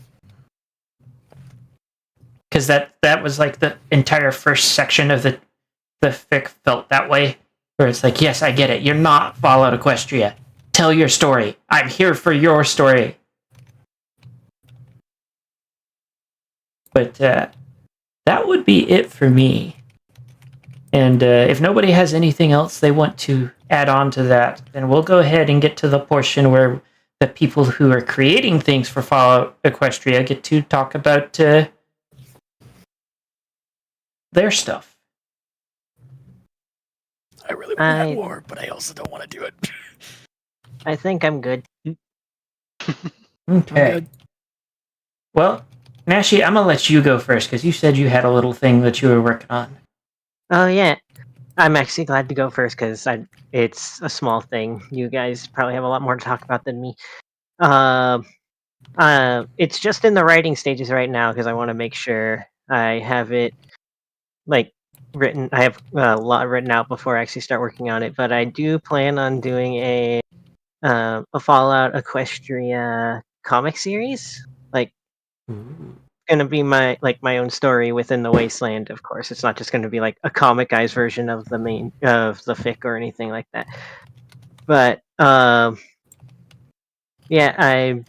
because that was like the entire first section of the fic felt that way, where it's like, yes, I get it. You're not Fallout Equestria. Tell your story. I'm here for your story. But that would be it for me. And if nobody has anything else they want to add on to that, then we'll go ahead and get to the portion where the people who are creating things for Fallout Equestria get to talk about their stuff. I really want to have more, but I also don't want to do it. I think I'm good. Okay. Well, Nashi, I'm going to let you go first, because you said you had a little thing that you were working on. Oh, yeah. I'm actually glad to go first because it's a small thing. You guys probably have a lot more to talk about than me. It's just in the writing stages right now because I want to make sure I have it like written. I have a lot written out before I actually start working on it. But I do plan on doing a Fallout Equestria comic series. Like, gonna be my own story within the Wasteland. Of course, it's not just gonna be like a comicized version of the main of the fic or anything like that. But yeah, I'm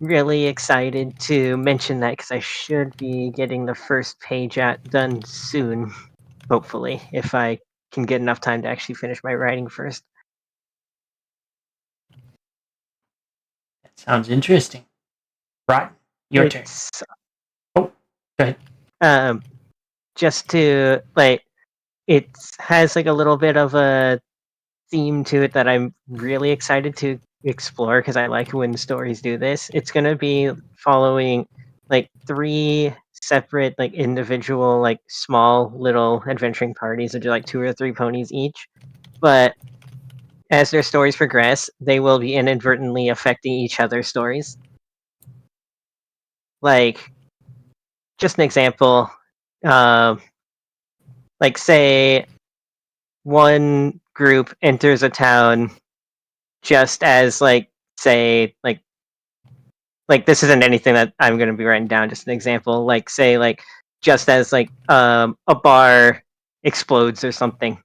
really excited to mention that because I should be getting the first page out done soon. Hopefully, if I can get enough time to actually finish my writing first. That sounds interesting. Right, your turn. It's, Oh, go ahead. just to like, it has like a little bit of a theme to it that I'm really excited to explore because I like when stories do this. It's gonna be following like 3 separate like individual like small little adventuring parties that are like 2 or 3 ponies each. But as their stories progress, they will be inadvertently affecting each other's stories. Like, just an example, like say one group enters a town just as like say like this isn't anything that I'm going to be writing down, just an example, like say like just as like a bar explodes or something,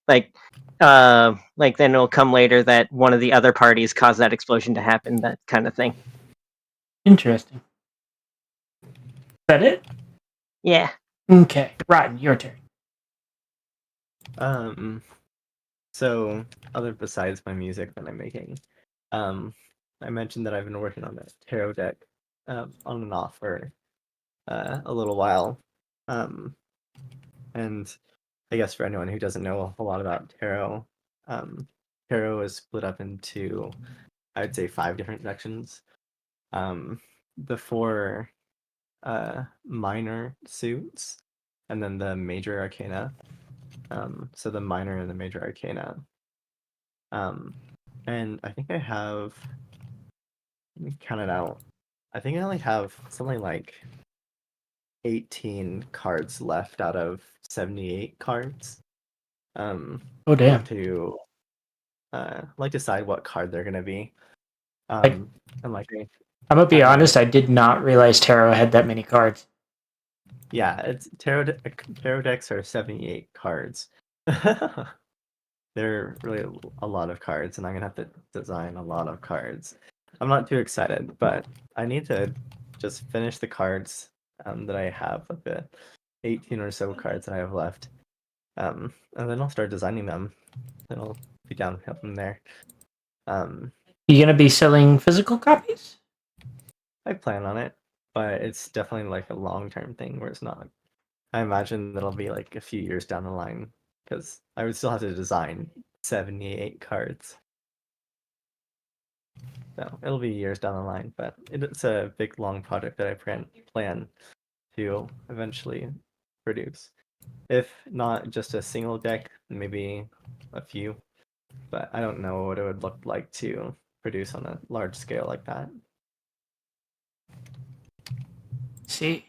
like then it'll come later that one of the other parties caused that explosion to happen, that kind of thing. Interesting. Is that it? Yeah. Okay, Rotten, your turn. So other besides my music that I'm making, I mentioned that I've been working on a tarot deck, on and off for a little while, and I guess for anyone who doesn't know a lot about tarot, tarot is split up into, I would say, 5 different sections. The 4 minor suits, and then the major arcana. So the minor and the major arcana. And I think I have, let me count it out. I think I only have something like 18 cards left out of 78 cards. Oh I damn. have to like decide what card they're gonna be. Like- I'm like, I'm gonna be I- honest, I did not realize tarot had that many cards. yeah, it's tarot decks are 78 cards. They're really a lot of cards, and I'm gonna have to design a lot of cards. I'm not too excited, but I need to just finish the cards that I have, of the 18 or so cards that I have left. And then I'll start designing them. Then I'll be downhill from there. You gonna be selling physical copies? I plan on it, but it's definitely like a long-term thing where it's not. I imagine that'll be like a few years down the line, because I would still have to design 78 cards. So it'll be years down the line, but it's a big, long project that I plan to eventually produce. If not just a single deck, maybe a few. But I don't know what it would look like to produce on a large scale like that. See.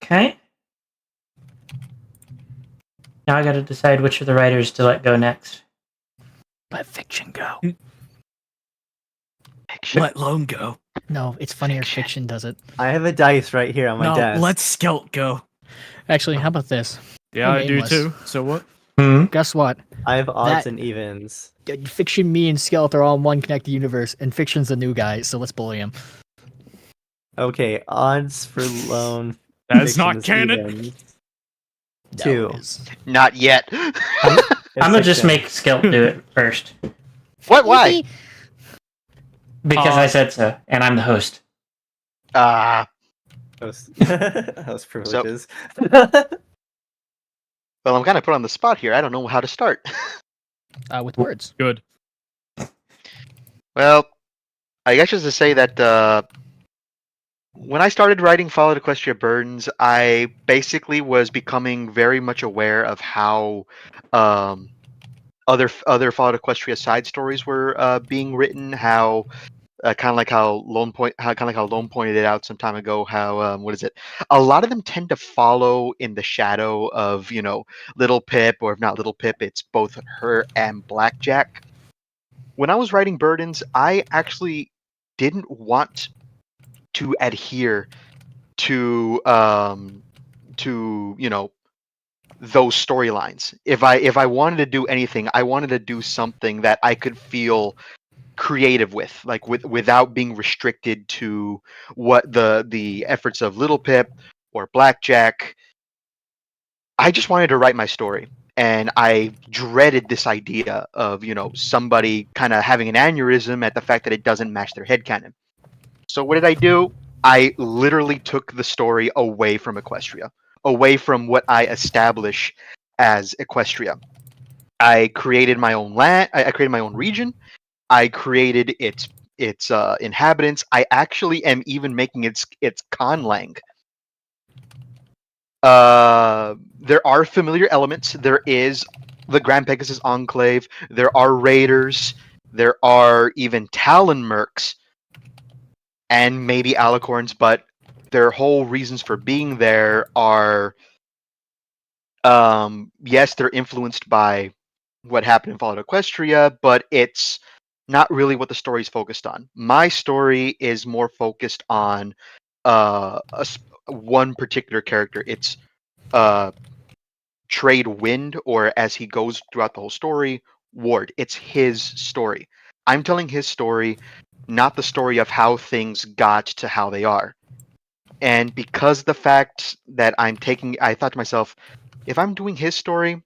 Okay. Now I gotta decide which of the writers to let go next. Let fiction go. Let Lone go. No, it's funnier. Fiction does it. I have a dice right here on my desk. let Skelt go. Actually, how about this? Yeah, I'm I do aimless. too. So what? Guess what? I have odds That- and evens. Fiction, me, and Skeletor are all in one connected universe, and Fiction's the new guy, so let's bully him. Okay, odds for lone. That is fiction not is canon. evens. No, 2. it is. Not yet. I'm gonna just fiction. make Skelt do it first. What? Why? Because I said so, and I'm the host. Host privileges. Well, I'm kind of put on the spot here. I don't know how to start. With words. Good. Well, I guess just to say that when I started writing Fallout Equestria Burdens, I basically was becoming very much aware of how um, other Fallout Equestria side stories were being written. How kind of like how Lone pointed it out some time ago. How what is it? A lot of them tend to follow in the shadow of Little Pip, or if not Little Pip, it's both her and Blackjack. When I was writing Burdens, I actually didn't want to adhere to those storylines. If I wanted to do anything, I wanted to do something that I could feel creative with, like without being restricted to what the efforts of Little Pip or Blackjack. I just wanted to write my story, and I dreaded this idea of somebody kind of having an aneurysm at the fact that it doesn't match their headcanon. So what did I do? I literally took the story away from Equestria, away from what I establish as Equestria. I created my own land. I created my own region. I created its inhabitants. I actually am even making its conlang. There are familiar elements. There is the Grand Pegasus Enclave. There are raiders. There are even Talon mercs, and maybe Alicorns, but their whole reasons for being there are, yes, they're influenced by what happened in Fallout Equestria, but it's not really what the story is focused on. My story is more focused on one particular character. It's Trade Wind, or as he goes throughout the whole story, Ward. It's his story. I'm telling his story, not the story of how things got to how they are. And because the fact that I thought to myself, if I'm doing his story,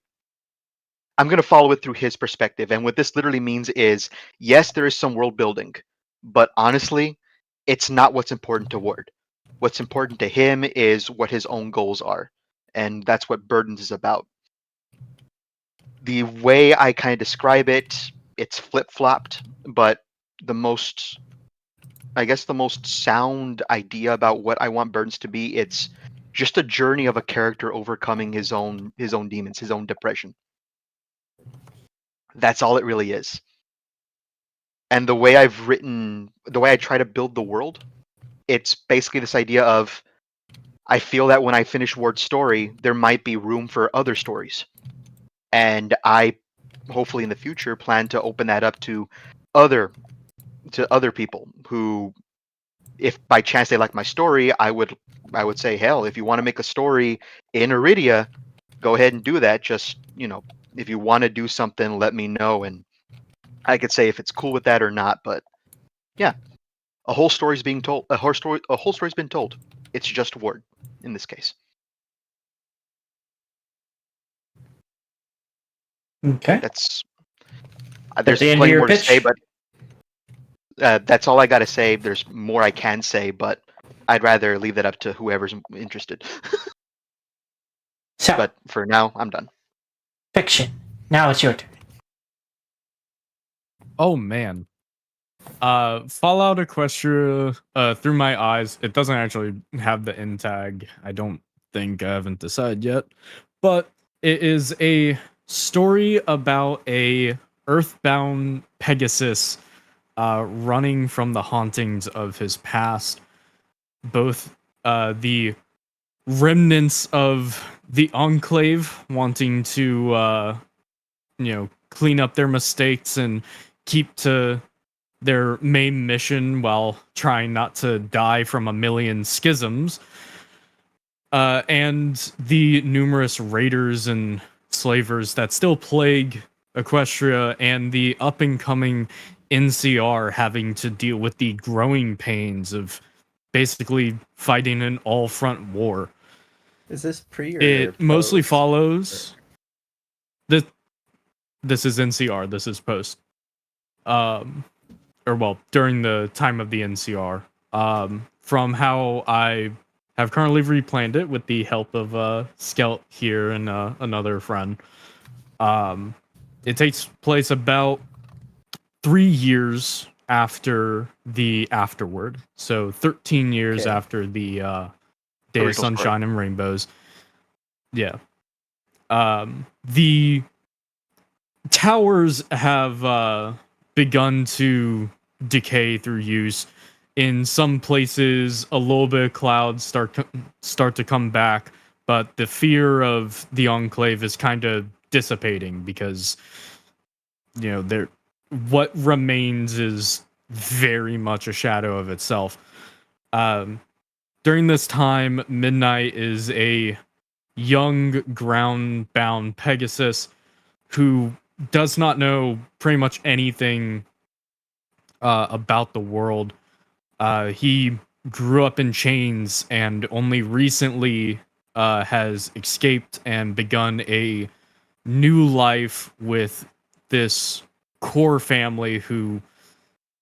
I'm going to follow it through his perspective. And what this literally means is, yes, there is some world building, but honestly, it's not what's important to Ward. What's important to him is what his own goals are. And that's what Burdens is about. The way I kind of describe it, it's flip-flopped, but the most sound idea about what I want Burdens to be, it's just a journey of a character overcoming his own demons, his own depression. That's all it really is. And the way I try to build the world, it's basically this idea of, I feel that when I finish Ward's story, there might be room for other stories. And I, hopefully in the future, plan to open that up to other people who, if by chance they like my story, I would say, hell, if you want to make a story in Iridia, go ahead and do that. Just, if you want to do something, let me know, and I could say if it's cool with that or not. But yeah, a whole story's being told. A whole story's been told. It's just Ward in this case. Okay. That's There's there's the end of plenty your more to say, pitch. but that's all I got to say. There's more I can say, but I'd rather leave that up to whoever's interested. So, But for now, I'm done. fiction. Now it's your turn. Oh man. Fallout Equestria, through my eyes, it doesn't actually have the end tag. I don't think, I haven't decided yet. But it is a story about a earthbound Pegasus running from the hauntings of his past. Both the remnants of the Enclave wanting to clean up their mistakes and keep to their main mission while trying not to die from a million schisms, and the numerous raiders and slavers that still plague Equestria, and the up-and-coming NCR having to deal with the growing pains of basically fighting an all-front war. Is this pre or It mostly post? follows... This is NCR, this is post. During the time of the NCR. From how I have currently replanned it with the help of Skelt here and another friend. It takes place about 3 years after the afterward. So 13 years Okay. after the Day of Original story. Sunshine and Rainbows. Yeah. The towers have begun to decay through use. In some places, a little bit of clouds start to come back, but the fear of the Enclave is kind of dissipating because, you know, what remains is very much a shadow of itself. During this time, Midnight is a young ground-bound Pegasus who does not know pretty much anything about the world. He grew up in chains and only recently has escaped and begun a new life with this core family who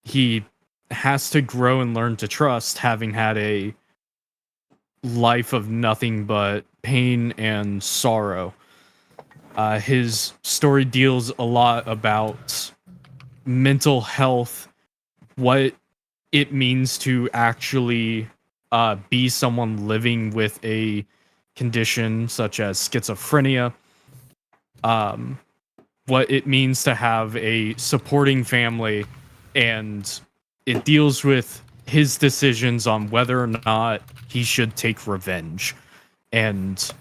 he has to grow and learn to trust, having had a life of nothing but pain and sorrow. His story deals a lot about mental health, what it means to actually be someone living with a condition such as schizophrenia, what it means to have a supporting family, and it deals with his decisions on whether or not he should take revenge, and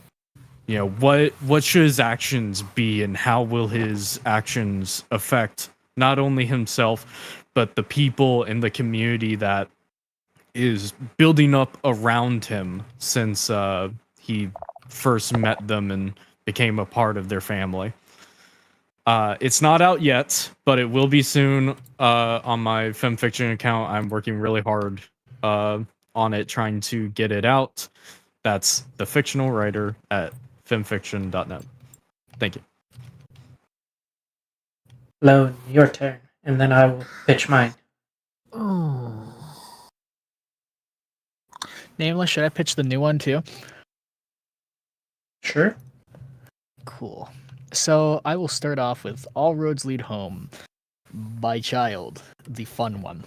you know what should his actions be, and how will his actions affect not only himself but the people in the community that is building up around him since he first met them and became a part of their family. It's not out yet, but it will be soon on my FemFiction account. I'm working really hard on it, trying to get it out. That's the fictional writer at femfiction.net. Thank you. Lone, your turn, and then I will pitch mine. Oh. Nameless, should I pitch the new one too? Sure. Cool. So I will start off with All Roads Lead Home by Child, the fun one.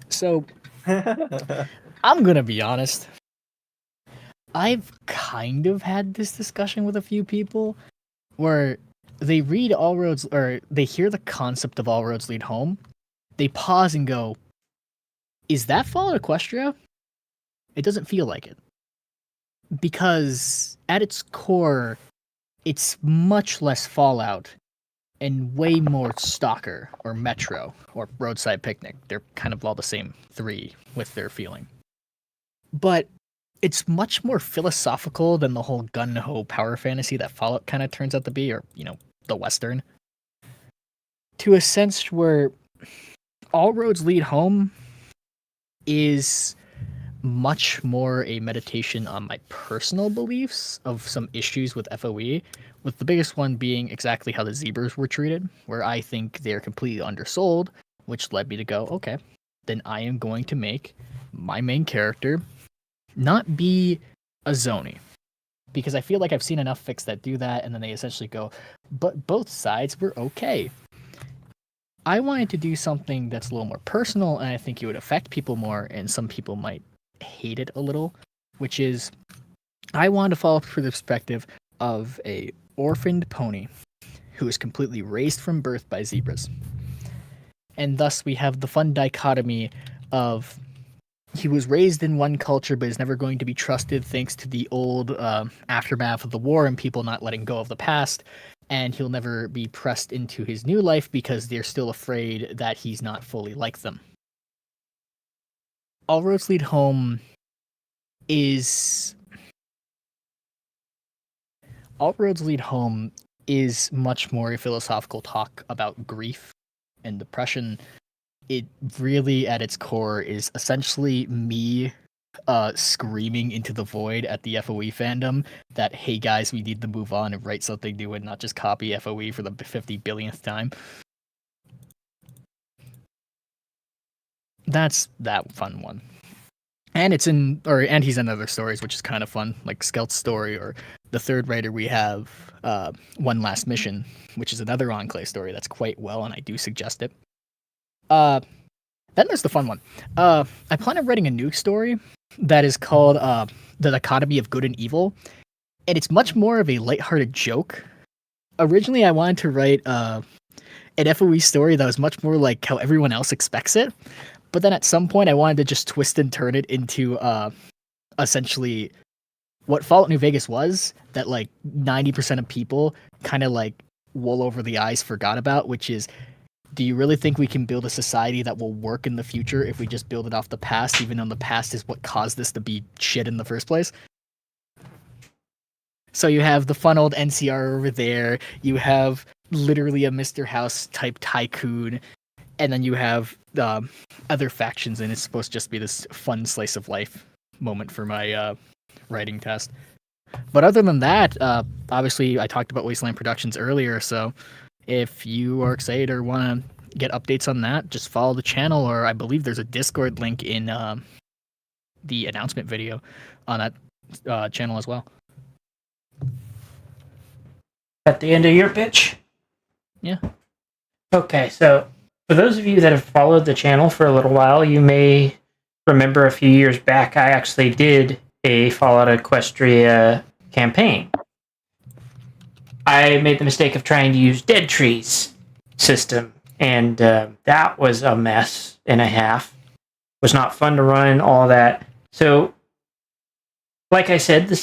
So I'm gonna be honest. I've kind of had this discussion with a few people where they read All Roads, or they hear the concept of All Roads Lead Home, they pause and go, is that Fallout Equestria? It doesn't feel like it. Because at its core, it's much less Fallout and way more Stalker or Metro or Roadside Picnic. They're kind of all the same three with their feeling. But it's much more philosophical than the whole gun-ho power fantasy that Fallout kind of turns out to be, or, you know, the Western. To a sense where All Roads Lead Home is much more a meditation on my personal beliefs of some issues with FOE, with the biggest one being exactly how the zebras were treated, where I think they're completely undersold, which led me to go, okay, then I am going to make my main character not be a Zoni. Because I feel like I've seen enough fics that do that, and then they essentially go, but both sides were okay. I wanted to do something that's a little more personal, and I think it would affect people more, and some people might hate it a little, which is I wanted to follow from the perspective of a orphaned pony who is completely raised from birth by zebras. And thus we have the fun dichotomy of he was raised in one culture but is never going to be trusted thanks to the old aftermath of the war and people not letting go of the past, and he'll never be pressed into his new life because they're still afraid that he's not fully like them. All Roads Lead Home is much more a philosophical talk about grief and depression. It really, at its core, is essentially me screaming into the void at the FOE fandom that, hey guys, we need to move on and write something new and not just copy FOE for the 50 billionth time. That's that fun one. And he's in other stories, which is kind of fun, like Skelt's story, or the third writer we have, One Last Mission, which is another Enclave story that's quite well, and I do suggest it. That Then there's the fun one. I plan on writing a new story that is called The Dichotomy of Good and Evil, and it's much more of a lighthearted joke. Originally, I wanted to write an FOE story that was much more like how everyone else expects it, but then at some point, I wanted to just twist and turn it into essentially what Fallout New Vegas was, that like 90% of people kind of like wool over the eyes forgot about, which is, do you really think we can build a society that will work in the future if we just build it off the past, even though the past is what caused this to be shit in the first place? So you have the fun old NCR over there, you have literally a Mr. House type tycoon, and then you have other factions, and it's supposed to just be this fun slice of life moment for my writing test. But other than that, obviously I talked about Wasteland Productions earlier, so if you are excited or want to get updates on that, just follow the channel, or I believe there's a Discord link in the announcement video on that channel as well. At the end of your pitch? Yeah. Okay, so for those of you that have followed the channel for a little while, you may remember a few years back I actually did a Fallout Equestria campaign. I made the mistake of trying to use Dead Trees system, and that was a mess and a half. It was not fun to run, all that. So, like I said,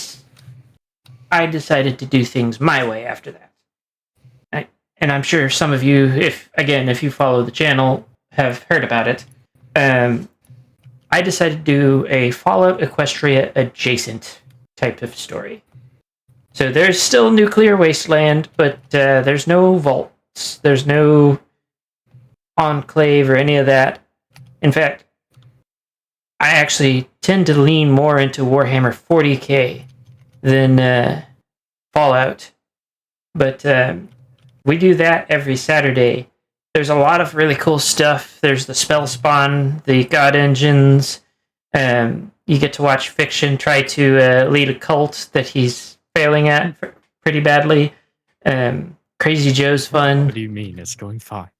I decided to do things my way after that. And I'm sure some of you, if you follow the channel, have heard about it. I decided to do a Fallout Equestria adjacent type of story. So there's still nuclear wasteland, but there's no vaults, there's no enclave or any of that. In fact, I actually tend to lean more into Warhammer 40k than Fallout. But we do that every Saturday. There's a lot of really cool stuff. There's the spell spawn, the god engines. You get to watch Fiction try to lead a cult that he's failing at pretty badly. Crazy Joe's fun. What do you mean? It's going fine.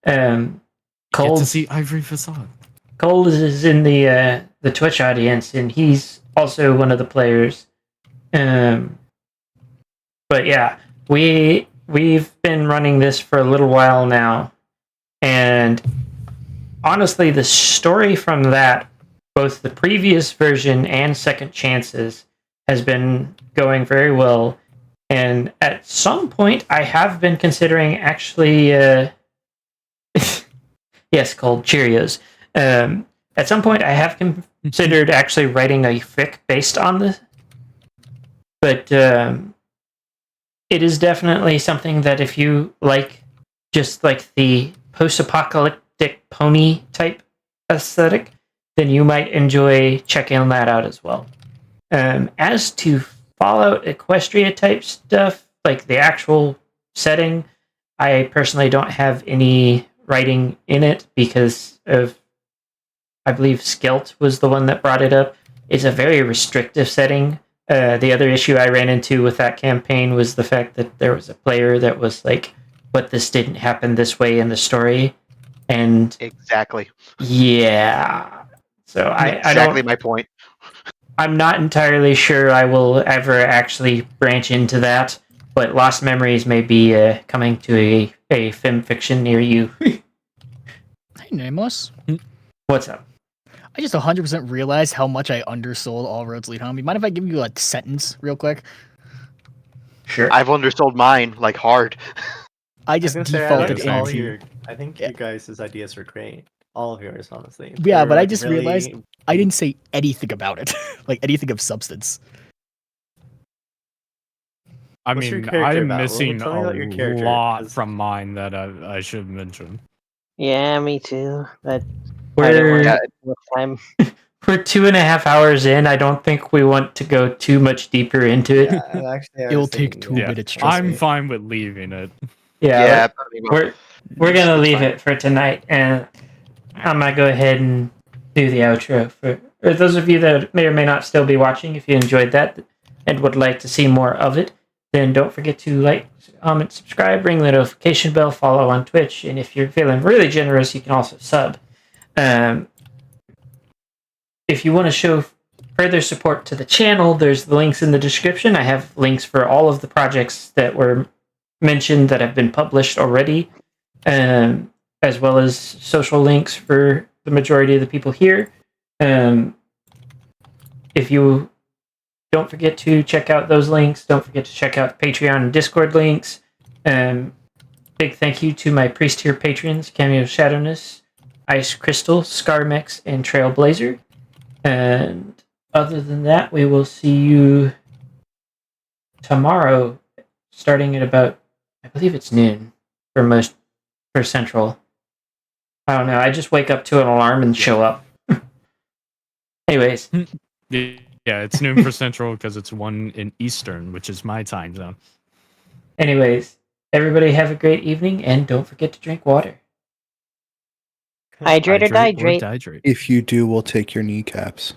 Cold, Get to see Ivory Facade. Cold is in the Twitch audience, and he's also one of the players. But yeah, we've been running this for a little while now, and honestly, the story from that, both the previous version and Second Chances, has been going very well. And at some point, I have been considering actually, yes, called Cheerios. At some point, I have considered actually writing a fic based on this, but it is definitely something that if you like, just like the post-apocalyptic pony type aesthetic, then you might enjoy checking that out as well. As to Fallout Equestria type stuff, like the actual setting, I personally don't have any writing in it because of, I believe Skelt was the one that brought it up. It's a very restrictive setting. The other issue I ran into with that campaign was the fact that there was a player that was like, but this didn't happen this way in the story. And Exactly. yeah. So I don't... Exactly my point. I'm not entirely sure I will ever actually branch into that, but Lost Memories may be coming to a film fiction near you. Hey, Nameless. What's up? I just 100% realized how much I undersold All Roads Lead Home. You mind if I give you a sentence real quick? Sure. I've undersold mine like hard. I just defaulted into... I think you guys' ideas are great. All of yours, honestly. Yeah, They're, but I like, just really- realized I didn't say anything about it. Like anything of substance. I What's your mean, character I'm about? missing Tell me about your a character, lot 'cause- from mine that I should mention. Yeah, me too. But I don't want We're, to waste time. we're 2.5 hours in. I don't think we want to go too much deeper into it. Yeah, and actually, I It'll was take thinking, 2 Yeah, minutes. Trust I'm me. fine with leaving it. Yeah, pretty much. we're gonna It's leave fine. it for tonight, and I'm gonna go ahead and do the outro for those of you that may or may not still be watching. If you enjoyed that and would like to see more of it, then don't forget to like, comment, subscribe, ring the notification bell, follow on Twitch, and if you're feeling really generous, you can also sub. If you want to show further support to the channel, there's the links in the description. I have links for all of the projects that were mentioned that have been published already, as well as social links for the majority of the people here. If you don't forget to check out those links, don't forget to check out the Patreon and Discord links. Big thank you to my priest tier patrons, Cameo Shadowness, Ice Crystal, Scarmex, and Trailblazer. And other than that, we will see you tomorrow, starting at about, I believe it's noon for Central. I don't know. I just wake up to an alarm and show up. Anyways. Yeah, it's noon for Central because it's 1 in Eastern, which is my time zone. Anyways, everybody have a great evening, and don't forget to drink water. Hydrate or dihydrate. If you do, we'll take your kneecaps.